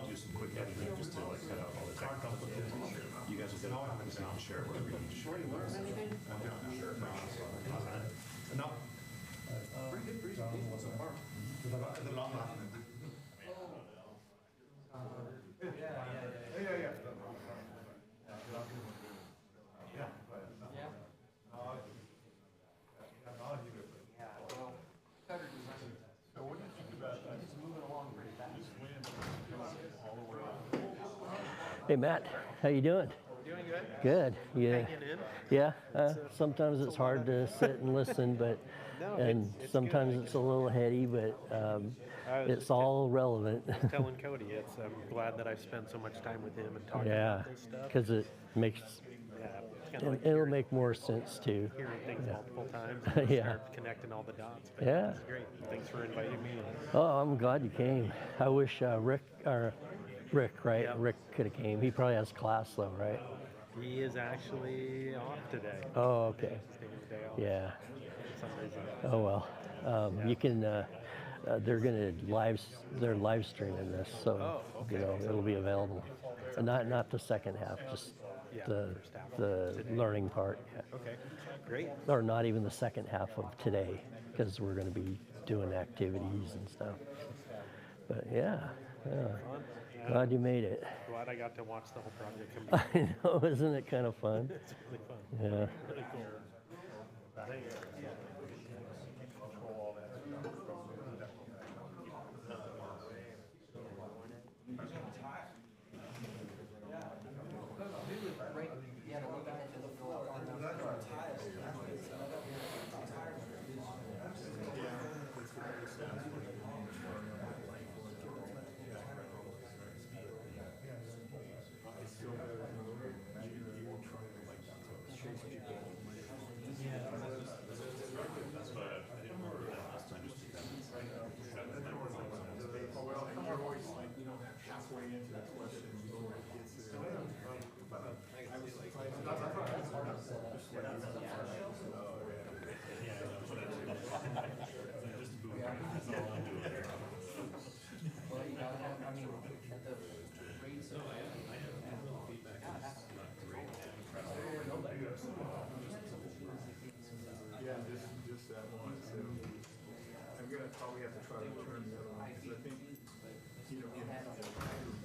Do some quick editing just to like cut out all the technical difficulties. You guys will get all comments and I'll share whatever you need to share. No. Pretty good presentation so far. The long one. Yeah. Hey, Matt, how you doing? Doing good. Good. Yeah. Hanging in. Yeah. Sometimes it's hard to sit and listen, but No, and it's sometimes good. it's a little heady, but I was it's just all relevant. telling Cody, I'm glad that I've spent so much time with him and talking Yeah, about this stuff. because it makes Yeah, it's kind of like it'll hearing, make more sense too. hearing things Yeah. multiple times and Yeah. start connecting all the dots. But Yeah. it's great. Thanks for inviting me. Oh, I'm glad you came. I wish Rick, right? Yeah. Rick could have came. He probably has class though, right? He is actually off today. Oh, okay. He's taking the day off Yeah. for some reason. Oh well. You can. They're they're live streaming this, so Oh, okay. you know it'll be available. Not the second half, just Yeah, the first half the learning part. Yeah. Okay, great. Or not even the second half of today, because we're going to be doing activities and stuff. But yeah, glad you made it. Glad I got to watch the whole project come together. I know, isn't it kind of fun? It's really fun. Yeah. Really cool. Thanks. Just that one, so I'm gonna probably have to try to return the other one, because I think, you know, not too long ago.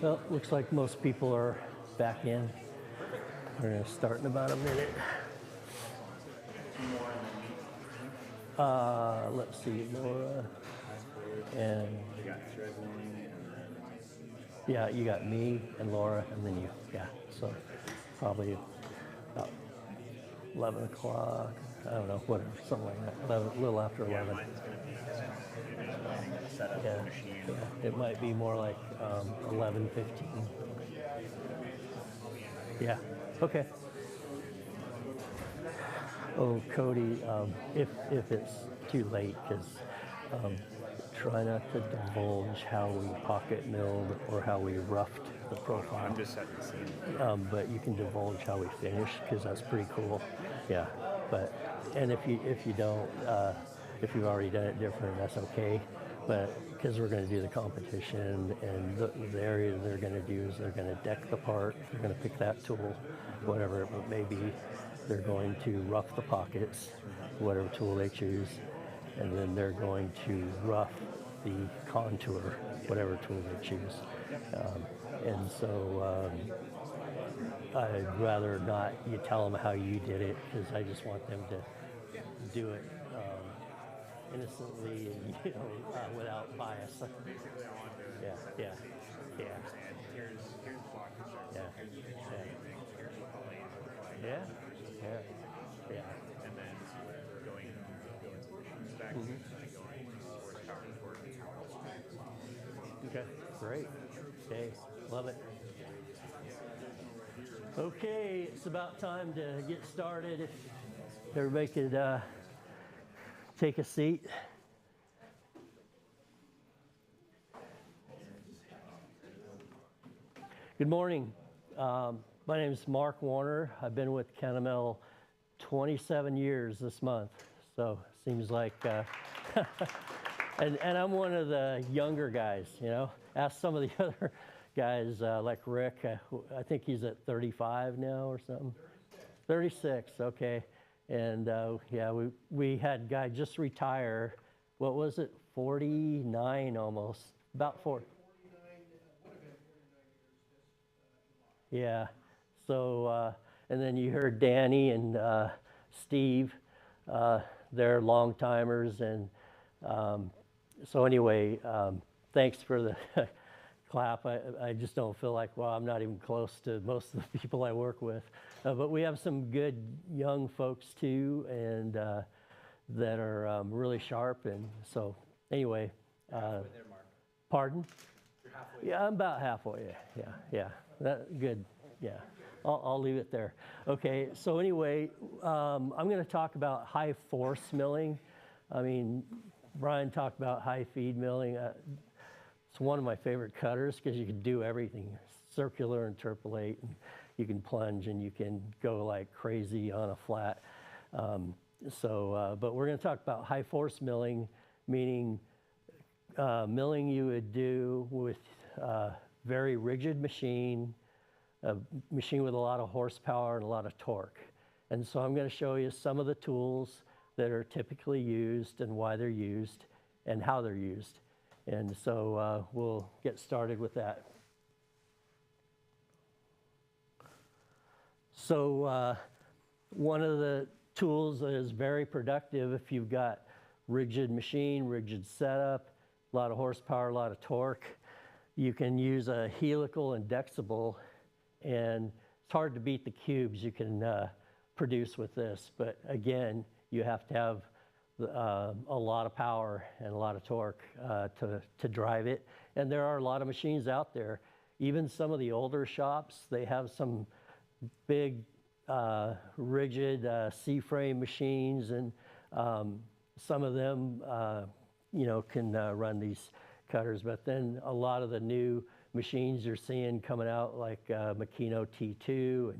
Well, looks like most people are back in. We're gonna start in about a minute. Let's see, Laura, and yeah, you got me and Laura, and then you. Yeah, so probably about 11 o'clock. I don't know, whatever, something like that. 11, a little after 11. Yeah, it might be more like 11:15. Yeah. Okay. Oh, Cody, if it's too late, because try not to divulge how we pocket milled or how we roughed the profile. I'm just setting the scene. But you can divulge how we finish, because that's pretty cool. Yeah. But and if you don't, if you've already done it different, that's okay. But because we're going to do the competition, and the area they're going to do is they're going to deck the part, they're going to pick that tool, whatever it may be, they're going to rough the pockets, whatever tool they choose, and then they're going to rough the contour, whatever tool they choose. And so I'd rather not you tell them how you did it, because I just want them to do it innocently and without bias. Basically, I want to do it. Yeah, yeah, yeah. And here's block construction. Yeah. Here's the here's what the laser looks like. Yeah, yeah, yeah. And then going into machine specs, and then going horsepower and torque and how else to Okay, great. Okay, love it. Okay, it's about time to get started. If everybody could take a seat. Good morning. My name is Mark Warner. I've been with Kennametal 27 years this month, so seems like, and I'm one of the younger guys, you know. Ask some of the other guys like Rick, I think he's at 35 now or something. 36, okay. And yeah, we had a guy just retire, what was it, 49 almost, about 40. Yeah, so, and then you heard Danny and Steve, they're long timers, and so anyway, thanks for the clap. I just don't feel like, well, I'm not even close to most of the people I work with, but we have some good young folks too, and that are really sharp, and so anyway. You're halfway there, Mark. Pardon? You're halfway. Yeah, I'm about halfway. Yeah. That good. Yeah, I'll leave it there. Okay. So anyway, I'm going to talk about high force milling. I mean, Brian talked about high feed milling. It's one of my favorite cutters because you can do everything: circular, interpolate, and you can plunge, and you can go like crazy on a flat. But we're going to talk about high force milling, meaning milling you would do with very rigid machine, a machine with a lot of horsepower and a lot of torque. And so I'm going to show you some of the tools that are typically used and why they're used and how they're used. And so we'll get started with that. So one of the tools that is very productive if you've got rigid machine, rigid setup, a lot of horsepower, a lot of torque, you can use a helical indexable, and it's hard to beat the cubes you can produce with this. But again, you have to have a lot of power and a lot of torque to drive it. And there are a lot of machines out there. Even some of the older shops, they have some big rigid C-frame machines, and some of them can run these cutters. But then a lot of the new machines you're seeing coming out, like Makino T2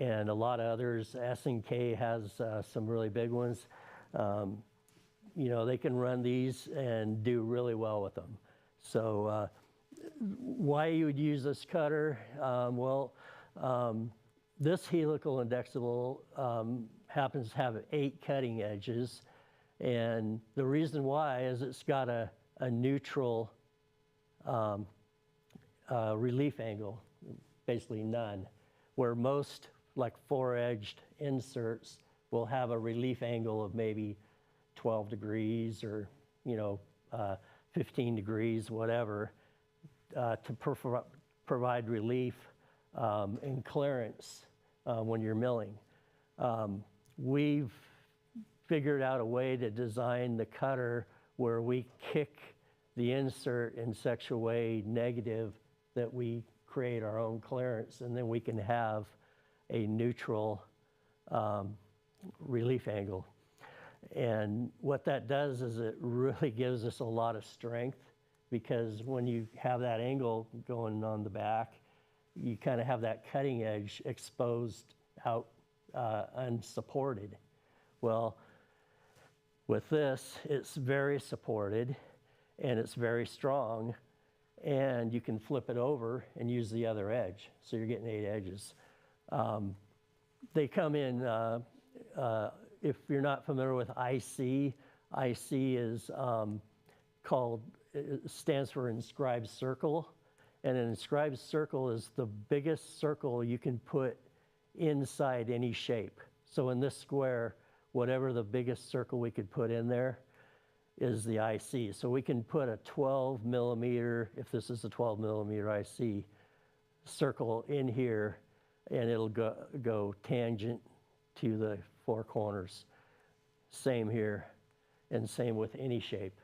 and a lot of others. S&K has some really big ones. They can run these and do really well with them. So why you would use this cutter? This helical indexable happens to have 8 cutting edges. And the reason why is it's got a neutral relief angle, basically none, where most like 4-edged inserts will have a relief angle of maybe 12 degrees or 15 degrees, whatever, to provide relief and clearance when you're milling. We've figured out a way to design the cutter where we kick the insert in such a way negative that we create our own clearance, and then we can have a neutral relief angle. And what that does is it really gives us a lot of strength, because when you have that angle going on the back, you kind of have that cutting edge exposed out unsupported. Well, with this, it's very supported and it's very strong, and you can flip it over and use the other edge. So you're getting 8 edges. They come in, if you're not familiar with IC, IC is stands for inscribed circle. And an inscribed circle is the biggest circle you can put inside any shape. So in this square, whatever the biggest circle we could put in there is the IC. So we can put a 12 millimeter, if this is a 12 millimeter IC, circle in here, and it'll go tangent to the four corners. Same here, and same with any shape.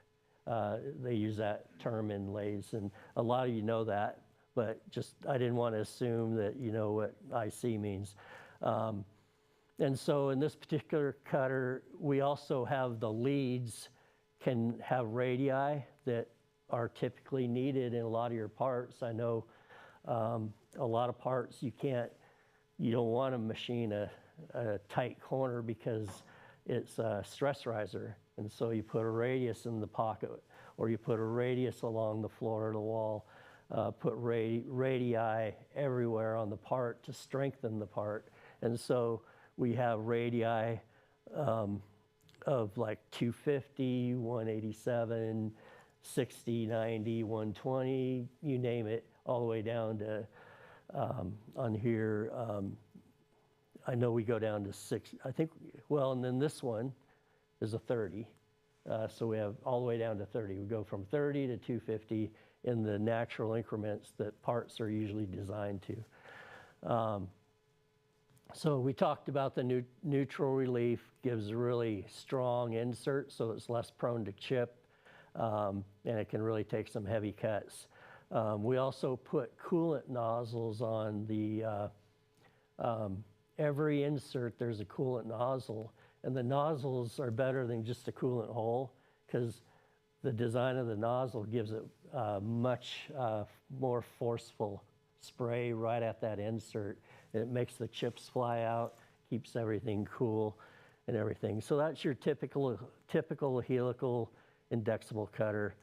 They use that term in lathes, and a lot of you know that, but just I didn't want to assume that you know what IC means. And so in this particular cutter, we also have the leads can have radii that are typically needed in a lot of your parts. I know a lot of parts you don't want to machine a tight corner because it's a stress riser. And so you put a radius in the pocket, or you put a radius along the floor of the wall, put radii everywhere on the part to strengthen the part. And so we have radii of like 250, 187, 60, 90, 120, you name it, all the way down to, on here, I know we go down to 6, I think, well, and then this one is a 30. So we have all the way down to 30. We go from 30 to 250 in the natural increments that parts are usually designed to. So we talked about the neutral relief, gives a really strong insert, so it's less prone to chip, and it can really take some heavy cuts. We also put coolant nozzles on the, every insert there's a coolant nozzle, and the nozzles are better than just a coolant hole because the design of the nozzle gives it much more forceful spray right at that insert. It makes the chips fly out, keeps everything cool and everything. So that's your typical helical indexable cutter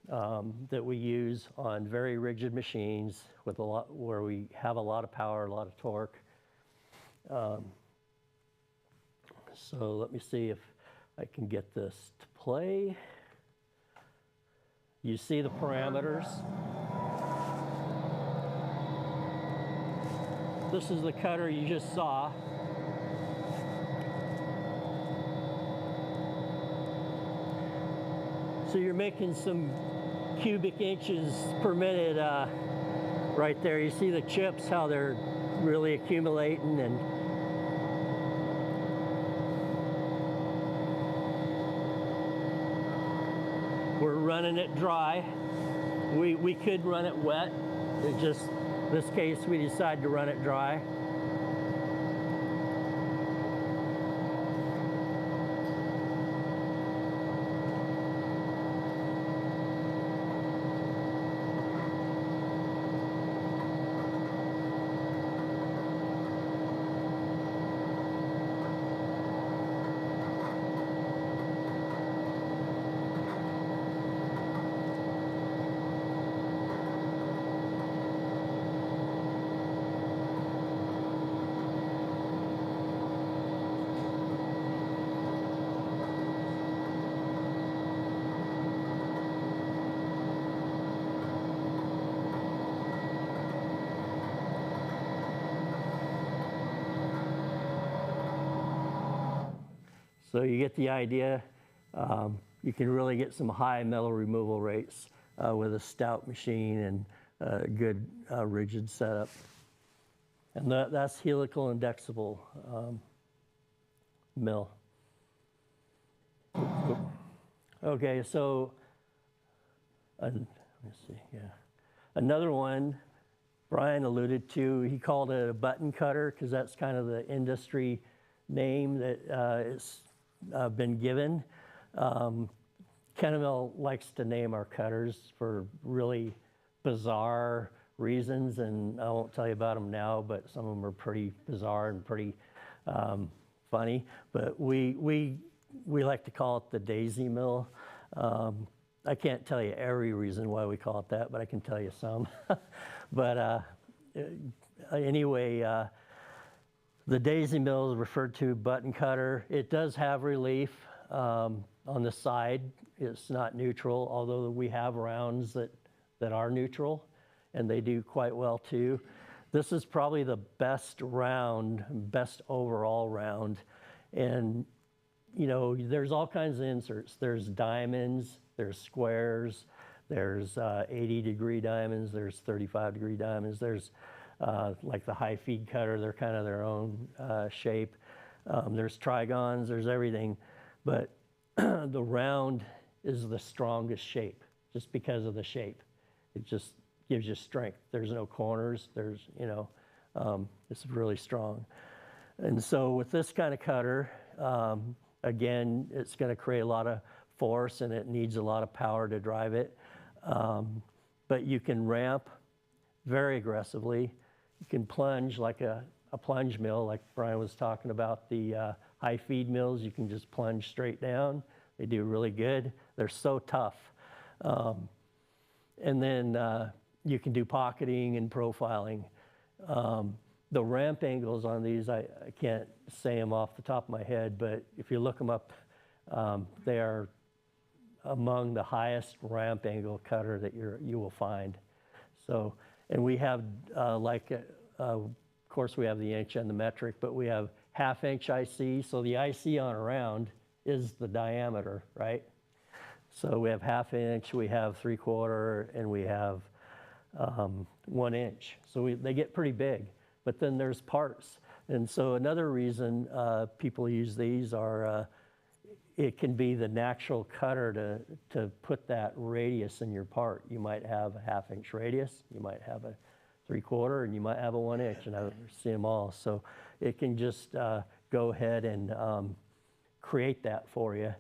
that we use on very rigid machines with a lot, where we have a lot of power, a lot of torque. So let me see if I can get this to play. You see the parameters. This is the cutter you just saw. So you're making some cubic inches per minute right there. You see the chips, how they're really accumulating, and we're running it dry. We could run it wet. It just, this case, we decided to run it dry. So you get the idea. You can really get some high metal removal rates with a stout machine and a good rigid setup. And that's helical indexable mill. Okay, so let me see, yeah. Another one Brian alluded to, he called it a button cutter because that's kind of the industry name that it's been given. Kennametal likes to name our cutters for really bizarre reasons, and I won't tell you about them now, but some of them are pretty bizarre and pretty funny. But we like to call it the daisy mill. I can't tell you every reason why we call it that, but I can tell you some. But anyway, the daisy mill is referred to button cutter. It does have relief. on the side, it's not neutral, although we have rounds that are neutral, and they do quite well too. This is probably the best round, best overall round. And, you know, there's all kinds of inserts. There's diamonds, there's squares, there's 80-degree diamonds, there's 35-degree diamonds, there's like the high feed cutter, they're kind of their own shape. There's trigons, there's everything. But the round is the strongest shape, just because of the shape. It just gives you strength. There's no corners, there's, you know, it's really strong. And so with this kind of cutter, again, it's gonna create a lot of force and it needs a lot of power to drive it. But you can ramp very aggressively. You can plunge like a plunge mill, like Brian was talking about, the high feed mills. You can just plunge straight down. They do really good. They're so tough. And then you can do pocketing and profiling. The ramp angles on these, I can't say them off the top of my head, but if you look them up, they are among the highest ramp angle cutter that you will find. So, and we have of course we have the inch and the metric, but we have half-inch IC. So the IC on a round is the diameter, right? So we have half-inch, we have 3/4, and we have 1 inch. So they get pretty big. But then there's parts. And so another reason people use these are it can be the natural cutter to put that radius in your part. You might have a half-inch radius, you might have a 3/4, and you might have a 1 inch, and I've seen them all. So it can just go ahead and create that for you.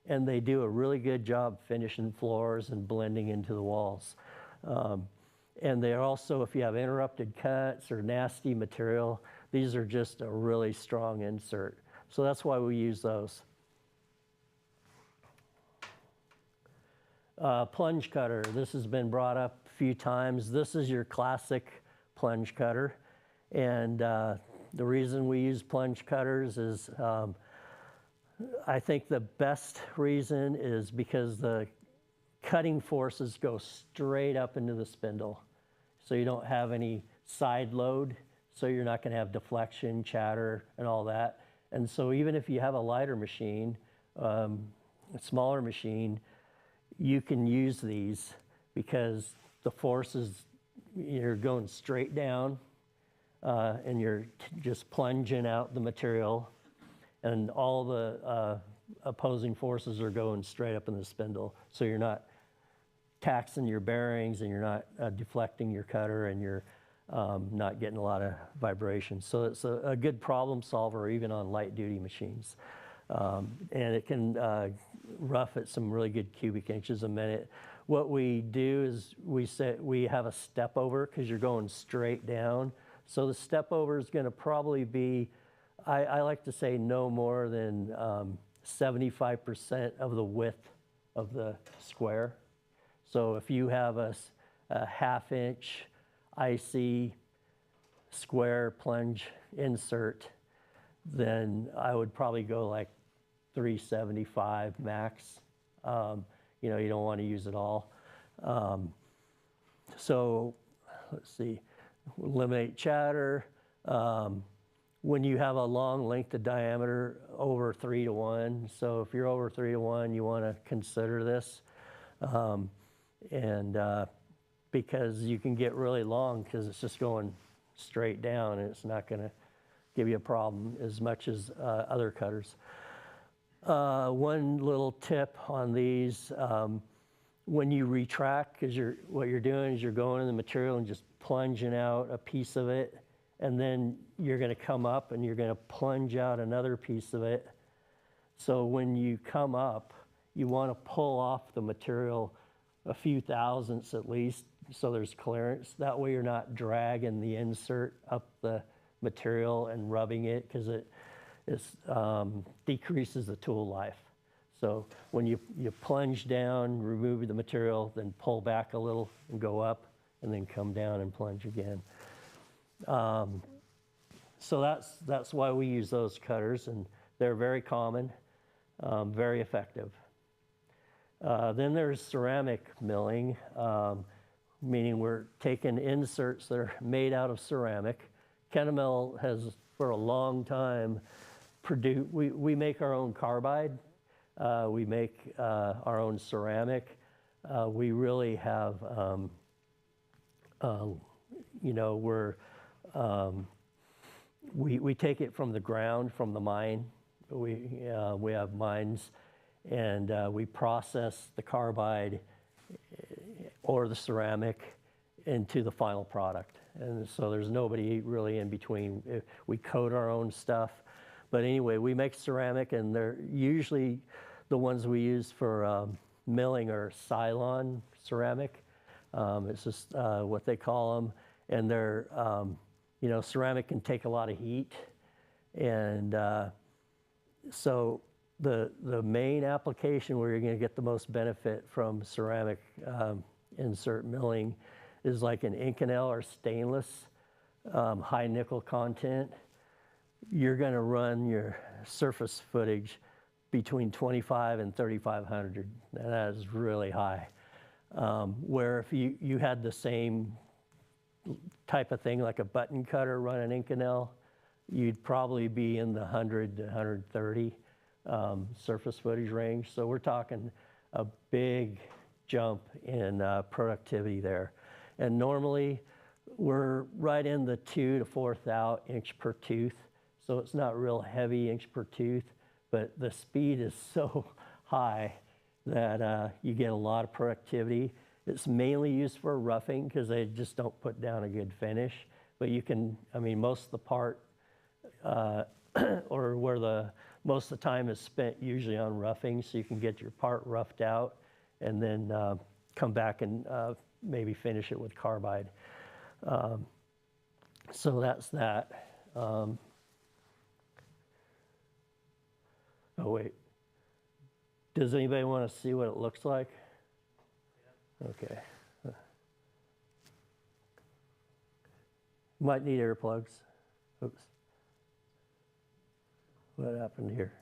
And they do a really good job finishing floors and blending into the walls. And they're also, if you have interrupted cuts or nasty material, these are just a really strong insert. So that's why we use those. Plunge cutter, this has been brought up a few times. This is your classic plunge cutter. And the reason we use plunge cutters is, I think the best reason is because the cutting forces go straight up into the spindle. So you don't have any side load, so you're not gonna have deflection, chatter, and all that. And so even if you have a lighter machine, a smaller machine, you can use these because the forces, you're going straight down and you're just plunging out the material, and all the opposing forces are going straight up in the spindle. So you're not taxing your bearings, and you're not deflecting your cutter, and you're not getting a lot of vibration. So it's a good problem solver even on light duty machines. And it can rough at some really good cubic inches a minute. What we do is we have a step over because you're going straight down. So the step over is going to probably be, I like to say, no more than 75% of the width of the square. So if you have a half-inch IC square plunge insert, then I would probably go like 375 max. You know, you don't want to use it all. So let's see, eliminate chatter. When you have a long length of diameter over 3:1, so if you're over 3:1, you want to consider this. Because you can get really long because it's just going straight down, and it's not going to give you a problem as much as other cutters. One little tip on these, when you retract, because what you're doing is you're going in the material and just plunging out a piece of it, and then you're going to come up and you're going to plunge out another piece of it. So when you come up, you want to pull off the material a few thousandths at least, so there's clearance. That way you're not dragging the insert up the material and rubbing it, because it decreases the tool life. So when you plunge down, remove the material, then pull back a little and go up, and then come down and plunge again. So that's why we use those cutters, and they're very common, very effective. Then there's ceramic milling, meaning we're taking inserts that are made out of ceramic. Kennametal has, for a long time, we make our own carbide. We make our own ceramic. We really have, you know, we take it from the ground, from the mine. We have mines, and we process the carbide or the ceramic into the final product. And so there's nobody really in between. We coat our own stuff. But anyway, we make ceramic, and they're usually the ones we use for milling are Cylon ceramic. It's just what they call them. And they're, you know, ceramic can take a lot of heat. And so the main application where you're going to get the most benefit from ceramic insert milling is like an Inconel or stainless, high nickel content. You're going to run your surface footage between 25 and 3,500, and that is really high. Where if you had the same type of thing, like a button cutter running Inconel, you'd probably be in the 100 to 130 surface footage range. So we're talking a big jump in productivity there. And normally we're right in the 2 to 4 thou inch per tooth. So it's not real heavy inch per tooth, but the speed is so high that you get a lot of productivity. It's mainly used for roughing because they just don't put down a good finish. But you can, I mean, most of the part, or where most of the time is spent usually on roughing, so you can get your part roughed out and then come back and maybe finish it with carbide. So that's that. Oh, wait. Does anybody want to see what it looks like? Okay. Might need earplugs. Oops. What happened here?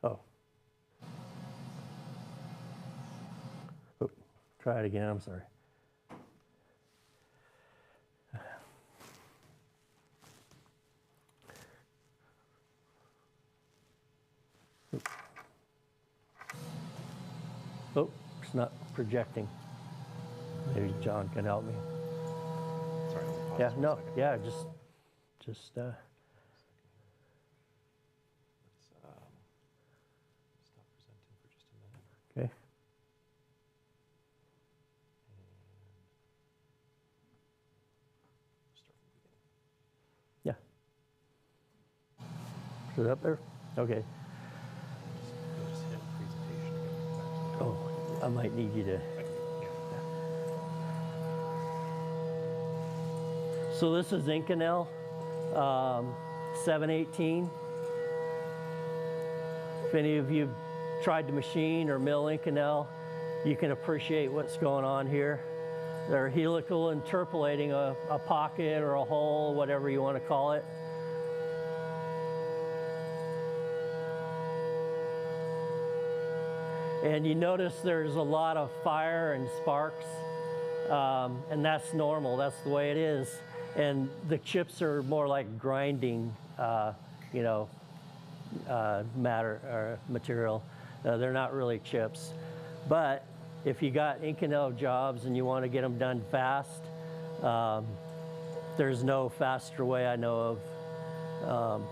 Oh. Oop. Try it again, I'm sorry. Oh, it's not projecting. Maybe John can help me. Sorry, I'll pause Yeah, for a no, second. yeah, just Let's stop presenting for just a minute. okay. And start from the beginning. Yeah. Is it up there? Okay. You'll just hit presentation again. Oh, I might need you to. So this is Inconel 718. If any of you tried to machine or mill Inconel, you can appreciate what's going on here. They're helical interpolating a pocket or a hole, whatever you want to call it. And you notice there's a lot of fire and sparks, and that's normal. That's the way it is. And the chips are more like grinding, you know, matter or material. They're not really chips. But if you got Inconel jobs and you want to get them done fast, there's no faster way I know of.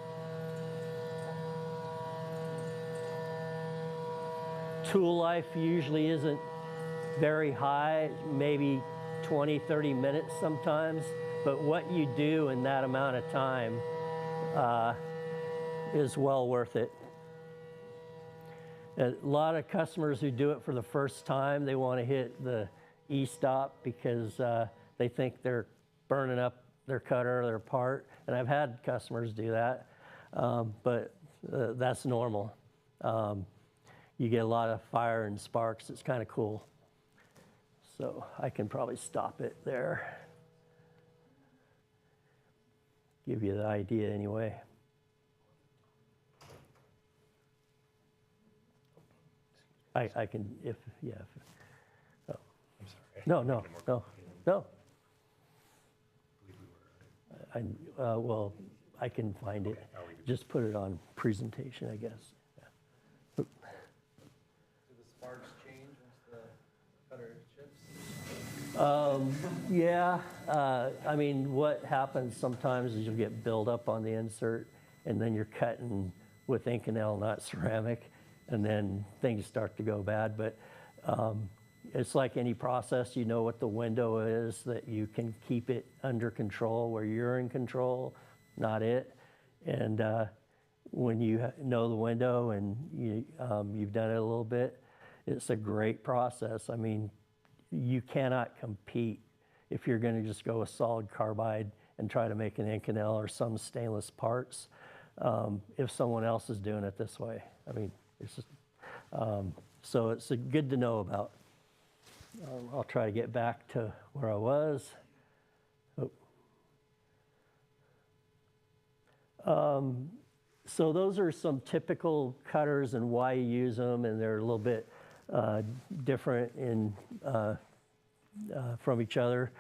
Tool life usually isn't very high, maybe 20, 30 minutes sometimes. But what you do in that amount of time is well worth it. A lot of customers who do it for the first time, they want to hit the e-stop because they think they're burning up their cutter or their part. And I've had customers do that, but that's normal. You get a lot of fire and sparks. It's kind of cool. So I can probably stop it there. Give you the idea anyway. I can, if, yeah. Oh. I'm sorry. No, no, More no, complicated. no. I believe we were. Well, I can find it. Okay, I'll leave it. Just put it on presentation, I guess. Do the sparks change once the cutter chips? Yeah, I mean, what happens sometimes is you'll get buildup on the insert, and then you're cutting with Inconel, not ceramic, and then things start to go bad. But it's like any process, you know what the window is that you can keep it under control, where you're in control, not it. And when you know the window and you've done it a little bit, it's a great process. I mean, you cannot compete if you're going to just go with solid carbide and try to make an Inconel or some stainless parts if someone else is doing it this way. I mean, it's just, so it's good to know about. I'll try to get back to where I was. So those are some typical cutters and why you use them, and they're a little bit different from each other.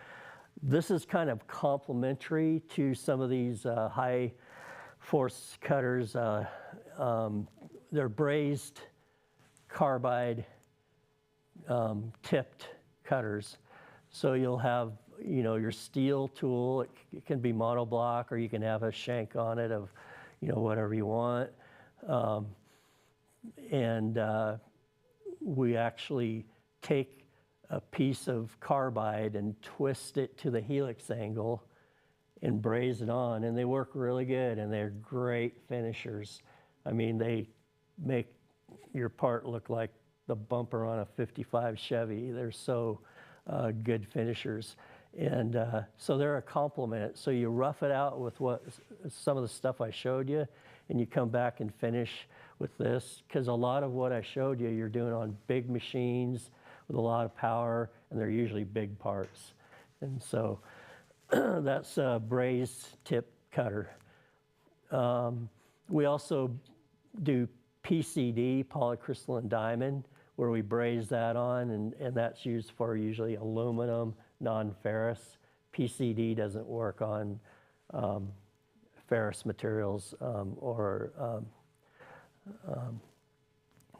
This is kind of complementary to some of these high force cutters. They're brazed carbide tipped cutters. So you'll have, your steel tool. It can be monoblock, or you can have a shank on it of, whatever you want. We actually take a piece of carbide and twist it to the helix angle and braze it on, and they work really good, and they're great finishers. I mean, they make your part look like the bumper on a 55 Chevy. They're so good finishers. And so they're a complement. So you rough it out with some of the stuff I showed you, and you come back and finish with this, because a lot of what I showed you, you're doing on big machines with a lot of power, and they're usually big parts. And so that's a brazed tip cutter. We also do PCD, polycrystalline diamond, where we braze that on, and that's used for usually aluminum, non-ferrous. PCD doesn't work on ferrous materials or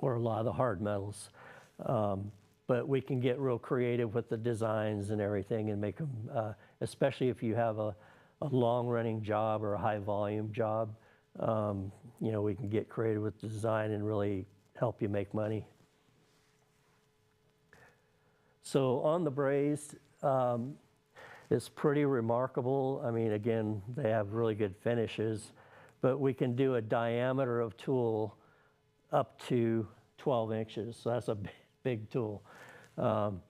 a lot of the hard metals. But we can get real creative with the designs and everything and make them, especially if you have a long-running job or a high-volume job, we can get creative with the design and really help you make money. So on the brazed, it's pretty remarkable. I mean, again, they have really good finishes, but we can do a diameter of tool up to 12 inches. So that's a big tool. And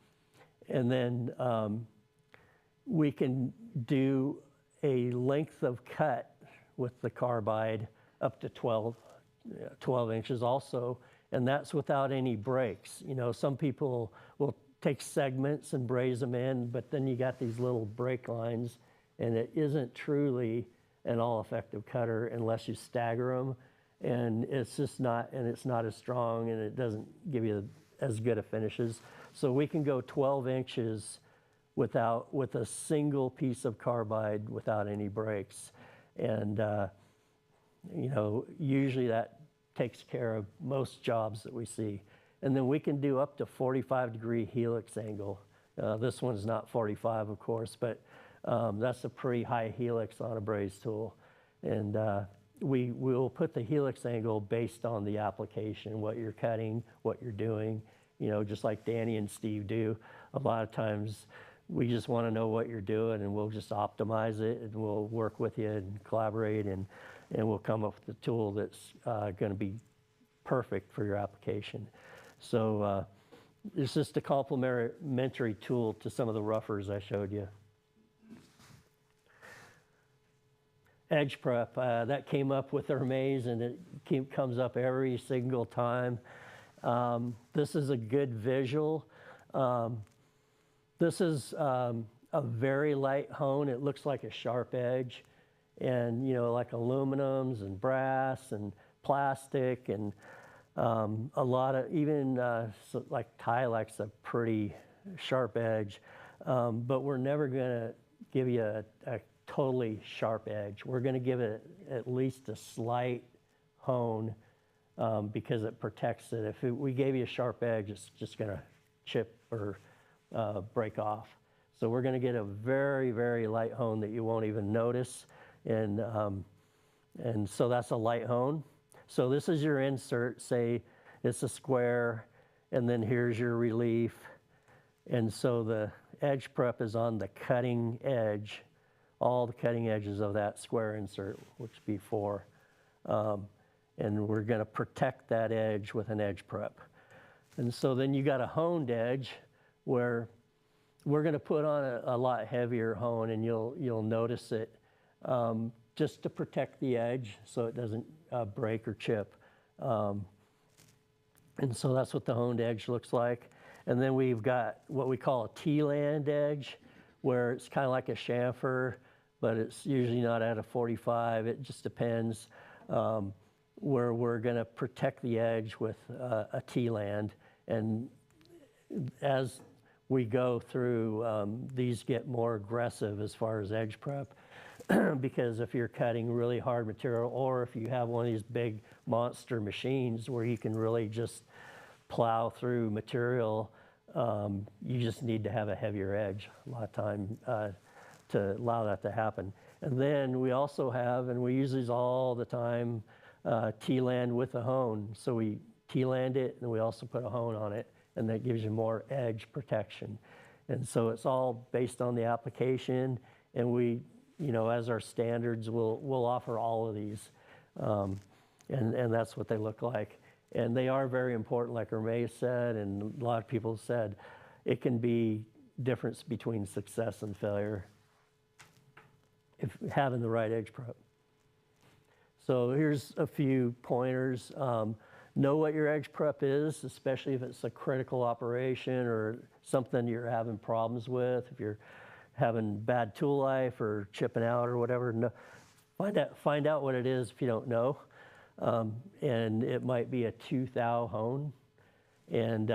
then we can do a length of cut with the carbide up to 12 inches also, and that's without any breaks. Some people will take segments and braze them in, but then you got these little break lines, and it isn't truly an all-effective cutter unless you stagger them, and it's just not, and it's not as strong, and it doesn't give you as good of finishes. So we can go 12 inches with a single piece of carbide without any breaks, and usually that takes care of most jobs that we see. And then we can do up to 45-degree helix angle. This one's not 45, of course, but that's a pretty high helix on a braze tool. And we will put the helix angle based on the application, what you're cutting, what you're doing, just like Danny and Steve do. A lot of times we just want to know what you're doing, and we'll just optimize it, and we'll work with you and collaborate, and we'll come up with a tool that's going to be perfect for your application. So it's just a complementary tool to some of the roughers I showed you. Edge prep, that came up with Hermes, and it comes up every single time. This is a good visual. This is a very light hone. It looks like a sharp edge. And, like aluminums and brass and plastic and A lot of, even like Tilex, a pretty sharp edge, but we're never gonna give you a totally sharp edge. We're gonna give it at least a slight hone because it protects it. If we gave you a sharp edge, it's just gonna chip or break off. So we're gonna get a very, very light hone that you won't even notice. And so that's a light hone. So this is your insert, say it's a square, and then here's your relief. And so the edge prep is on the cutting edge, all the cutting edges of that square insert, which would be 4. And we're gonna protect that edge with an edge prep. And so then you got a honed edge where we're gonna put on a lot heavier hone, and you'll notice it just to protect the edge so it doesn't break or chip. And so that's what the honed edge looks like. And then we've got what we call a T-land edge, where it's kind of like a chamfer, but it's usually not at a 45. It just depends, where we're gonna protect the edge with a T-land. And as we go through, these get more aggressive as far as edge prep, because if you're cutting really hard material, or if you have one of these big monster machines where you can really just plow through material, you just need to have a heavier edge a lot of time to allow that to happen. And then we also have, and we use these all the time, T-land with a hone. So we T-land it, and we also put a hone on it, and that gives you more edge protection. And so it's all based on the application, and we, as our standards, we'll offer all of these, and that's what they look like. And they are very important, like Hermé said, and a lot of people said, it can be difference between success and failure if having the right edge prep. So here's a few pointers. Know what your edge prep is, especially if it's a critical operation or something you're having problems with. If you're having bad tool life or chipping out or whatever, find out what it is if you don't know. And it might be a 2 thou hone, and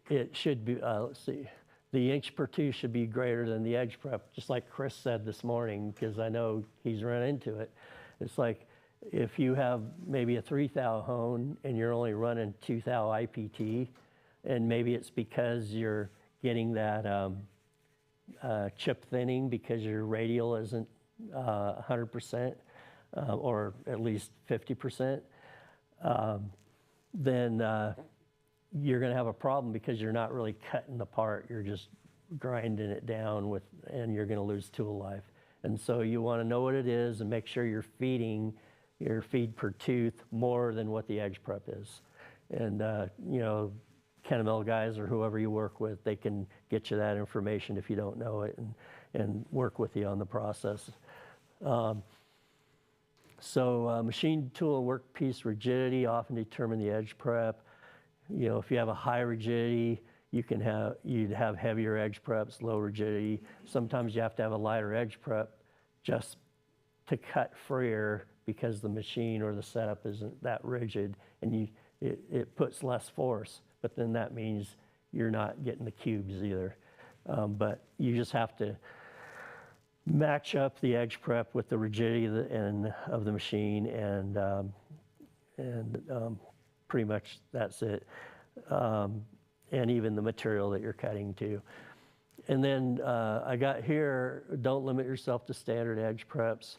it should be, let's see, the inch per 2 should be greater than the edge prep, just like Chris said this morning, because I know he's run into it. It's like, if you have maybe a 3 thou hone and you're only running 2 thou IPT, and maybe it's because you're getting that chip thinning because your radial isn't 100%, or at least 50%, then you're gonna have a problem because you're not really cutting the part, you're just grinding it down and you're gonna lose tool life. And so you wanna know what it is and make sure you're feeding your feed per tooth more than what the edge prep is. And Kennametal guys or whoever you work with, they can get you that information if you don't know it, and work with you on the process. So machine tool workpiece rigidity often determine the edge prep. If you have a high rigidity, you'd have heavier edge preps, low rigidity. Sometimes you have to have a lighter edge prep just to cut freer because the machine or the setup isn't that rigid, and it puts less force, but then that means you're not getting the cubes either. But you just have to match up the edge prep with the rigidity of the machine, and pretty much that's it. And even the material that you're cutting too. And then I got here, don't limit yourself to standard edge preps.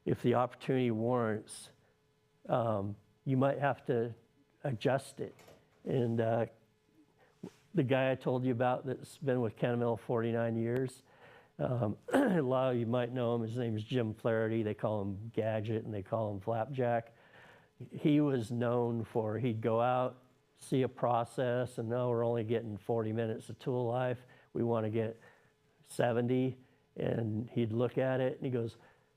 If the opportunity warrants, you might have to adjust it. And the guy I told you about that's been with Kennametal 49 years, a lot of you might know him. His name is Jim Flaherty. They call him Gadget and they call him Flapjack. He was known for, he'd go out, see a process, and no, we're only getting 40 minutes of tool life. We want to get 70. And he'd look at it and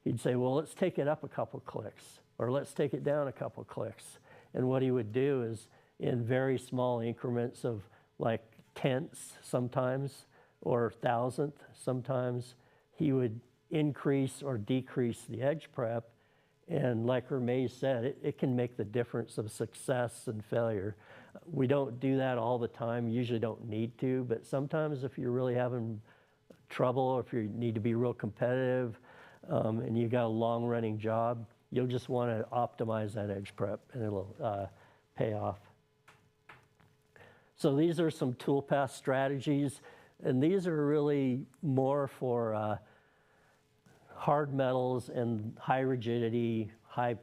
he'd say, well, let's take it up a couple clicks, or let's take it down a couple clicks. And what he would do is, in very small increments of like tenths sometimes, or thousandth sometimes, he would increase or decrease the edge prep, And like Hermé said, it can make the difference of success and failure. We don't do that all the time, usually don't need to, but sometimes if you're really having trouble, or if you need to be real competitive, and you got a long-running job, you'll just want to optimize that edge prep, and it'll pay off. So these are some toolpath strategies, and these are really more for hard metals and high rigidity, high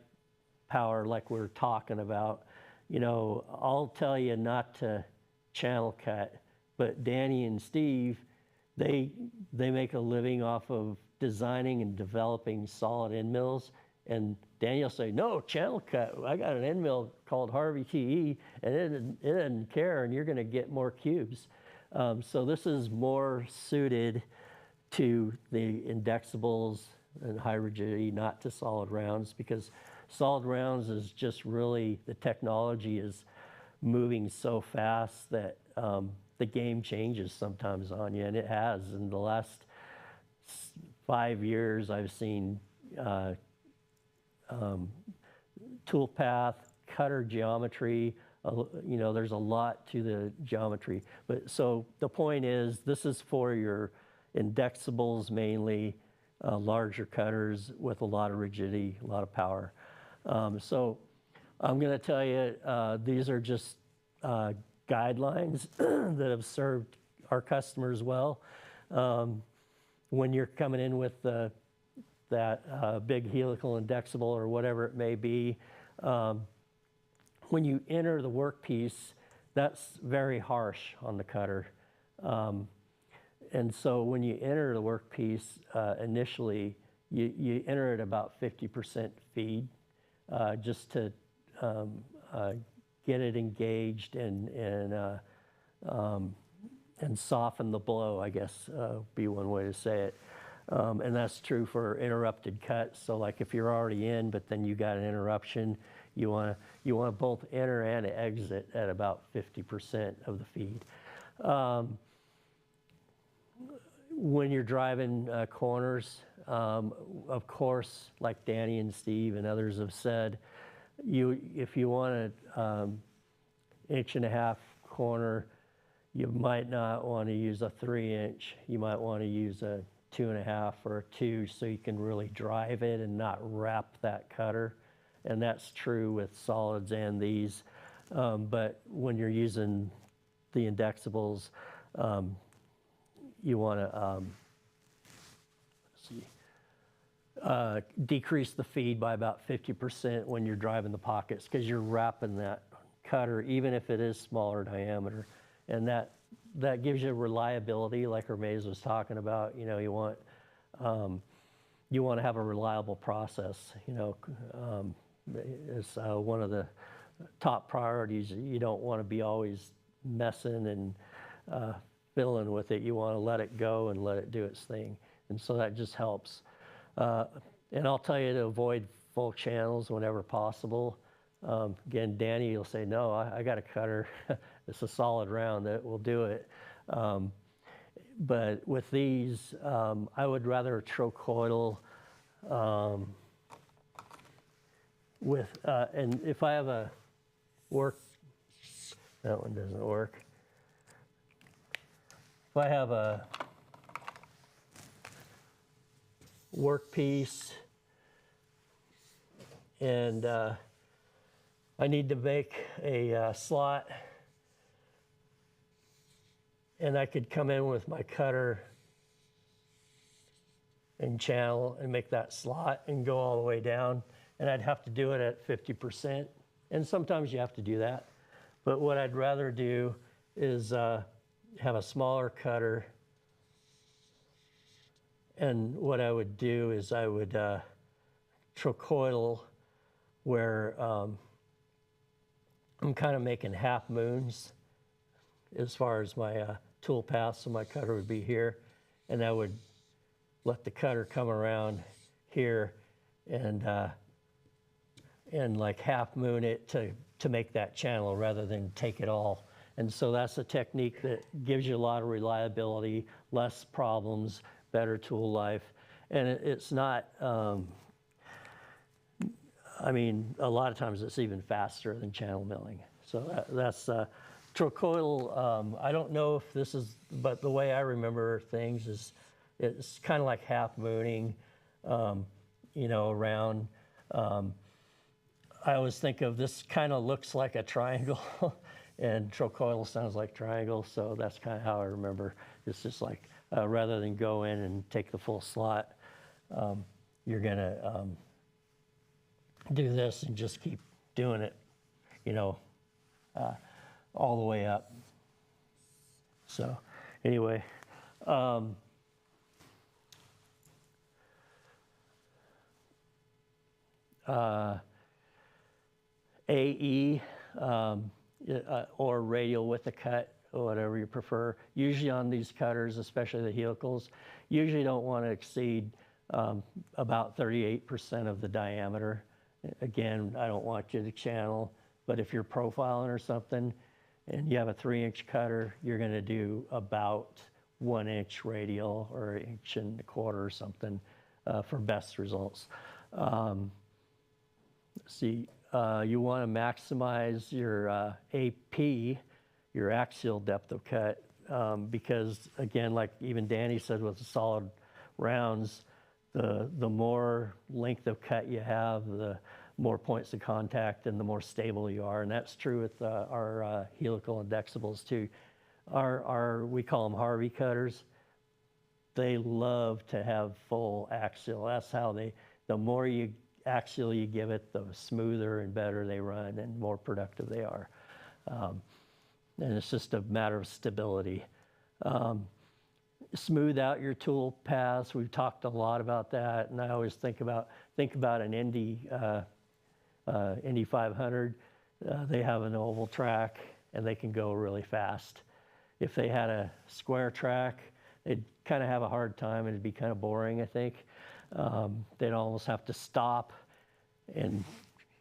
power, like we're talking about. You know, I'll tell you not to channel cut, but Danny and Steve, they make a living off of designing and developing solid end mills. And Danny will say, no, channel cut. I got an end mill called Harvey TE, and it doesn't care, and you're going to get more cubes. So this is more suited to the indexables and high rigidity, not to solid rounds, because solid rounds is just really, the technology is moving so fast that the game changes sometimes on you, and it has. In the last 5 years, I've seen toolpath, cutter geometry, you know, there's a lot to the geometry. But so the point is, this is for your indexables mainly, larger cutters with a lot of rigidity, a lot of power. So I'm going to tell you, these are just guidelines that have served our customers well. When you're coming in with that big helical indexable or whatever it may be, when you enter the workpiece, that's very harsh on the cutter. And so when you enter the workpiece, initially, you enter at about 50% feed, just to get it engaged and soften the blow, I guess, be one way to say it. And that's true for interrupted cuts. So like if you're already in, but then you got an interruption, you want to both enter and exit at about 50% of the feed. When you're driving corners, of course, like Danny and Steve and others have said, if you want an 1.5-inch corner, you might not want to use a 3-inch. You might want to use a 2.5 or a 2, so you can really drive it and not wrap that cutter. And that's true with solids and these. But when you're using the indexables, you want to decrease the feed by about 50% when you're driving the pockets, because you're wrapping that cutter, even if it is smaller diameter. And that gives you reliability, like Hermé was talking about. You know, you want to have a reliable process. You know, it's one of the top priorities. You don't want to be always messing and fiddling with it. You want to let it go and let it do its thing. And so that just helps. And I'll tell you to avoid full channels whenever possible. Again, Danny will say, no, I got a cutter. It's a solid round that will do it. But with these, I would rather trochoidal and if I have a that one doesn't work. If I have a workpiece and I need to make a slot, and I could come in with my cutter and channel and make that slot and go all the way down, and I'd have to do it at 50%. And sometimes you have to do that. But what I'd rather do is have a smaller cutter, and what I would do is I would trochoidal, where I'm kind of making half moons as far as my tool path, so my cutter would be here, and I would let the cutter come around here and like half moon it to make that channel rather than take it all. And so that's a technique that gives you a lot of reliability, less problems, better tool life. And it's not, I mean, a lot of times it's even faster than channel milling. So that's trochoidal. I don't know if this is, but the way I remember things is it's kind of like half mooning, you know, around. I always think of this kind of looks like a triangle, and trochoidal sounds like triangle. So that's kind of how I remember. It's just like rather than go in and take the full slot, you're gonna do this and just keep doing it, you know, all the way up. So anyway, AE or radial with a cut, or whatever you prefer. Usually on these cutters, especially the helicals, usually don't want to exceed about 38% of the diameter. Again, I don't want you to channel, but if you're profiling or something and you have a 3-inch cutter, you're going to do about 1 inch radial or 1.25 inches or something for best results. See, you want to maximize your AP, your axial depth of cut, because again, like even Danny said with the solid rounds, the more length of cut you have, the more points of contact and the more stable you are. And that's true with our helical indexables too. We call them Harvey cutters. They love to have full axial. That's how the more axial you give it, the smoother and better they run and more productive they are. And it's just a matter of stability. Smooth out your tool paths. We've talked a lot about that, and I always think about an Indy 500. They have an oval track, and they can go really fast. If they had a square track, they'd kind of have a hard time, and it'd be kind of boring, I think. They'd almost have to stop and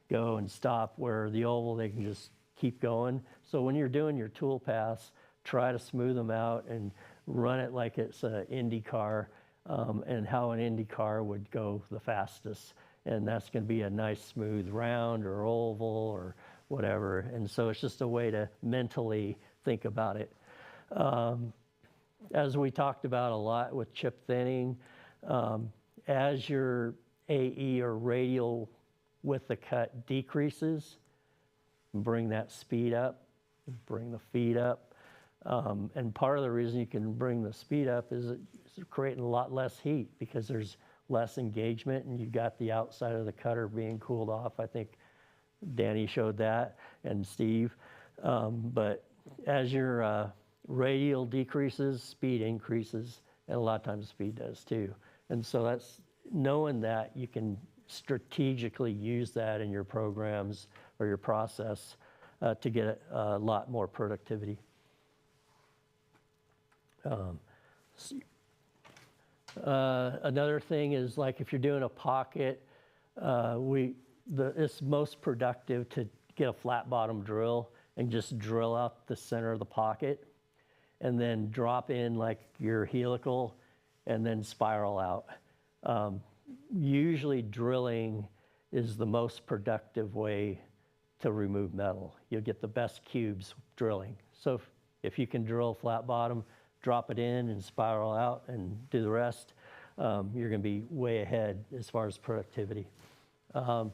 go and stop, where the oval, they can just keep going. So when you're doing your tool paths, try to smooth them out and run it like it's an Indy car, and how an Indy car would go the fastest. And that's going to be a nice smooth round or oval or whatever. And so it's just a way to mentally think about it. As we talked about a lot with chip thinning, as your AE or radial width of cut decreases, bring that speed up, bring the feed up. And part of the reason you can bring the speed up is it's creating a lot less heat because there's less engagement and you've got the outside of the cutter being cooled off. I think Danny showed that, and Steve. But as your radial decreases, speed increases, and a lot of times speed does too. And so that's knowing that you can strategically use that in your programs or your process to get a lot more productivity. Another thing is, like if you're doing a pocket, it's most productive to get a flat bottom drill and just drill out the center of the pocket and then drop in like your helical and then spiral out. Usually drilling is the most productive way to remove metal. You'll get the best cubes drilling. So if you can drill flat bottom, drop it in and spiral out and do the rest, you're going to be way ahead as far as productivity. This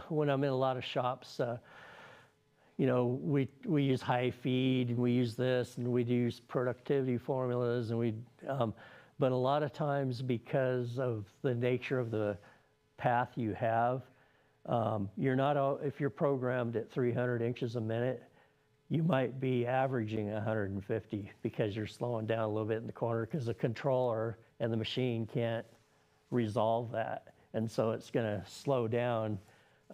when I'm in a lot of shops, you know, we use high feed and we use this and we use productivity formulas and but a lot of times because of the nature of the path you have, you're not, if you're programmed at 300 inches a minute, you might be averaging 150 because you're slowing down a little bit in the corner because the controller and the machine can't resolve that. And so it's going to slow down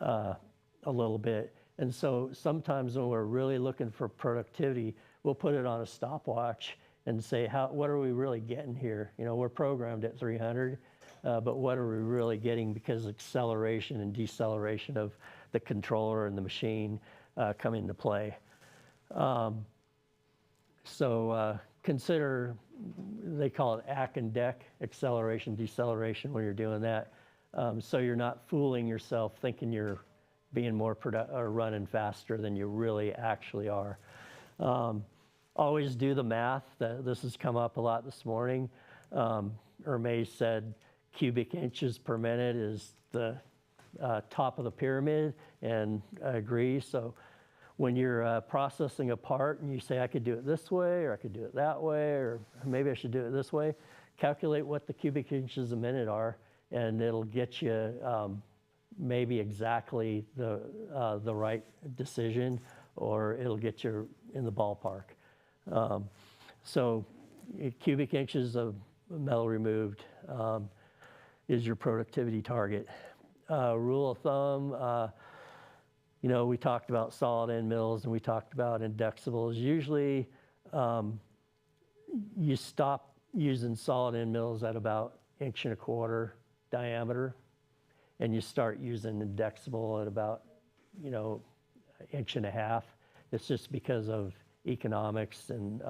a little bit. And so sometimes when we're really looking for productivity, we'll put it on a stopwatch and say, what are we really getting here? You know, we're programmed at 300, but what are we really getting because acceleration and deceleration of the controller and the machine come into play. consider, they call it AC and DEC, acceleration, deceleration, when you're doing that. So you're not fooling yourself thinking you're being more or running faster than you really actually are. Always do the math. This has come up a lot this morning. Hermes said cubic inches per minute is the top of the pyramid, and I agree. So when you're processing a part and you say, I could do it this way, or I could do it that way, or maybe I should do it this way, calculate what the cubic inches a minute are, and it'll get you maybe exactly the right decision, or it'll get you in the ballpark. So cubic inches of metal removed is your productivity target. Rule of thumb, you know, we talked about solid end mills and we talked about indexables. Usually you stop using solid end mills at about 1.25 inch diameter, and you start using indexable at about, you know, 1.5 inches. It's just because of economics and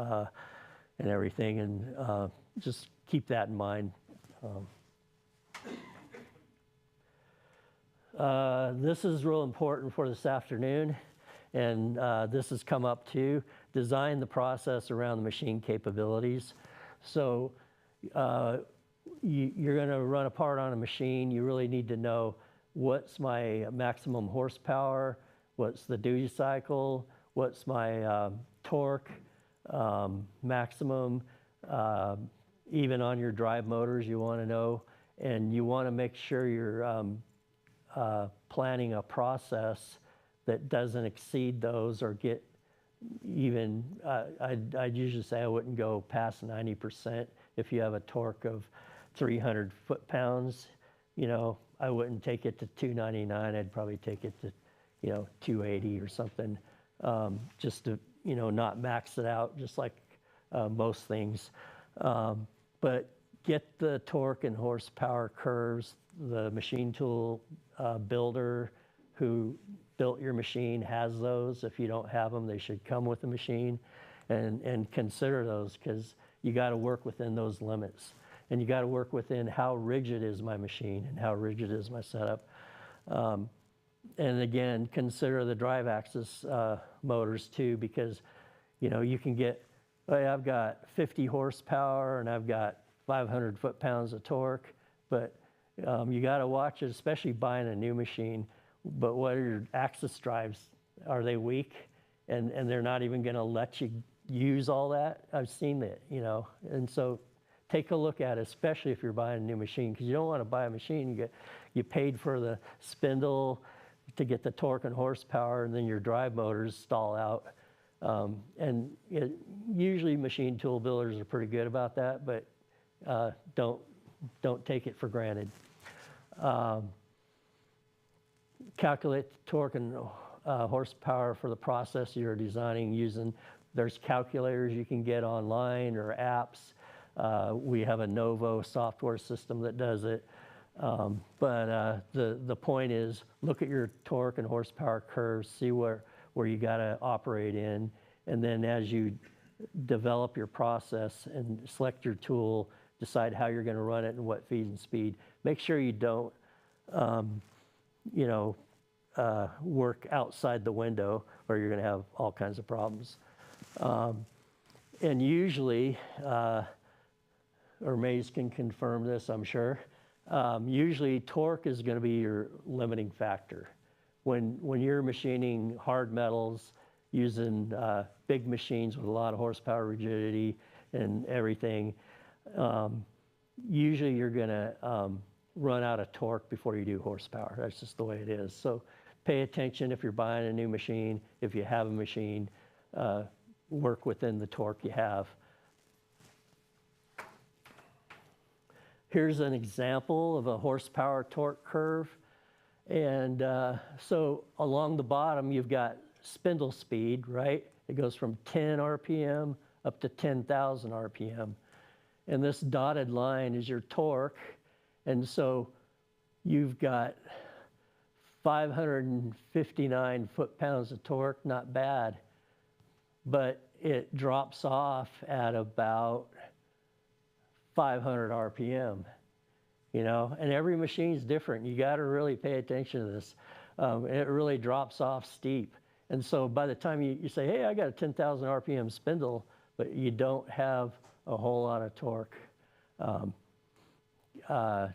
everything, and just keep that in mind. This is real important for this afternoon, and this has come up too. Design the process around the machine capabilities. So you're going to run a part on a machine. You really need to know what's my maximum horsepower, what's the duty cycle, what's my torque maximum. Even on your drive motors, you want to know, and you want to make sure you're planning a process that doesn't exceed those or get even, I'd usually say I wouldn't go past 90%. If you have a torque of 300 foot-pounds, you know, I wouldn't take it to 299. I'd probably take it to, you know, 280 or something, just to, you know, not max it out, just like most things. But get the torque and horsepower curves. The machine tool builder who built your machine has those. If you don't have them, they should come with the machine, and consider those, because you got to work within those limits. And you got to work within how rigid is my machine and how rigid is my setup. And again, consider the drive axis motors too, because, you know, you can get, hey, I've got 50 horsepower and I've got 500 foot-pounds of torque, but you got to watch it, especially buying a new machine. But what are your axis drives? Are they weak? And they're not even going to let you use all that? I've seen that, you know. And so take a look at it, especially if you're buying a new machine, because you don't want to buy a machine. You paid for the spindle to get the torque and horsepower, and then your drive motors stall out. Usually machine tool builders are pretty good about that, but don't take it for granted. Calculate the torque and horsepower for the process you're designing using. There's calculators you can get online or apps. We have a Novo software system that does it. But the point is, look at your torque and horsepower curves, see where you got to operate in, and then as you develop your process and select your tool, decide how you're going to run it and what feed and speed. Make sure you don't, you know, work outside the window, or you're going to have all kinds of problems. And usually, or Mays can confirm this, I'm sure, usually torque is going to be your limiting factor. When you're machining hard metals using big machines with a lot of horsepower, rigidity, and everything, usually you're going to run out of torque before you do horsepower. That's just the way it is. So pay attention if you're buying a new machine. If you have a machine, work within the torque you have. Here's an example of a horsepower torque curve. And so along the bottom, you've got spindle speed, right? It goes from 10 RPM up to 10,000 RPM. And this dotted line is your torque. And so you've got 559 foot-pounds of torque, not bad. But it drops off at about 500 RPM, you know, and every machine's different. You got to really pay attention to this. It really drops off steep. And so by the time you say, hey, I got a 10,000 RPM spindle, but you don't have a whole lot of torque at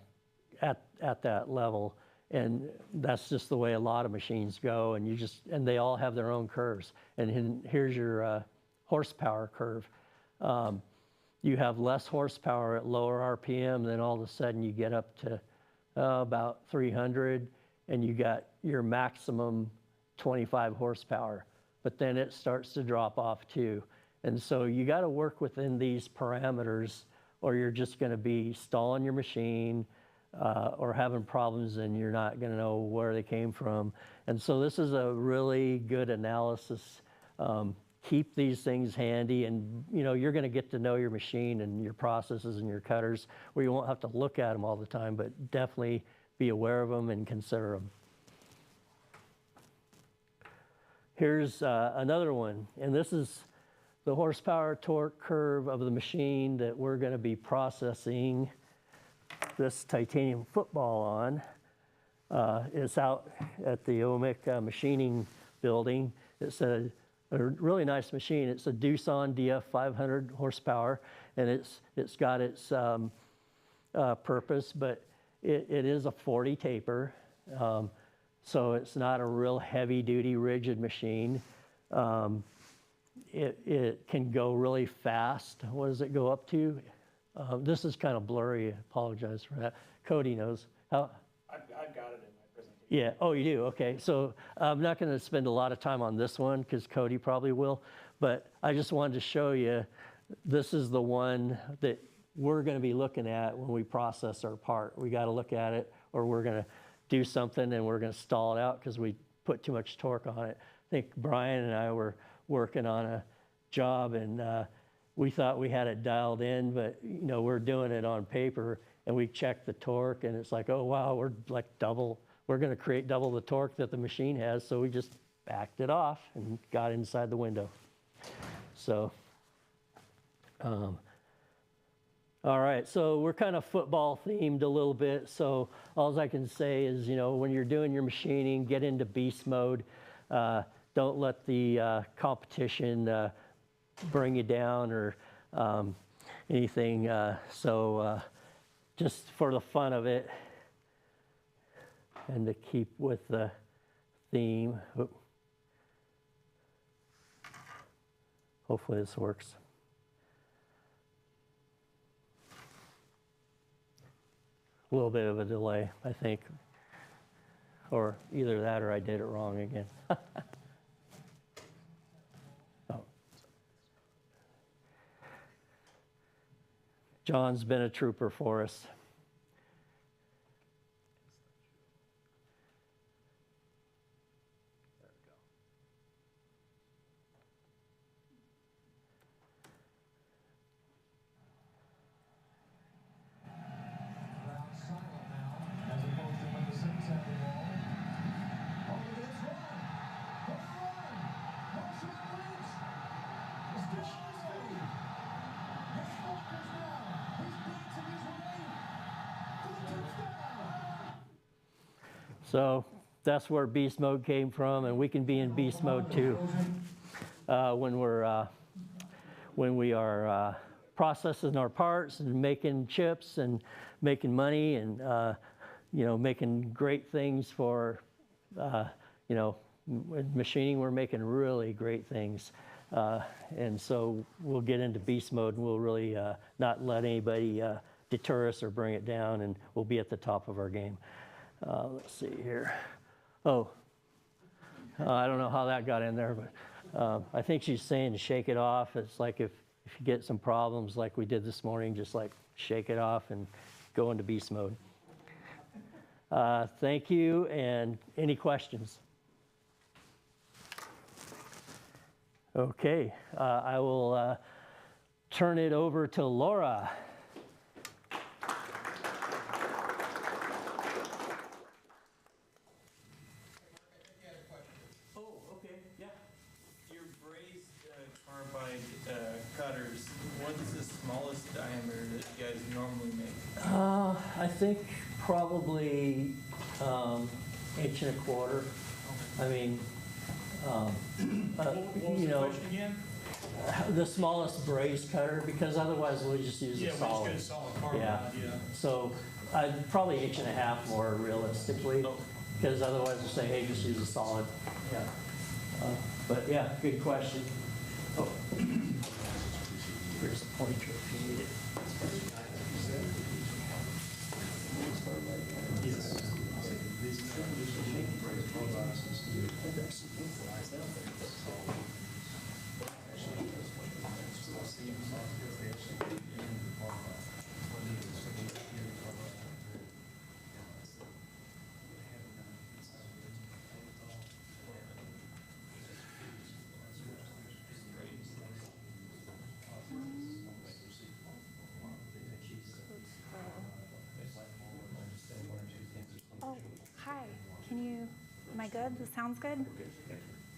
that level. And that's just the way a lot of machines go. And they all have their own curves. And here's your horsepower curve. You have less horsepower at lower RPM, then all of a sudden you get up to about 300, and you got your maximum 25 horsepower. But then it starts to drop off too. And so you got to work within these parameters, or you're just going to be stalling your machine or having problems, and you're not going to know where they came from. And so this is a really good analysis. Keep these things handy, and you know, you're going to get to know your machine and your processes and your cutters, where you won't have to look at them all the time, but definitely be aware of them and consider them. Here's another one, and this is the horsepower torque curve of the machine that we're going to be processing this titanium football on. It's out at the OMIC machining building. It's a really nice machine. It's a Doosan DF 500 horsepower, and it's got its purpose, but it is a 40 taper. So it's not a real heavy-duty, rigid machine. It can go really fast. What does it go up to? This is kind of blurry. I apologize for that. Cody knows. How? I've got it in my presentation. Yeah. Oh, you do? Okay. So I'm not going to spend a lot of time on this one because Cody probably will. But I just wanted to show you, this is the one that we're going to be looking at when we process our part. We got to look at it, or we're going to do something and we're going to stall it out because we put too much torque on it. I think Brian and I were working on a job, and we thought we had it dialed in, but you know, we're doing it on paper, and we checked the torque, and it's like, oh wow, we're like we're going to create double the torque that the machine has. So we just backed it off and got inside the window. So all right, so we're kind of football themed a little bit. So all I can say is, you know, when you're doing your machining, get into beast mode. Don't let the competition bring you down or anything. So just for the fun of it and to keep with the theme. Hopefully this works. A little bit of a delay, I think. Or either that or I did it wrong again. Oh. John's been a trooper for us. So that's where beast mode came from, and we can be in beast mode too when we are processing our parts and making chips and making money and you know, making great things for you know, with machining. We're making really great things, and so we'll get into beast mode, and we'll really not let anybody deter us or bring it down, and we'll be at the top of our game. Let's see here. Oh, I don't know how that got in there, but I think she's saying to shake it off. It's like if you get some problems like we did this morning, just like shake it off and go into beast mode. Thank you, and any questions? Okay, I will turn it over to Laura. carbide cutters, what's the smallest diameter that you guys normally make? I think probably inch and a quarter. I mean, What was you the know, question again? the smallest brazed cutter, because otherwise we'll just use Yeah, a we solid. just go solid carbide, yeah. So probably inch and a half more realistically, because otherwise we'll say, hey, just use a solid. Yeah. But yeah, good question. Oh. Here's a pointer if you need it. Oh, hi. Can you, am I good? This sounds good?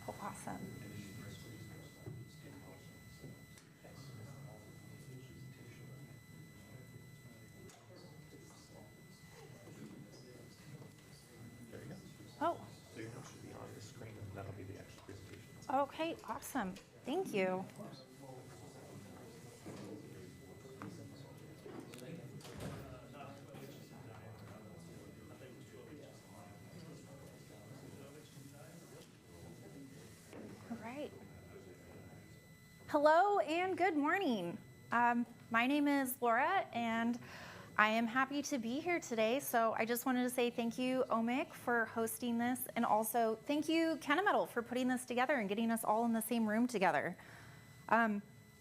Oh, awesome. Oh, So your notes should be on the screen, and that'll be the actual presentation. okay, awesome. Thank you. All right. Hello and good morning. My name is Laura, and I am happy to be here today. So I just wanted to say thank you, OMIC, for hosting this, and also thank you, Kennametal, for putting this together and getting us all in the same room together.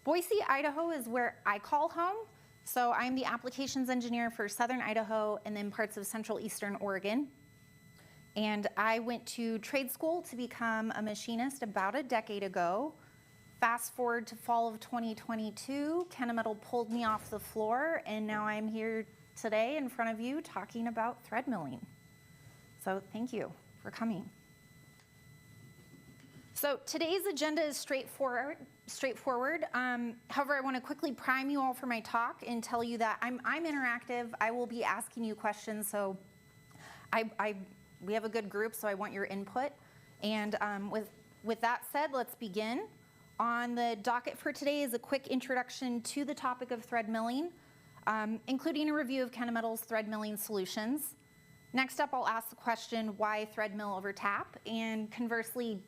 Boise, Idaho is where I call home. So I'm the applications engineer for Southern Idaho and then parts of Central Eastern Oregon. And I went to trade school to become a machinist about a decade ago. Fast forward to fall of 2022, Kennametal pulled me off the floor, and now I'm here today in front of you talking about thread milling. So thank you for coming. So today's agenda is straightforward. However, I want to quickly prime you all for my talk and tell you that I'm interactive. I will be asking you questions, so we have a good group, so I want your input. And with that said, let's begin. On the docket for today is a quick introduction to the topic of thread milling, including a review of Kennametal's thread milling solutions. Next up, I'll ask the question, why thread mill over tap? And conversely,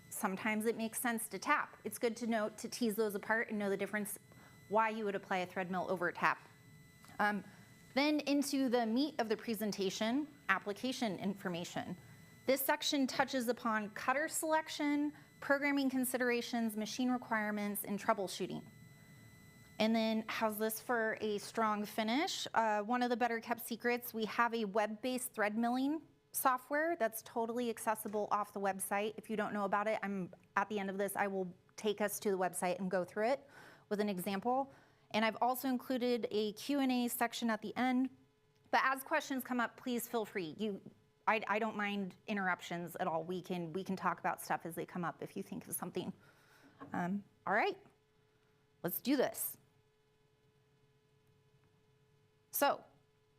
sometimes it makes sense to tap. It's good to know, to tease those apart and know the difference, why you would apply a thread mill over tap. Then into the meat of the presentation, application information. This section touches upon cutter selection, programming considerations, machine requirements, and troubleshooting. And then how's this for a strong finish? One of the better kept secrets, we have a web-based thread milling software that's totally accessible off the website. If you don't know about it, at the end of this, I will take us to the website and go through it with an example. And I've also included a Q&A section at the end. But as questions come up, please feel free. I don't mind interruptions at all. We can talk about stuff as they come up if you think of something. All right, let's do this. So,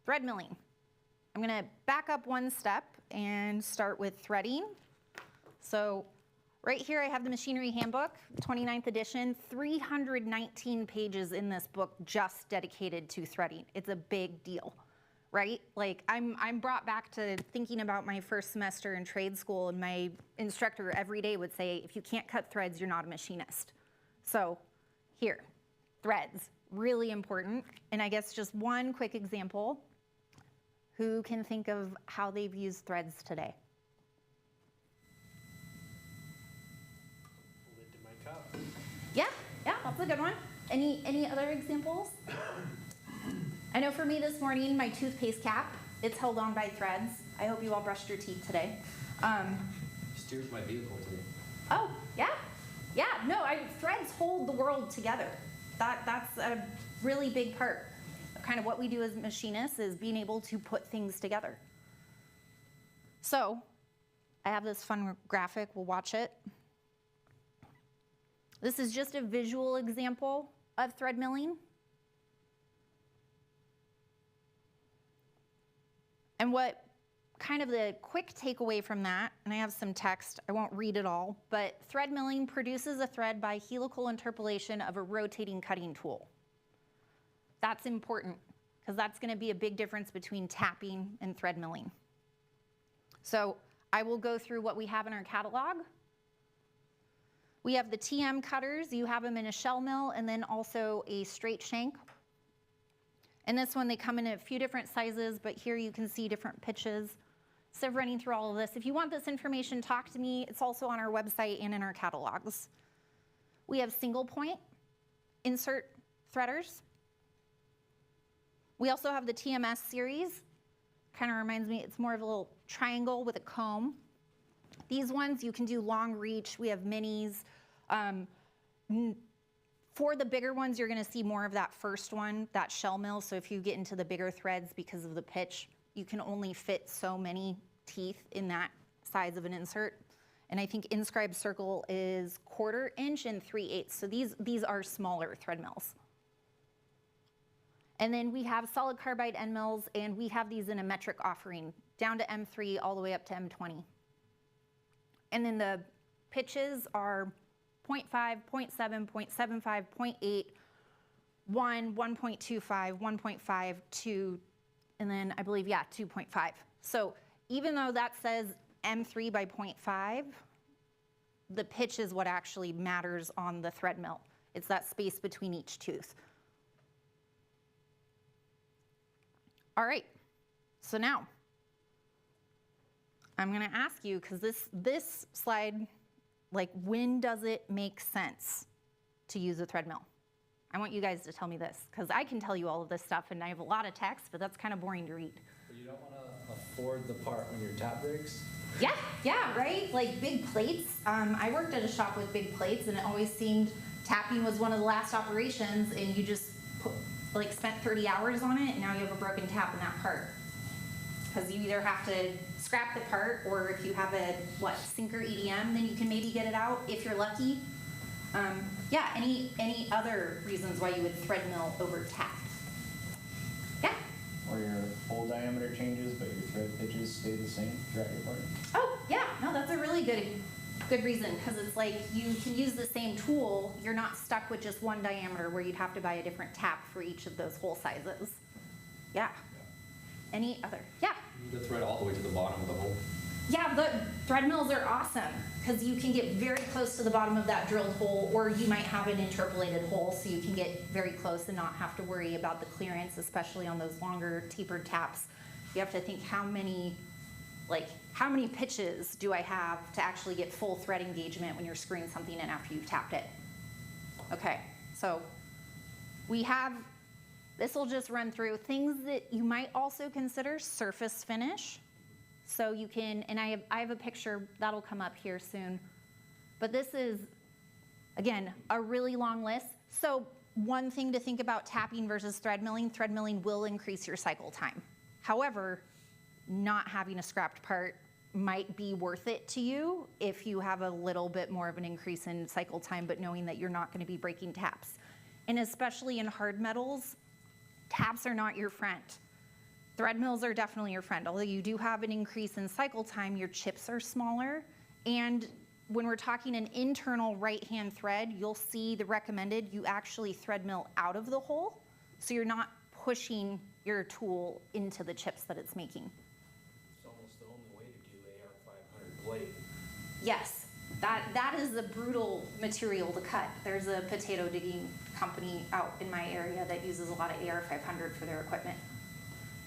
thread milling. I'm gonna back up one step and start with threading. So, right here I have the Machinery Handbook, 29th edition, 319 pages in this book just dedicated to threading. It's a big deal. Right? Like I'm brought back to thinking about my first semester in trade school, and my instructor every day would say, if you can't cut threads, you're not a machinist. So here, threads, really important. And I guess just one quick example. Who can think of how they've used threads today? Lid to my cup. Yeah, that's a good one. Any other examples? I know for me this morning, my toothpaste cap, it's held on by threads. I hope you all brushed your teeth today. Steers my vehicle today. Oh, yeah. Yeah, no, threads hold the world together. That's a really big part of kind of what we do as machinists, is being able to put things together. So, I have this fun graphic, we'll watch it. This is just a visual example of thread milling. And what kind of the quick takeaway from that, and I have some text, I won't read it all, but thread milling produces a thread by helical interpolation of a rotating cutting tool. That's important because that's going to be a big difference between tapping and thread milling. So I will go through what we have in our catalog. We have the TM cutters. You have them in a shell mill and then also a straight shank. And this one, they come in a few different sizes, but here you can see different pitches. So running through all of this. If you want this information, talk to me. It's also on our website and in our catalogs. We have single point insert threaders. We also have the TMS series. Kind of reminds me, it's more of a little triangle with a comb. These ones, you can do long reach. We have minis. For the bigger ones, you're going to see more of that first one, that shell mill. So if you get into the bigger threads because of the pitch, you can only fit so many teeth in that size of an insert. And I think inscribed circle is 1/4 inch and 3/8. So these are smaller thread mills. And then we have solid carbide end mills, and we have these in a metric offering, down to M3 all the way up to M20. And then the pitches are 0.5, 0.7, 0.75, 0.8, 1, 1.25, 1.5, 2, and then I believe, 2.5. So even though that says M3 by 0.5, the pitch is what actually matters on the thread mill. It's that space between each tooth. All right, so now I'm gonna ask you, because this slide, like, when does it make sense to use a thread mill? I want you guys to tell me this, because I can tell you all of this stuff and I have a lot of text, but that's kind of boring to read. But you don't want to afford the part when your tap breaks? Yeah, right? Like big plates. I worked at a shop with big plates, and it always seemed tapping was one of the last operations, and you just spent 30 hours on it, and now you have a broken tap in that part. Because you either have to scrap the part, or if you have a, sinker EDM, then you can maybe get it out if you're lucky. Any other reasons why you would thread mill over tap? Yeah? Or your hole diameter changes, but your thread pitches stay the same throughout your part? Oh, yeah, no, that's a really good reason, because it's like you can use the same tool. You're not stuck with just one diameter where you'd have to buy a different tap for each of those hole sizes. Yeah. Any other? Yeah. The thread all the way to the bottom of the hole. Yeah, the thread mills are awesome because you can get very close to the bottom of that drilled hole, or you might have an interpolated hole, so you can get very close and not have to worry about the clearance, especially on those longer tapered taps. You have to think how many pitches do I have to actually get full thread engagement when you're screwing something in after you've tapped it. Okay, so we have, this will just run through things that you might also consider surface finish. So you can, and I have a picture that'll come up here soon, but this is, again, a really long list. So one thing to think about tapping versus thread milling will increase your cycle time. However, not having a scrapped part might be worth it to you if you have a little bit more of an increase in cycle time, but knowing that you're not going to be breaking taps. And especially in hard metals, taps are not your friend. Thread mills are definitely your friend. Although you do have an increase in cycle time, your chips are smaller. And when we're talking an internal right-hand thread, you'll see the recommended, you actually thread mill out of the hole. So you're not pushing your tool into the chips that it's making. It's almost the only way to do AR500 plate. Yes, that is a brutal material to cut. There's a potato digging company out in my area that uses a lot of AR500 for their equipment.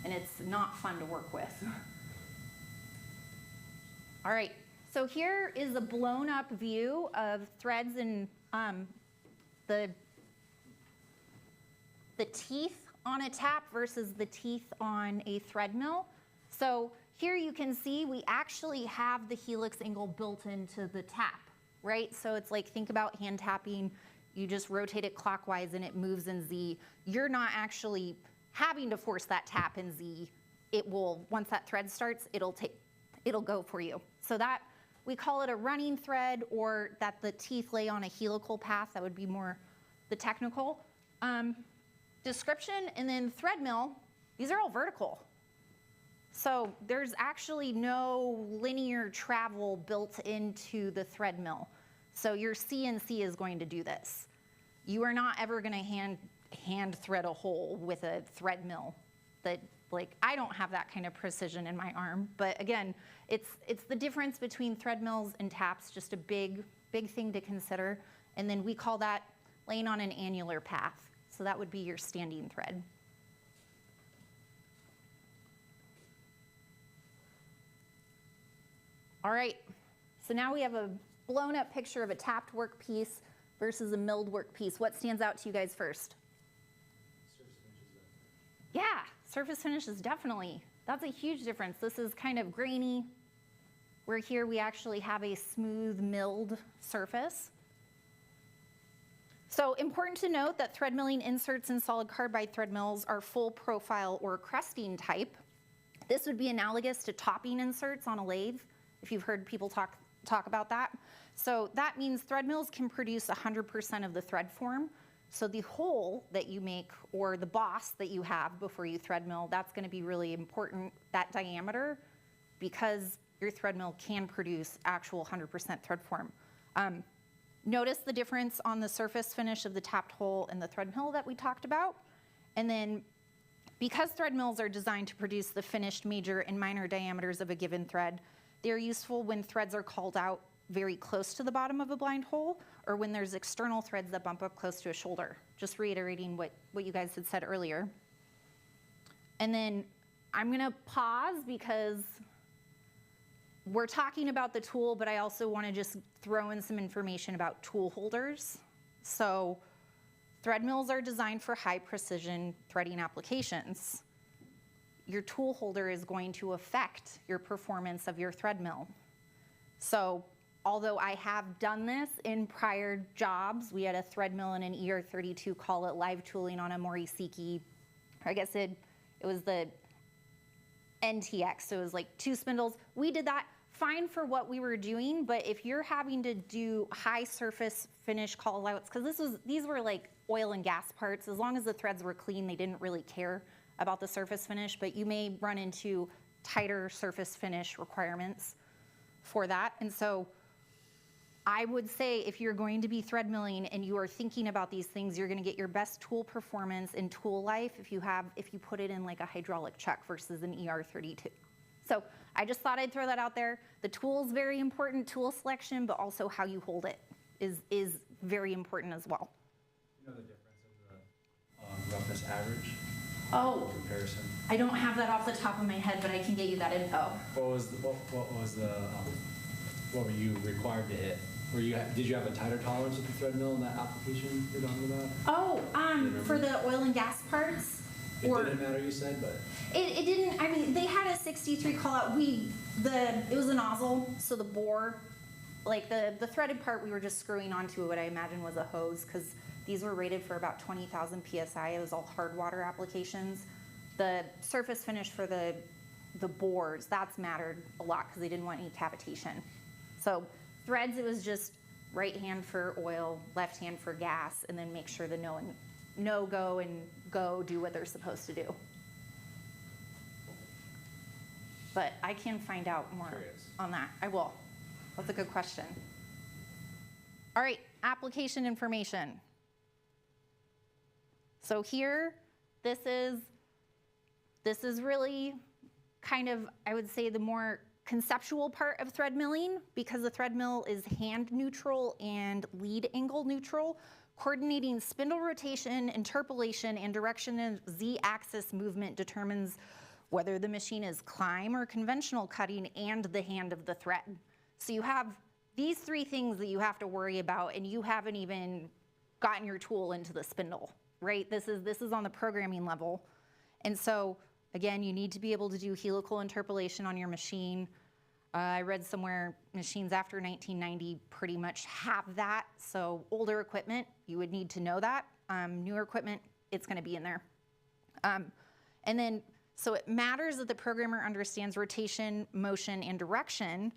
And it's not fun to work with. All right, so here is a blown up view of threads and the teeth on a tap versus the teeth on a thread mill. So here you can see we actually have the helix angle built into the tap, right? So it's like, think about hand tapping. You just rotate it clockwise and it moves in Z. You're not actually having to force that tap in Z. It will, once that thread starts, it'll go for you. So that we call it a running thread, or that the teeth lay on a helical path. That would be more the technical description. And then thread mill, these are all vertical. So there's actually no linear travel built into the thread mill. So your CNC is going to do this. You are not ever going to hand thread a hole with a thread mill. That, like, I don't have that kind of precision in my arm. But again, it's the difference between thread mills and taps, just a big thing to consider. And then we call that laying on an annular path. So that would be your standing thread. All right, so now we have a blown up picture of a tapped workpiece versus a milled workpiece. What stands out to you guys first? Yeah, surface finish is definitely, that's a huge difference. This is kind of grainy, where here we actually have a smooth milled surface. So important to note that thread milling inserts in solid carbide thread mills are full profile or cresting type. This would be analogous to topping inserts on a lathe, if you've heard people talk about that. So that means thread mills can produce 100% of the thread form. So the hole that you make, or the boss that you have before you thread mill, that's going to be really important, that diameter, because your thread mill can produce actual 100% thread form. Notice the difference on the surface finish of the tapped hole and the thread mill that we talked about. And then because thread mills are designed to produce the finished major and minor diameters of a given thread, they're useful when threads are called out very close to the bottom of a blind hole, or when there's external threads that bump up close to a shoulder. Just reiterating what you guys had said earlier. And then I'm gonna pause because we're talking about the tool, but I also wanna just throw in some information about tool holders. So thread mills are designed for high precision threading applications. Your tool holder is going to affect your performance of your thread mill. So although I have done this in prior jobs, we had a thread mill and an ER32, call it live tooling on a Morisiki. I guess it was the NTX, so it was like 2 spindles. We did that fine for what we were doing, but if you're having to do high surface finish call outs, because these were like oil and gas parts, as long as the threads were clean, they didn't really care about the surface finish, but you may run into tighter surface finish requirements for that. And so I would say if you're going to be thread milling and you are thinking about these things, you're gonna get your best tool performance and tool life if you put it in like a hydraulic chuck versus an ER32. So I just thought I'd throw that out there. The tool is very important, tool selection, but also how you hold it is very important as well. You know the difference in the roughness average? Oh, Comparison. I don't have that off the top of my head, but I can get you that info. What were you required to hit? Did you have a tighter tolerance with the thread mill in that application you're talking about? Oh, for the oil and gas parts? It didn't matter, you said, but it didn't. I mean, they had a 63 call out. It was a nozzle, so the bore, like the threaded part, we were just screwing onto what I imagine was a hose, because these were rated for about 20,000 PSI. It was all hard water applications. The surface finish for the bores, that's mattered a lot because they didn't want any cavitation. So threads, it was just right hand for oil, left hand for gas, and then make sure the no go and go do what they're supposed to do. But I can find out more on that. I will. That's a good question. All right, application information. So here, this is really kind of, I would say, the more conceptual part of thread milling, because the thread mill is hand neutral and lead angle neutral. Coordinating spindle rotation, interpolation, and direction of Z-axis movement determines whether the machine is climb or conventional cutting and the hand of the thread. So you have these 3 things that you have to worry about, and you haven't even gotten your tool into the spindle, right? This is on the programming level. And so, again, you need to be able to do helical interpolation on your machine. I read somewhere machines after 1990 pretty much have that. So older equipment, you would need to know that. Newer equipment, it's gonna be in there. And then, so it matters that the programmer understands rotation, motion, and direction,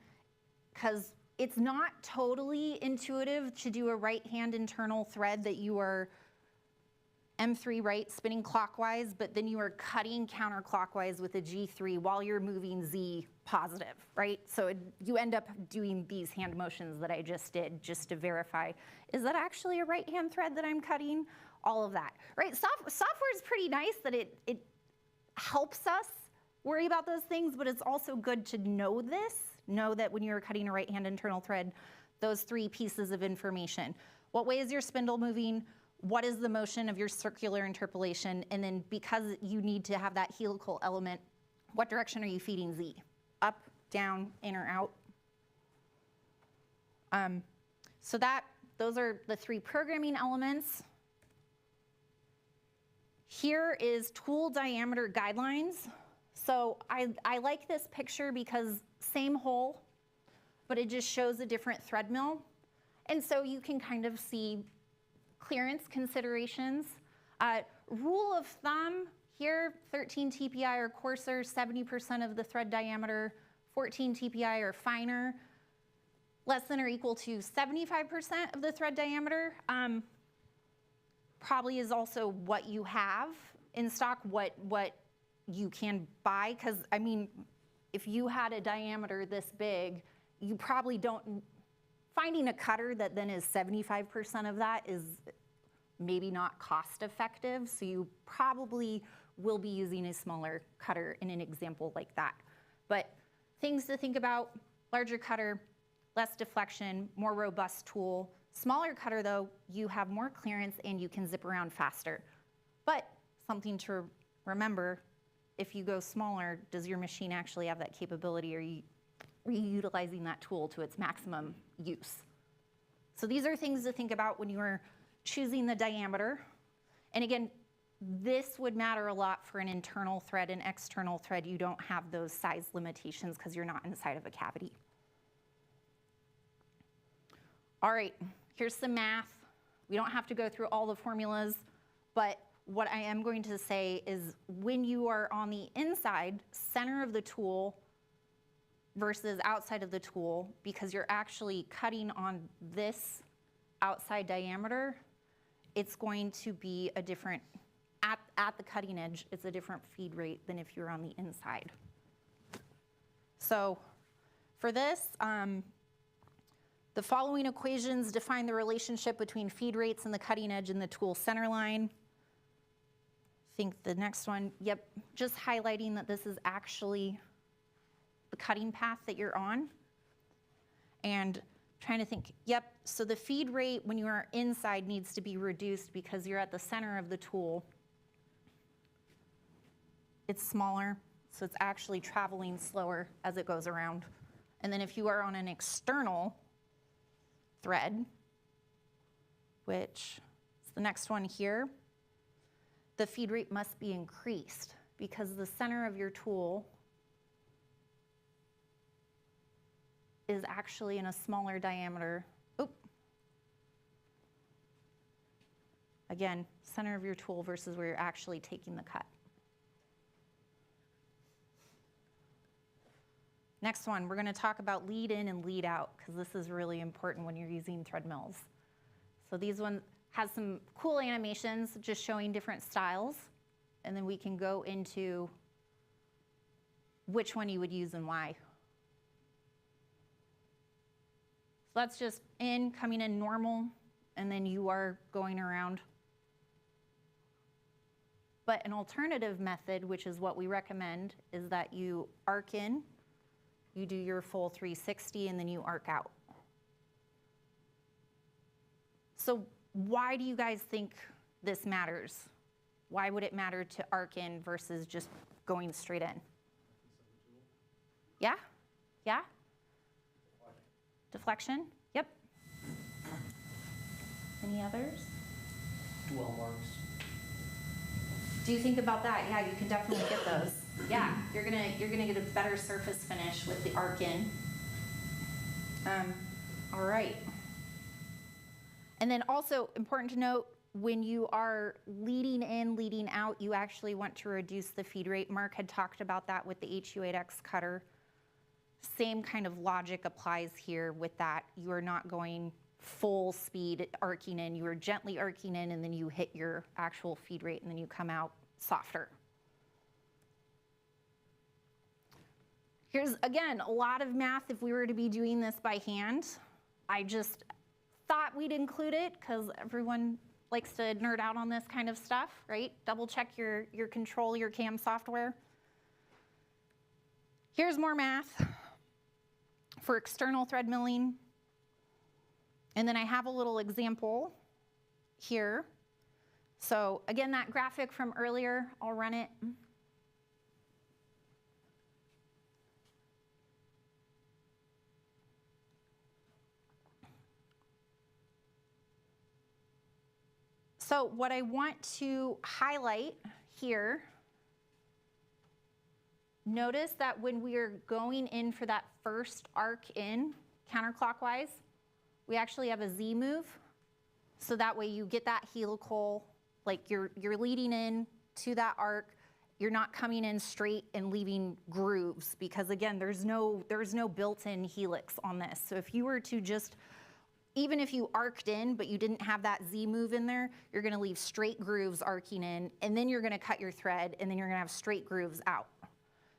because it's not totally intuitive to do a right-hand internal thread that you are M3 right spinning clockwise, but then you are cutting counterclockwise with a G3 while you're moving Z positive, right? So you end up doing these hand motions that I just did just to verify, is that actually a right-hand thread that I'm cutting? All of that, right? Software is pretty nice that it helps us worry about those things, but it's also good to know that when you're cutting a right-hand internal thread, those 3 pieces of information. What way is your spindle moving? What is the motion of your circular interpolation? And then because you need to have that helical element, what direction are you feeding Z? Up, down, in or out? So those are the 3 programming elements. Here is tool diameter guidelines. So I like this picture because same hole, but it just shows a different thread mill. And so you can kind of see clearance considerations. Rule of thumb here, 13 TPI or coarser, 70% of the thread diameter, 14 TPI or finer, less than or equal to 75% of the thread diameter. Probably is also what you have in stock, what you can buy, because I mean, if you had a diameter this big, you probably don't, finding a cutter that then is 75% of that is maybe not cost effective, so you probably will be using a smaller cutter in an example like that. But things to think about, larger cutter, less deflection, more robust tool. Smaller cutter though, you have more clearance and you can zip around faster. But something to remember, if you go smaller, does your machine actually have that capability? Are you utilizing that tool to its maximum use? So these are things to think about when you are choosing the diameter. And again, this would matter a lot for an internal thread. An external thread, you don't have those size limitations because you're not inside of a cavity. All right, here's some math. We don't have to go through all the formulas, but what I am going to say is when you are on the inside, center of the tool versus outside of the tool, because you're actually cutting on this outside diameter, it's going to be a different, at the cutting edge, it's a different feed rate than if you're on the inside. So for this, the following equations define the relationship between feed rates and the cutting edge and the tool center line. I think the next one, yep, just highlighting that this is actually the cutting path that you're on. And trying to think, yep, so the feed rate when you are inside needs to be reduced because you're at the center of the tool. It's smaller, so it's actually traveling slower as it goes around. And then if you are on an external thread, which is the next one here, the feed rate must be increased because the center of your tool is actually in a smaller diameter. Oop. Again, center of your tool versus where you're actually taking the cut. Next one, we're going to talk about lead in and lead out because this is really important when you're using thread mills. So these ones has some cool animations just showing different styles, and then we can go into which one you would use and why. So that's just coming in normal, and then you are going around. But an alternative method, which is what we recommend, is that you arc in, you do your full 360, and then you arc out. So why do you guys think this matters? Why would it matter to arc in versus just going straight in? Yeah? Yeah? Deflection? Yep. Any others? Dwell marks. Do you think about that? Yeah, you can definitely get those. Yeah, you're gonna get a better surface finish with the arc in. All right. And then also important to note, when you are leading in, leading out, you actually want to reduce the feed rate. Mark had talked about that with the HU8X cutter. Same kind of logic applies here with that. You are not going full speed arcing in. You are gently arcing in, and then you hit your actual feed rate, and then you come out softer. Here's, again, a lot of math if we were to be doing this by hand. I just thought we'd include it because everyone likes to nerd out on this kind of stuff, right? Double check your control, your CAM software. Here's more math for external thread milling. And then I have a little example here. So again, that graphic from earlier, I'll run it. So what I want to highlight here, notice that when we are going in for that first arc in counterclockwise, we actually have a Z move. So that way you get that helical, like you're leading in to that arc. You're not coming in straight and leaving grooves because again, there's no built-in helix on this. So if you were to just, even if you arced in, but you didn't have that Z move in there, you're gonna leave straight grooves arcing in, and then you're gonna cut your thread, and then you're gonna have straight grooves out.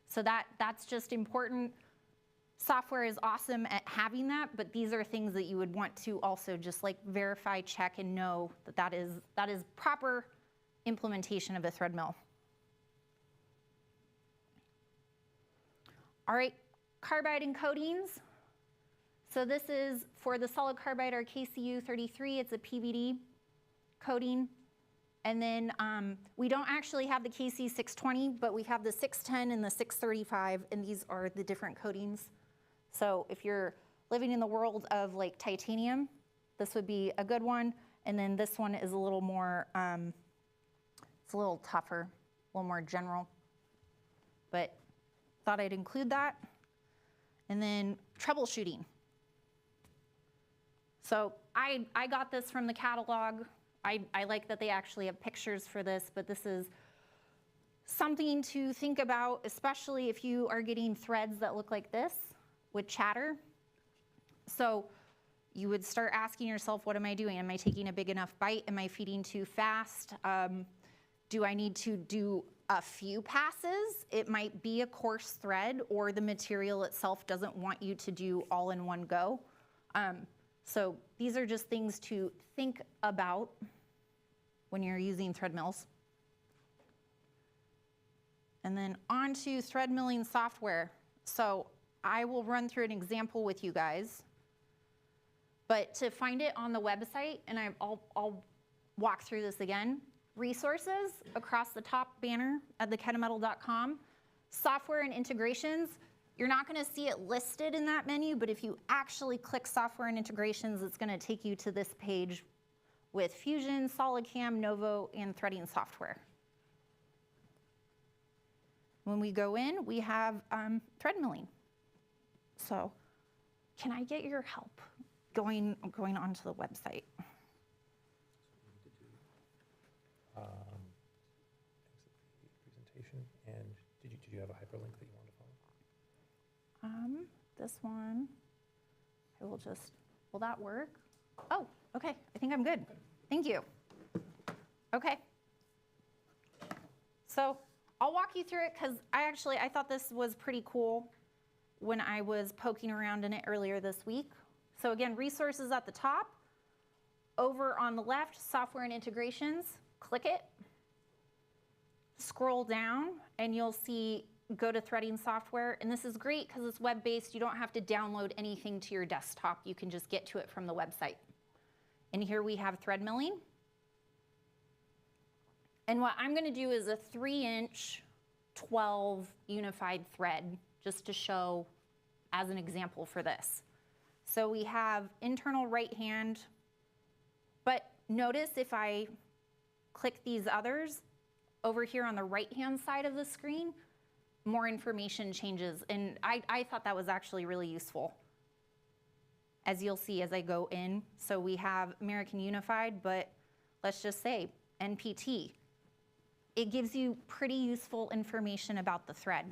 So that's just important. Software is awesome at having that, but these are things that you would want to also just like verify, check, and know that is proper implementation of a thread mill. All right, carbide and coatings. So this is for the solid carbide, our KCU33, it's a PVD coating. And then we don't actually have the KC620, but we have the 610 and the 635, and these are the different coatings. So if you're living in the world of like titanium, this would be a good one. And then this one is a little more, it's a little tougher, a little more general. But thought I'd include that. And then troubleshooting. So I got this from the catalog. I like that they actually have pictures for this, but this is something to think about, especially if you are getting threads that look like this with chatter. So you would start asking yourself, what am I doing? Am I taking a big enough bite? Am I feeding too fast? Do I need to do a few passes? It might be a coarse thread, or the material itself doesn't want you to do all in one go. So these are just things to think about when you're using thread mills. And then on to thread milling software. So I will run through an example with you guys. But to find it on the website, and I'll walk through this again, resources across the top banner at thekennametal.com, software and integrations. You're not going to see it listed in that menu, but if you actually click software and integrations, it's going to take you to this page with Fusion, SolidCam, Novo, and threading software. When we go in, we have thread milling. So can I get your help going onto the website? Presentation, and did you have a hyperlink that you wanted to follow? This one, I will just, will that work? Oh, okay, I think I'm good. Thank you. Okay. So I'll walk you through it because I thought this was pretty cool when I was poking around in it earlier this week. So again, resources at the top. Over on the left, software and integrations, click it. Scroll down and you'll see go to threading software. And this is great because it's web-based. You don't have to download anything to your desktop. You can just get to it from the website. And here we have thread milling. And what I'm going to do is a 3-inch 12 unified thread just to show as an example for this. So we have internal right hand, but notice if I click these others over here on the right hand side of the screen, more information changes. And I thought that was actually really useful, as you'll see as I go in. So we have American Unified, but let's just say NPT. It gives you pretty useful information about the thread.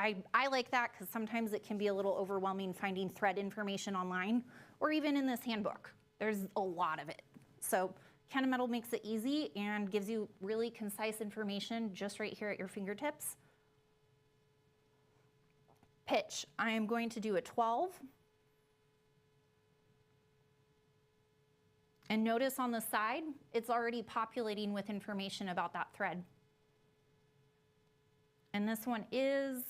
I like that because sometimes it can be a little overwhelming finding thread information online or even in this handbook. There's a lot of it. So Kennametal makes it easy and gives you really concise information just right here at your fingertips. Pitch, I am going to do a 12. And notice on the side, it's already populating with information about that thread. And this one is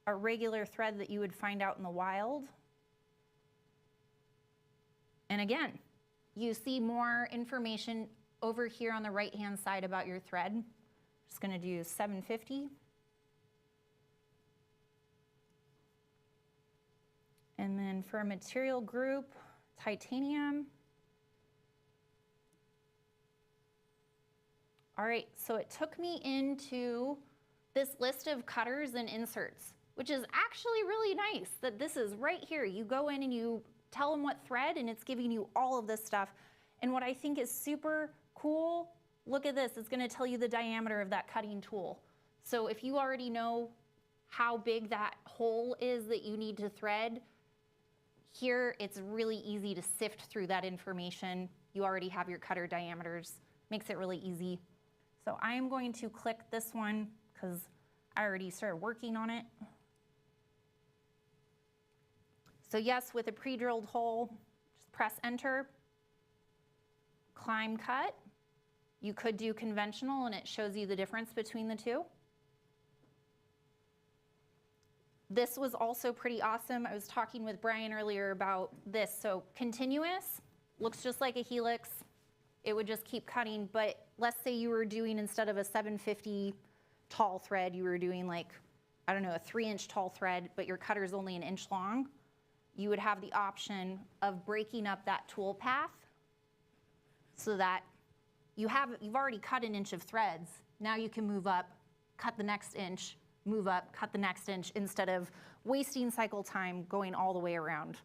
a regular thread that you would find out in the wild. And again, you see more information over here on the right-hand side about your thread. Just gonna do 750. And then for a material group, titanium. All right, so it took me into this list of cutters and inserts, which is actually really nice that this is right here. You go in and you tell them what thread and it's giving you all of this stuff. And what I think is super cool, look at this, it's gonna tell you the diameter of that cutting tool. So if you already know how big that hole is that you need to thread, here it's really easy to sift through that information. You already have your cutter diameters, makes it really easy. So I am going to click this one because I already started working on it. So yes, with a pre-drilled hole, just press enter. Climb cut. You could do conventional and it shows you the difference between the two. This was also pretty awesome. I was talking with Brian earlier about this. So continuous, looks just like a helix. It would just keep cutting, but let's say you were doing, instead of a 750 tall thread, you were doing like, I don't know, a 3-inch tall thread, but your cutter is only 1 inch long. You would have the option of breaking up that tool path so that you've already cut 1 inch of threads. Now you can move up, cut the next inch, move up, cut the next inch, instead of wasting cycle time going all the way around.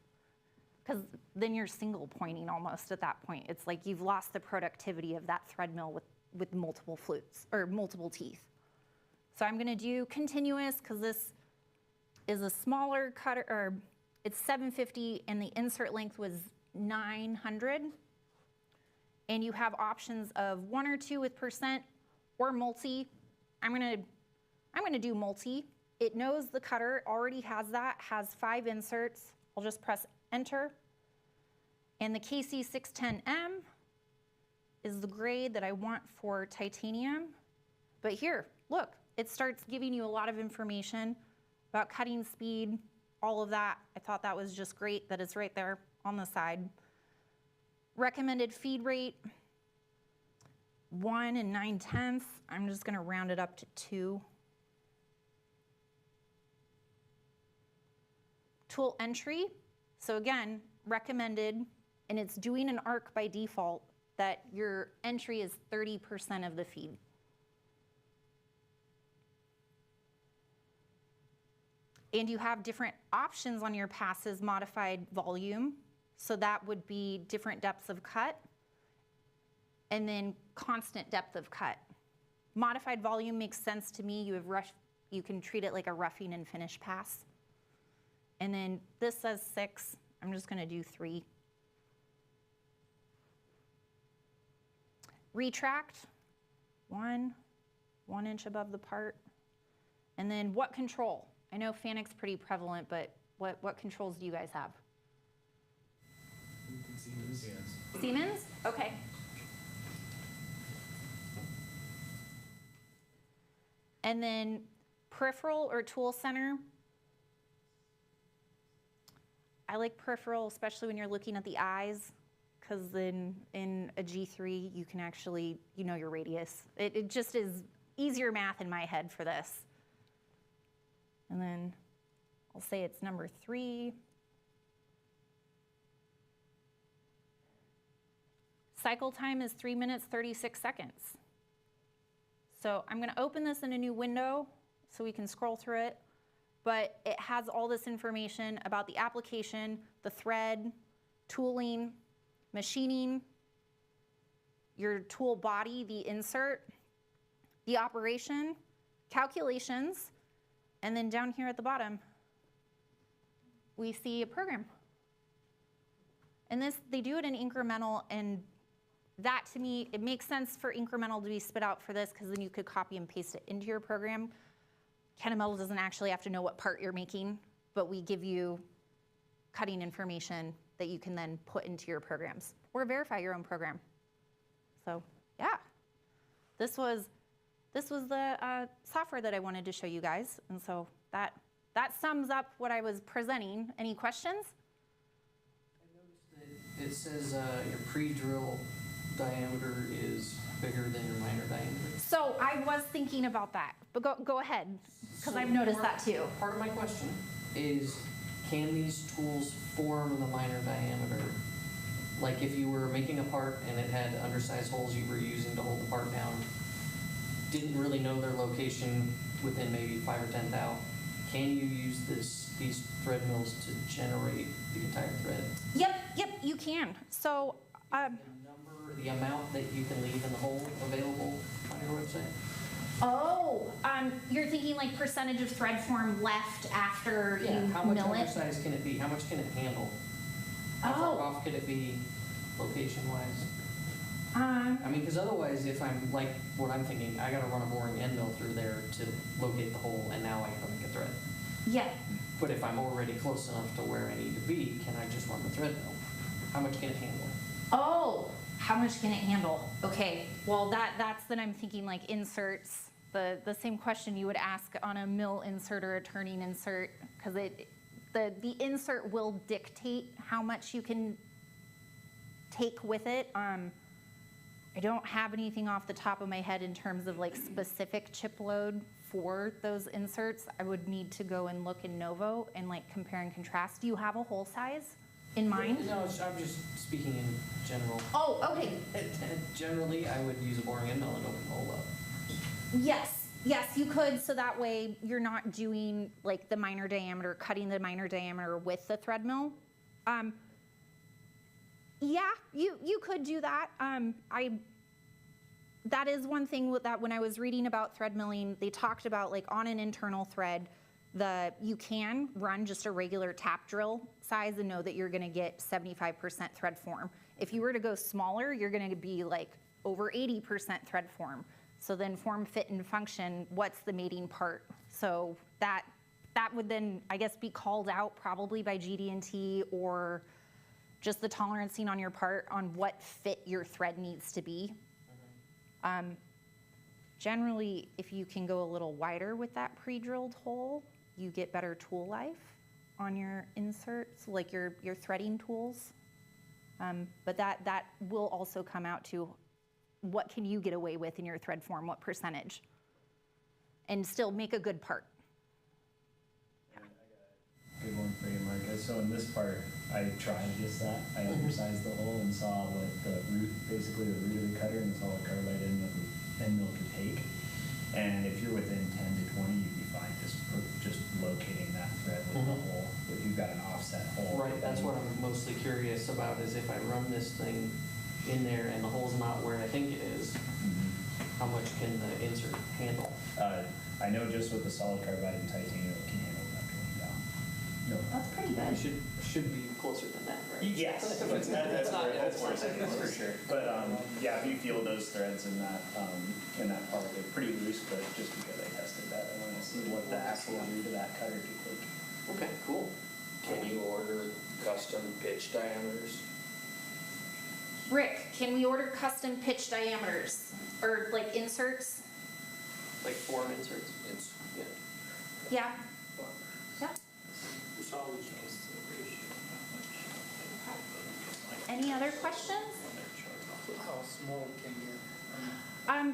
Because then you're single pointing almost at that point. It's like you've lost the productivity of that thread mill with multiple flutes or multiple teeth. So I'm gonna do continuous because this is a smaller cutter, or it's 750 and the insert length was 900. And you have options of 1 or 2 with percent or multi. I'm gonna do multi. It knows the cutter already has that, has 5 inserts. I'll just press enter. And the KC610M is the grade that I want for titanium. But here, look, it starts giving you a lot of information about cutting speed, all of that. I thought that was just great that it's right there on the side. Recommended feed rate, 1 9/10. I'm just gonna round it up to 2. Tool entry, so again, recommended, and it's doing an arc by default, that your entry is 30% of the feed. And you have different options on your passes, modified volume, so that would be different depths of cut, and then constant depth of cut. Modified volume makes sense to me. You can treat it like a roughing and finish pass. And then this says 6, I'm just gonna do 3. Retract, 1 inch above the part. And then what control? I know Fanic's pretty prevalent, but what controls do you guys have? Siemens. Siemens? Okay. And then peripheral or tool center. I like peripheral, especially when you're looking at the eyes, because then in a G3, you can actually, you know your radius. It just is easier math in my head for this. And then I'll say it's number 3. Cycle time is 3 minutes, 36 seconds. So I'm gonna open this in a new window so we can scroll through it, but it has all this information about the application, the thread, tooling, machining, your tool body, the insert, the operation, calculations, And then down here at the bottom, we see a program. And this, they do it in incremental, and that to me, it makes sense for incremental to be spit out for this, because then you could copy and paste it into your program. Kennametal doesn't actually have to know what part you're making, but we give you cutting information that you can then put into your programs or verify your own program. So yeah, this was the software that I wanted to show you guys, and so that sums up what I was presenting. Any questions? I noticed that it says your pre-drill diameter is bigger than your minor diameter. So I was thinking about that, but go ahead, because I've noticed that too. Part of my question is, can these tools form the minor diameter? Like if you were making a part and it had undersized holes you were using to hold the part down, didn't really know their location within maybe 5 or 10 thou, can you use these thread mills to generate the entire thread? Yep, you can. So The amount that you can leave in the hole available on your website? Oh, you're thinking like percentage of thread form left after you how much mill it? undersized can it be? How much can it handle? How far off could it be location-wise? I mean, because otherwise, if I'm like what I'm thinking, I got to run a boring end mill through there to locate the hole, and now I got to make a thread. Yeah. But if I'm already close enough to where I need to be, can I just run the thread mill? How much can it handle? Oh, how much can it handle? Okay, well that's then I'm thinking like inserts, the same question you would ask on a mill insert or a turning insert, because the insert will dictate how much you can take with it. I don't have anything off the top of my head in terms of like specific chip load for those inserts. I would need to go and look in Novo and like compare and contrast. Do you have a hole size in mind? No, I'm just speaking in general. Oh, okay. Generally, I would use a boring end mill and open the hole up. Yes, you could, so that way you're not doing like the minor diameter, cutting the minor diameter with the thread mill. Yeah, you could do that. That is one thing that when I was reading about thread milling, they talked about like on an internal thread, you can run just a regular tap drill size and know that you're gonna get 75% thread form. If you were to go smaller, you're gonna be like over 80% thread form. So then form, fit, and function, what's the mating part? So that would then, I guess, be called out probably by GD&T or just the tolerancing on your part on what fit your thread needs to be. Generally, if you can go a little wider with that pre-drilled hole, you get better tool life on your inserts, like your threading tools. But that will also come out to what can you get away with in your thread form, what percentage, and still make a good part. Good one for you, Marcus. So in this part, I tried just that. I undersized the hole and saw what the root, basically the root of the cutter and the solid carbide end mill could take. And if you're within 10 to 20, you'd be fine just locating that thread with the hole. If you've got an offset hole. Right, that's what I'm mostly curious about, is if I run this thing in there and the hole's not where I think it is, how much can the insert handle? I know just with the solid carbide and titanium, it can handle that going down. No. That's pretty good. You should be closer than that, right? Yes, that's for sure. But yeah, if you feel those threads in that part, they're pretty loose. But just because I tested that, I want to see what the actual root of that cutter could take. Okay, cool. Can you order custom pitch diameters? Rick, can we order custom pitch diameters or like inserts? Like form inserts? Yeah. Yeah. Yeah. Any other questions? How small can you?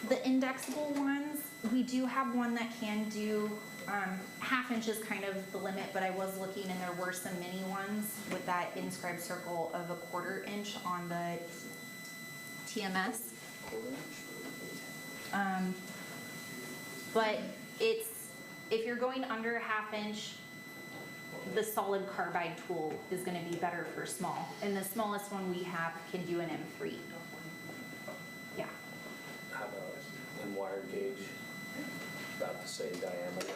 The indexable ones, we do have one that can do, ½ inch is kind of the limit, but I was looking and there were some mini ones with that inscribed circle of a ½ inch on the TMS. But if you're going under ½ inch, the solid carbide tool is going to be better for small. And the smallest one we have can do an M3. Yeah. How about in wire gauge? about the same diameter.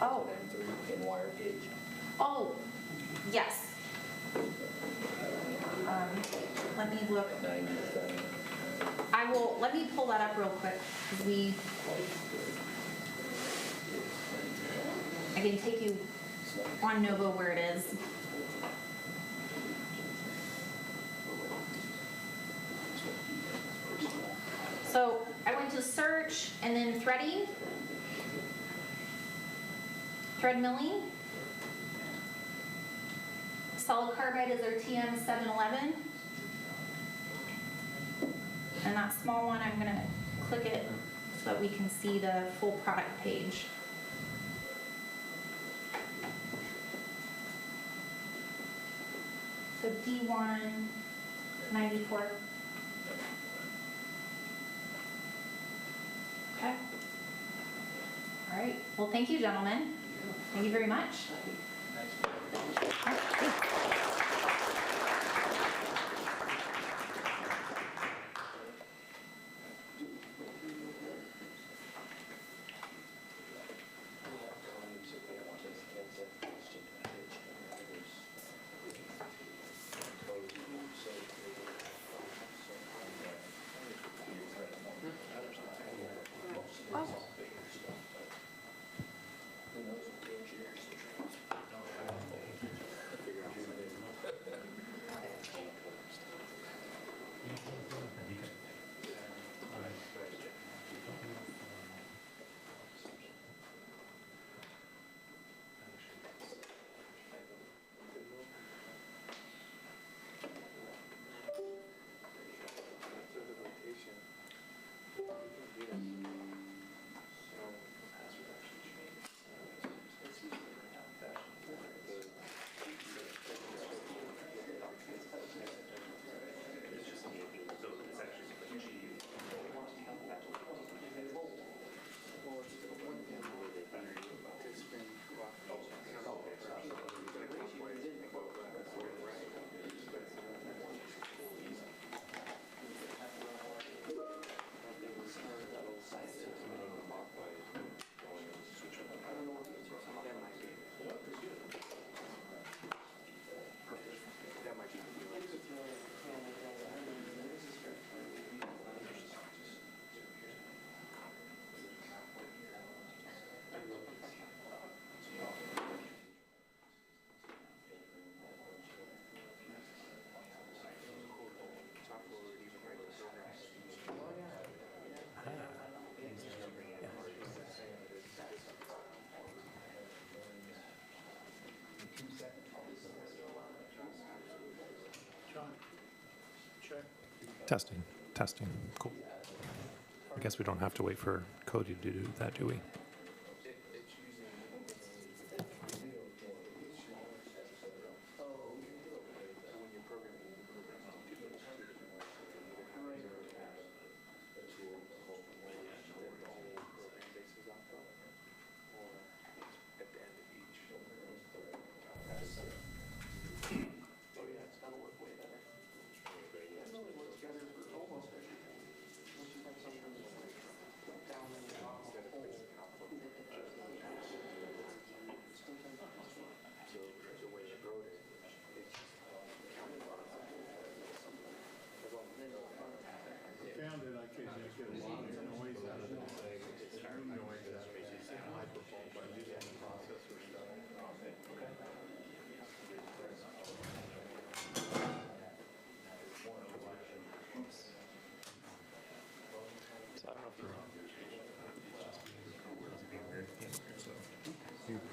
Oh. As an M3 in wire gauge. Oh, yes. Let me look. Let me pull that up real quick. I can take you on Novo where it is. So I went to search and then threading, thread milling. Solid carbide is our TM711. And that small one, I'm gonna click it so that we can see the full product page. So D194. Okay. All right. Well, thank you, gentlemen. Thank you very much. All right. Testing, testing, cool. I guess we don't have to wait for Cody to do that, do we?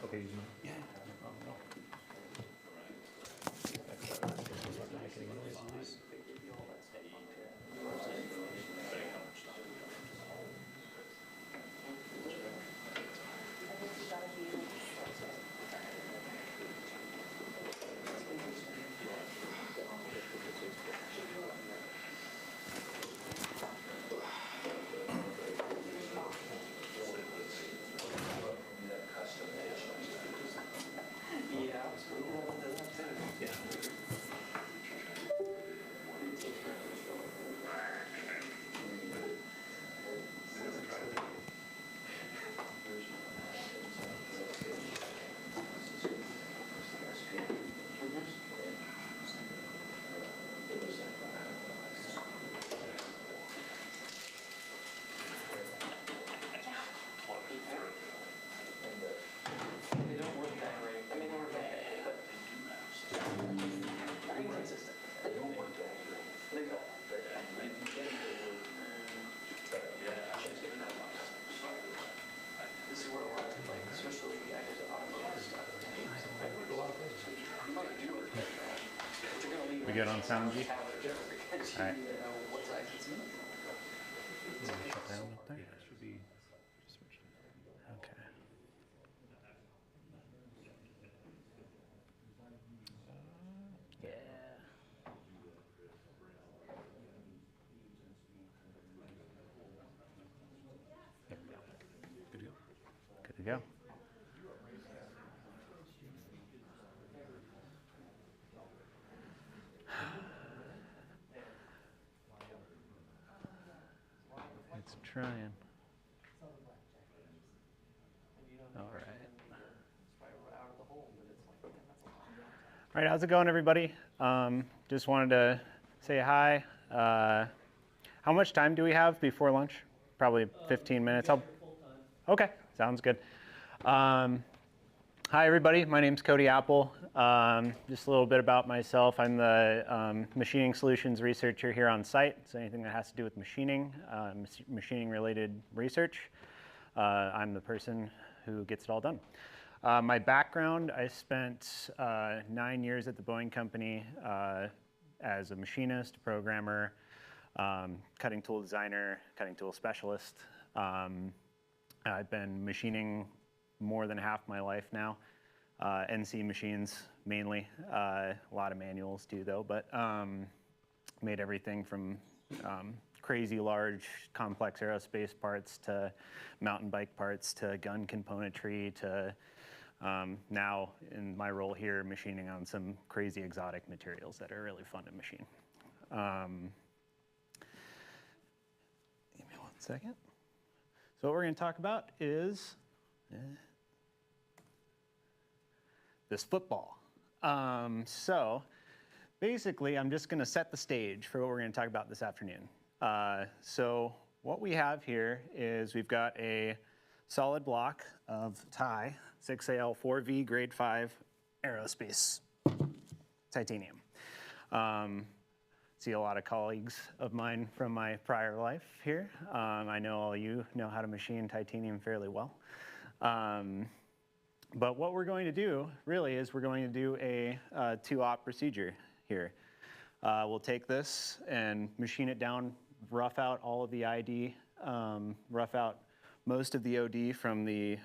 Okay. Yeah. We good on sound, G? All right. Shut down up there. Should be switched. Okay. Yeah. There we go. Good to go. Good to go. It's trying. All right. All right, how's it going, everybody? Just wanted to say hi. How much time do we have before lunch? Probably 15 minutes. Okay, sounds good. Hi, everybody. My name's Cody Apple. Just a little bit about myself. I'm the machining solutions researcher here on site. So anything that has to do with machining, machining-related research, I'm the person who gets it all done. My background, I spent 9 years at the Boeing company as a machinist, programmer, cutting tool designer, cutting tool specialist. I've been machining more than half my life now. NC machines mainly, a lot of manuals too though, but made everything from crazy large complex aerospace parts to mountain bike parts to gun componentry to now in my role here machining on some crazy exotic materials that are really fun to machine. Give me 1 second. So what we're going to talk about is this football. So basically, I'm just going to set the stage for what we're going to talk about this afternoon. So what we have here is we've got a solid block of Ti 6AL4V grade 5 aerospace titanium. See a lot of colleagues of mine from my prior life here. I know all you know how to machine titanium fairly well. But what we're going to do really is we're going to do a 2-op procedure here. We'll take this and machine it down, rough out all of the ID, rough out most of the OD from the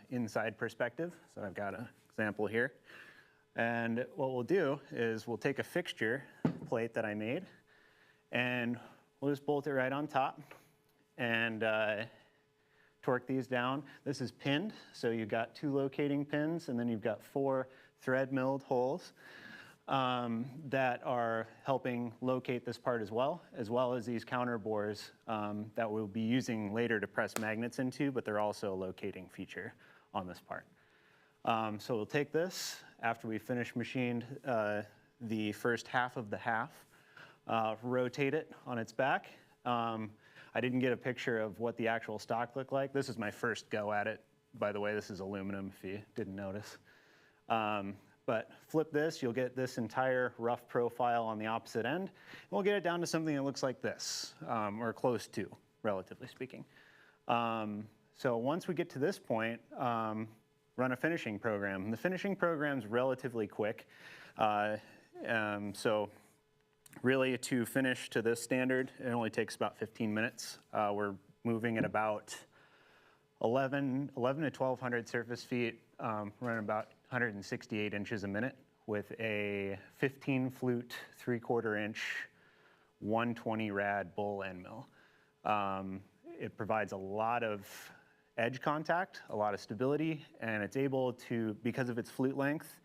inside perspective. So I've got an example here. And what we'll do is we'll take a fixture plate that I made and we'll just bolt it right on top and torque these down. This is pinned, so you've got 2 locating pins and then you've got 4 thread milled holes that are helping locate this part as well as these counter bores that we'll be using later to press magnets into, but they're also a locating feature on this part. So we'll take this after we finish machined the first half of the half, rotate it on its back. I didn't get a picture of what the actual stock looked like. This is my first go at it. By the way, this is aluminum if you didn't notice. But flip this, you'll get this entire rough profile on the opposite end. And we'll get it down to something that looks like this, or close to, relatively speaking. So once we get to this point, run a finishing program. The finishing program's relatively quick. So really to finish to this standard, it only takes about 15 minutes. We're moving at about 11 to 1,200 surface feet, running about 168 inches a minute with a 15 flute, 3/4 inch, 120 rad bull end mill. It provides a lot of edge contact, a lot of stability, and it's able to, because of its flute length,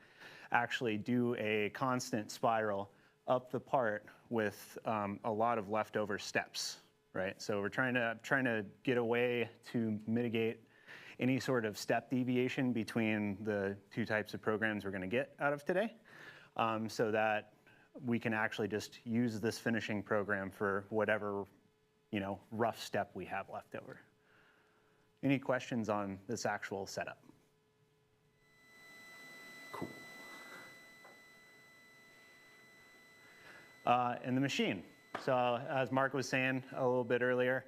actually do a constant spiral up the part with a lot of leftover steps, right? So we're trying to get a way to mitigate any sort of step deviation between the 2 types of programs we're going to get out of today, so that we can actually just use this finishing program for whatever, rough step we have left over. Any questions on this actual setup? Cool. And the machine. So as Mark was saying a little bit earlier,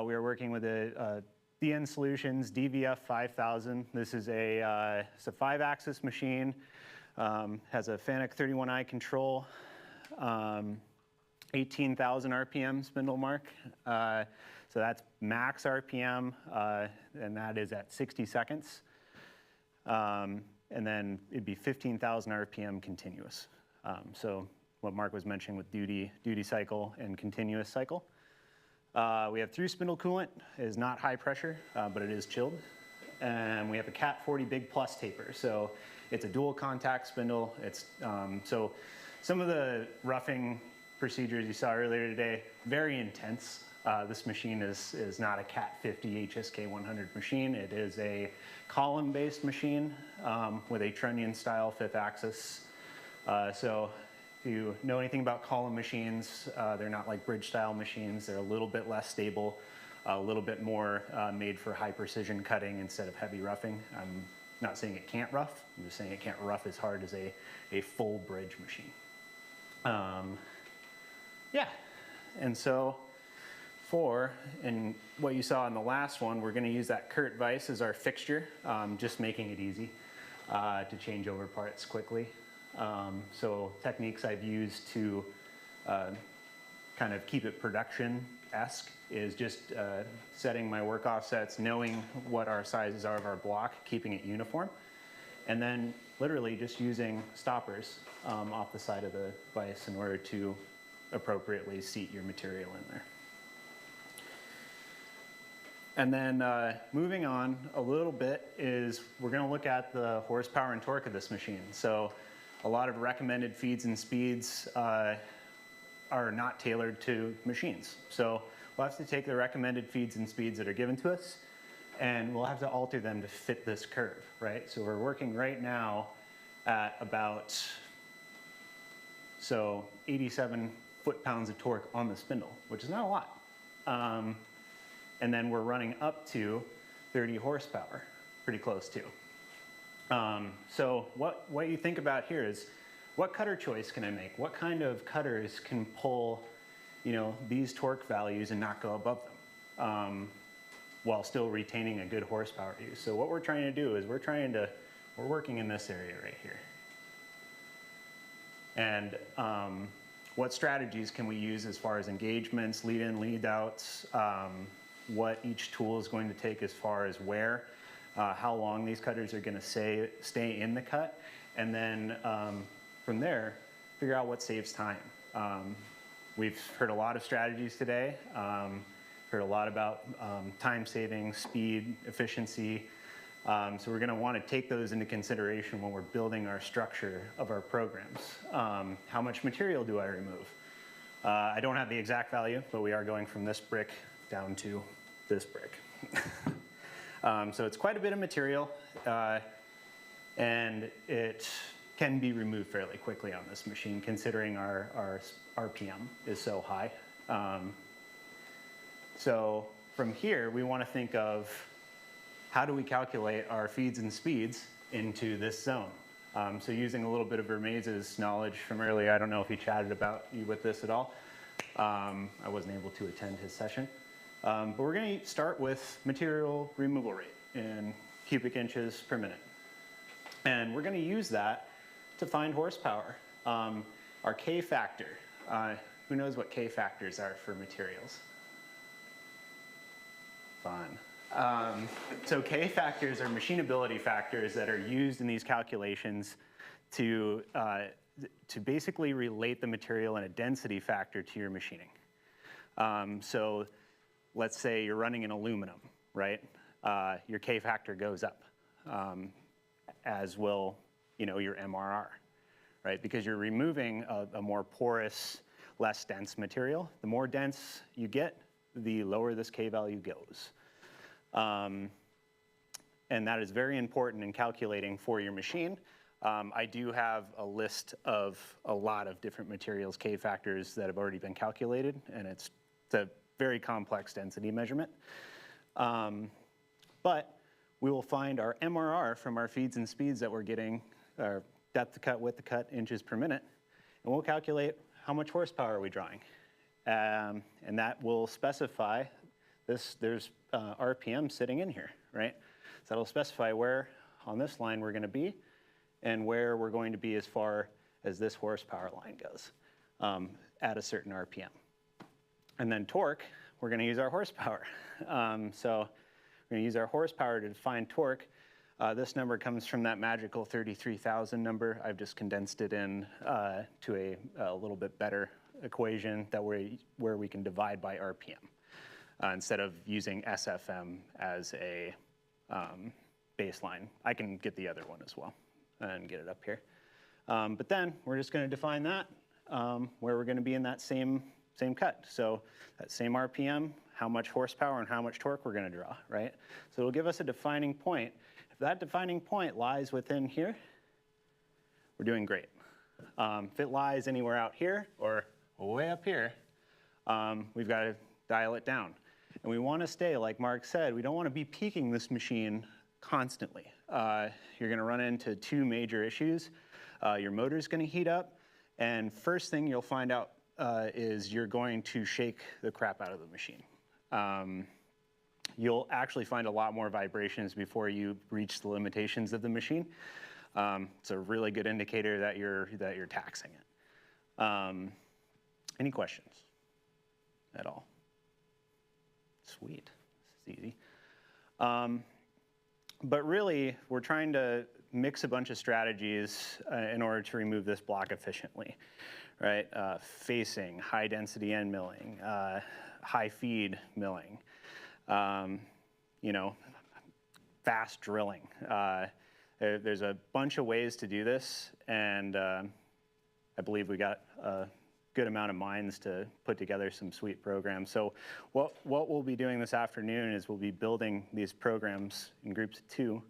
we are working with a DN Solutions DVF 5000. This is it's a 5-axis machine, has a FANUC 31i control, 18,000 RPM spindle mark. So that's max RPM, and that is at 60 seconds. And then it'd be 15,000 RPM continuous. So what Mark was mentioning with duty cycle and continuous cycle. We have through spindle coolant. It is not high pressure, but it is chilled. And we have a Cat 40 Big Plus taper. So it's a dual contact spindle. It's, so some of the roughing procedures you saw earlier today, very intense. This machine is not a Cat 50 HSK 100 machine. It is a column-based machine with a trunnion-style 5th axis. So if you know anything about column machines, they're not like bridge-style machines. They're a little bit less stable, a little bit more made for high-precision cutting instead of heavy roughing. I'm not saying it can't rough. I'm just saying it can't rough as hard as a full bridge machine. Yeah, and so and what you saw in the last one, we're going to use that Kurt vise as our fixture, just making it easy to change over parts quickly. So techniques I've used to kind of keep it production-esque is just setting my work offsets, knowing what our sizes are of our block, keeping it uniform, and then literally just using stoppers off the side of the vise in order to appropriately seat your material in there. And then moving on a little bit is we're going to look at the horsepower and torque of this machine. So a lot of recommended feeds and speeds are not tailored to machines. So we'll have to take the recommended feeds and speeds that are given to us, and we'll have to alter them to fit this curve, right? So we're working right now at about 87 foot-pounds of torque on the spindle, which is not a lot. And then we're running up to 30 horsepower, pretty close to. So what you think about here is, what cutter choice can I make? What kind of cutters can pull, these torque values and not go above them, while still retaining a good horsepower use? So what we're trying to do is we're working in this area right here. And what strategies can we use as far as engagements, lead-in, lead-outs, what each tool is going to take as far as wear, how long these cutters are going to stay in the cut, and then from there, figure out what saves time. We've heard a lot of strategies today, heard a lot about time saving, speed, efficiency. So we're going to want to take those into consideration when we're building our structure of our programs. How much material do I remove? I don't have the exact value, but we are going from this brick down to this brick. So it's quite a bit of material, and it can be removed fairly quickly on this machine, considering our RPM is so high. So from here, we want to think of how do we calculate our feeds and speeds into this zone. So using a little bit of Vermees's knowledge from earlier, I don't know if he chatted about you with this at all. I wasn't able to attend his session. But we're going to start with material removal rate in cubic inches per minute. And we're going to use that to find horsepower. Our K factor, who knows what K factors are for materials? Fun. So K factors are machinability factors that are used in these calculations to basically relate the material and a density factor to your machining. So let's say you're running in aluminum, right? Your K factor goes up, as will your MRR, right? Because you're removing a more porous, less dense material. The more dense you get, the lower this K value goes. And that is very important in calculating for your machine. I do have a list of a lot of different materials K factors that have already been calculated, and it's a very complex density measurement. But we will find our MRR from our feeds and speeds that we're getting, our depth of cut, width of cut, inches per minute, and we'll calculate how much horsepower are we drawing. And that will specify this, there's RPM sitting in here, right? So that'll specify where on this line we're going to be and where we're going to be as far as this horsepower line goes. at a certain RPM. And then torque, we're going to use our horsepower. So we're going to use our horsepower to define torque. This number comes from that magical 33,000 number. I've just condensed it in to a little bit better equation that where we can divide by RPM instead of using SFM as a baseline. I can get the other one as well and get it up here. But then we're just going to define that where we're going to be in that same cut. So that same RPM, how much horsepower and how much torque we're going to draw, right? So it'll give us a defining point. If that defining point lies within here, we're doing great. If it lies anywhere out here or way up here, we've got to dial it down. And we want to stay, like Mark said, we don't want to be peaking this machine constantly. You're going to run into two major issues. Your motor's going to heat up, and first thing you'll find out is you're going to shake the crap out of the machine. You'll actually find a lot more vibrations before you reach the limitations of the machine. It's a really good indicator that you're taxing it. Any questions at all? Sweet, this is easy. But really, we're trying to mix a bunch of strategies in order to remove this block efficiently, right? Facing, high density end milling, high feed milling, you know, fast drilling. There's a bunch of ways to do this, and I believe we got a good amount of minds to put together some sweet programs. So what we'll be doing this afternoon is we'll be building these programs in groups of 2,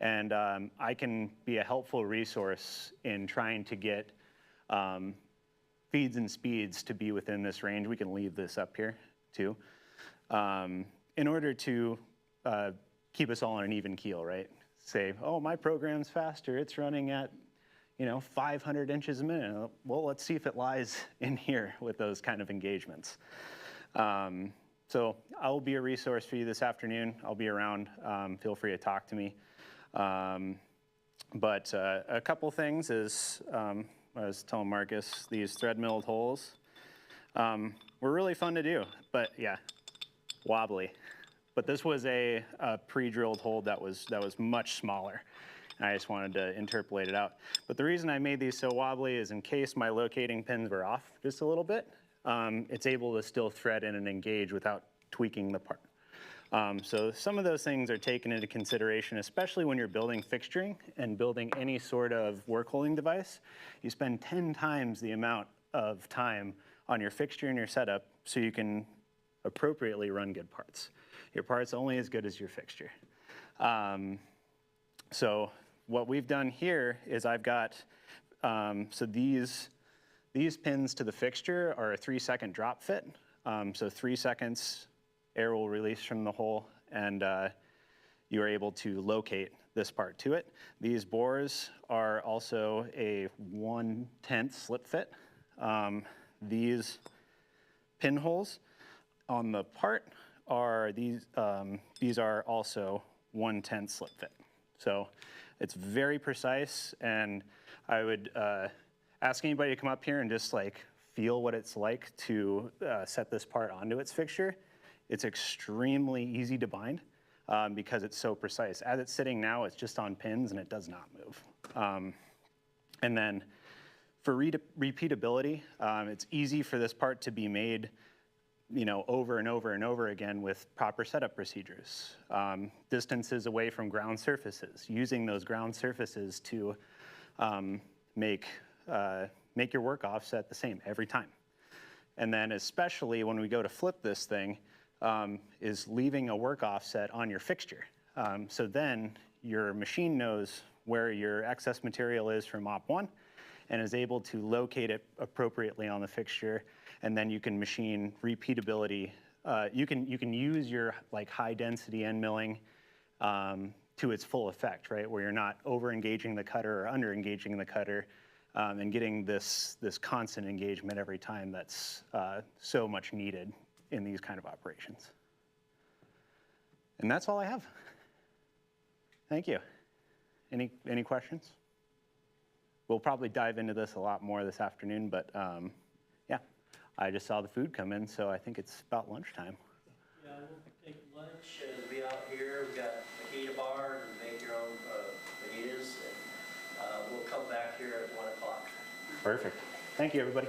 and I can be a helpful resource in trying to get feeds and speeds to be within this range. We can leave this up here too, in order to keep us all on an even keel, right? Say, oh, my program's faster, it's running at 500 inches a minute. Well, let's see if it lies in here with those kind of engagements. So I'll be a resource for you this afternoon. I'll be around. Feel free to talk to me. But a couple things is, I was telling Marcus, these thread milled holes were really fun to do, but yeah, wobbly. But this was a pre-drilled hole that was much smaller. I just wanted to interpolate it out. But the reason I made these so wobbly is in case my locating pins were off just a little bit, it's able to still thread in and engage without tweaking the part. So some of those things are taken into consideration, especially when you're building fixturing and building any sort of work holding device. You spend 10 times the amount of time on your fixture and your setup so you can appropriately run good parts. Your part's only as good as your fixture. So what we've done here is I've got, so these pins to the fixture are a 3-second drop fit. So 3 seconds, air will release from the hole, and you are able to locate this part to it. These bores are also a 1/10 slip fit. These pinholes on the part are these are also 1/10 slip fit. So it's very precise, and I would ask anybody to come up here and just like feel what it's like to set this part onto its fixture. It's extremely easy to bind because it's so precise. As it's sitting now, it's just on pins and it does not move. And then for repeatability, it's easy for this part to be made over and over and over again with proper setup procedures. Distances away from ground surfaces, using those ground surfaces to make your work offset the same every time. And then especially when we go to flip this thing, is leaving a work offset on your fixture. So then your machine knows where your excess material is from op1 and is able to locate it appropriately on the fixture, and then you can machine repeatability. You can use your like high density end milling to its full effect, right? Where you're not over engaging the cutter or under engaging the cutter, and getting this constant engagement every time that's so much needed in these kind of operations. And that's all I have. Thank you. Any questions? We'll probably dive into this a lot more this afternoon, but I just saw the food come in, so I think it's about lunchtime. Yeah, we'll take lunch and be out here. We've got fajita bar and make your own fajitas. And we'll come back here at 1 o'clock. Perfect. Thank you, everybody.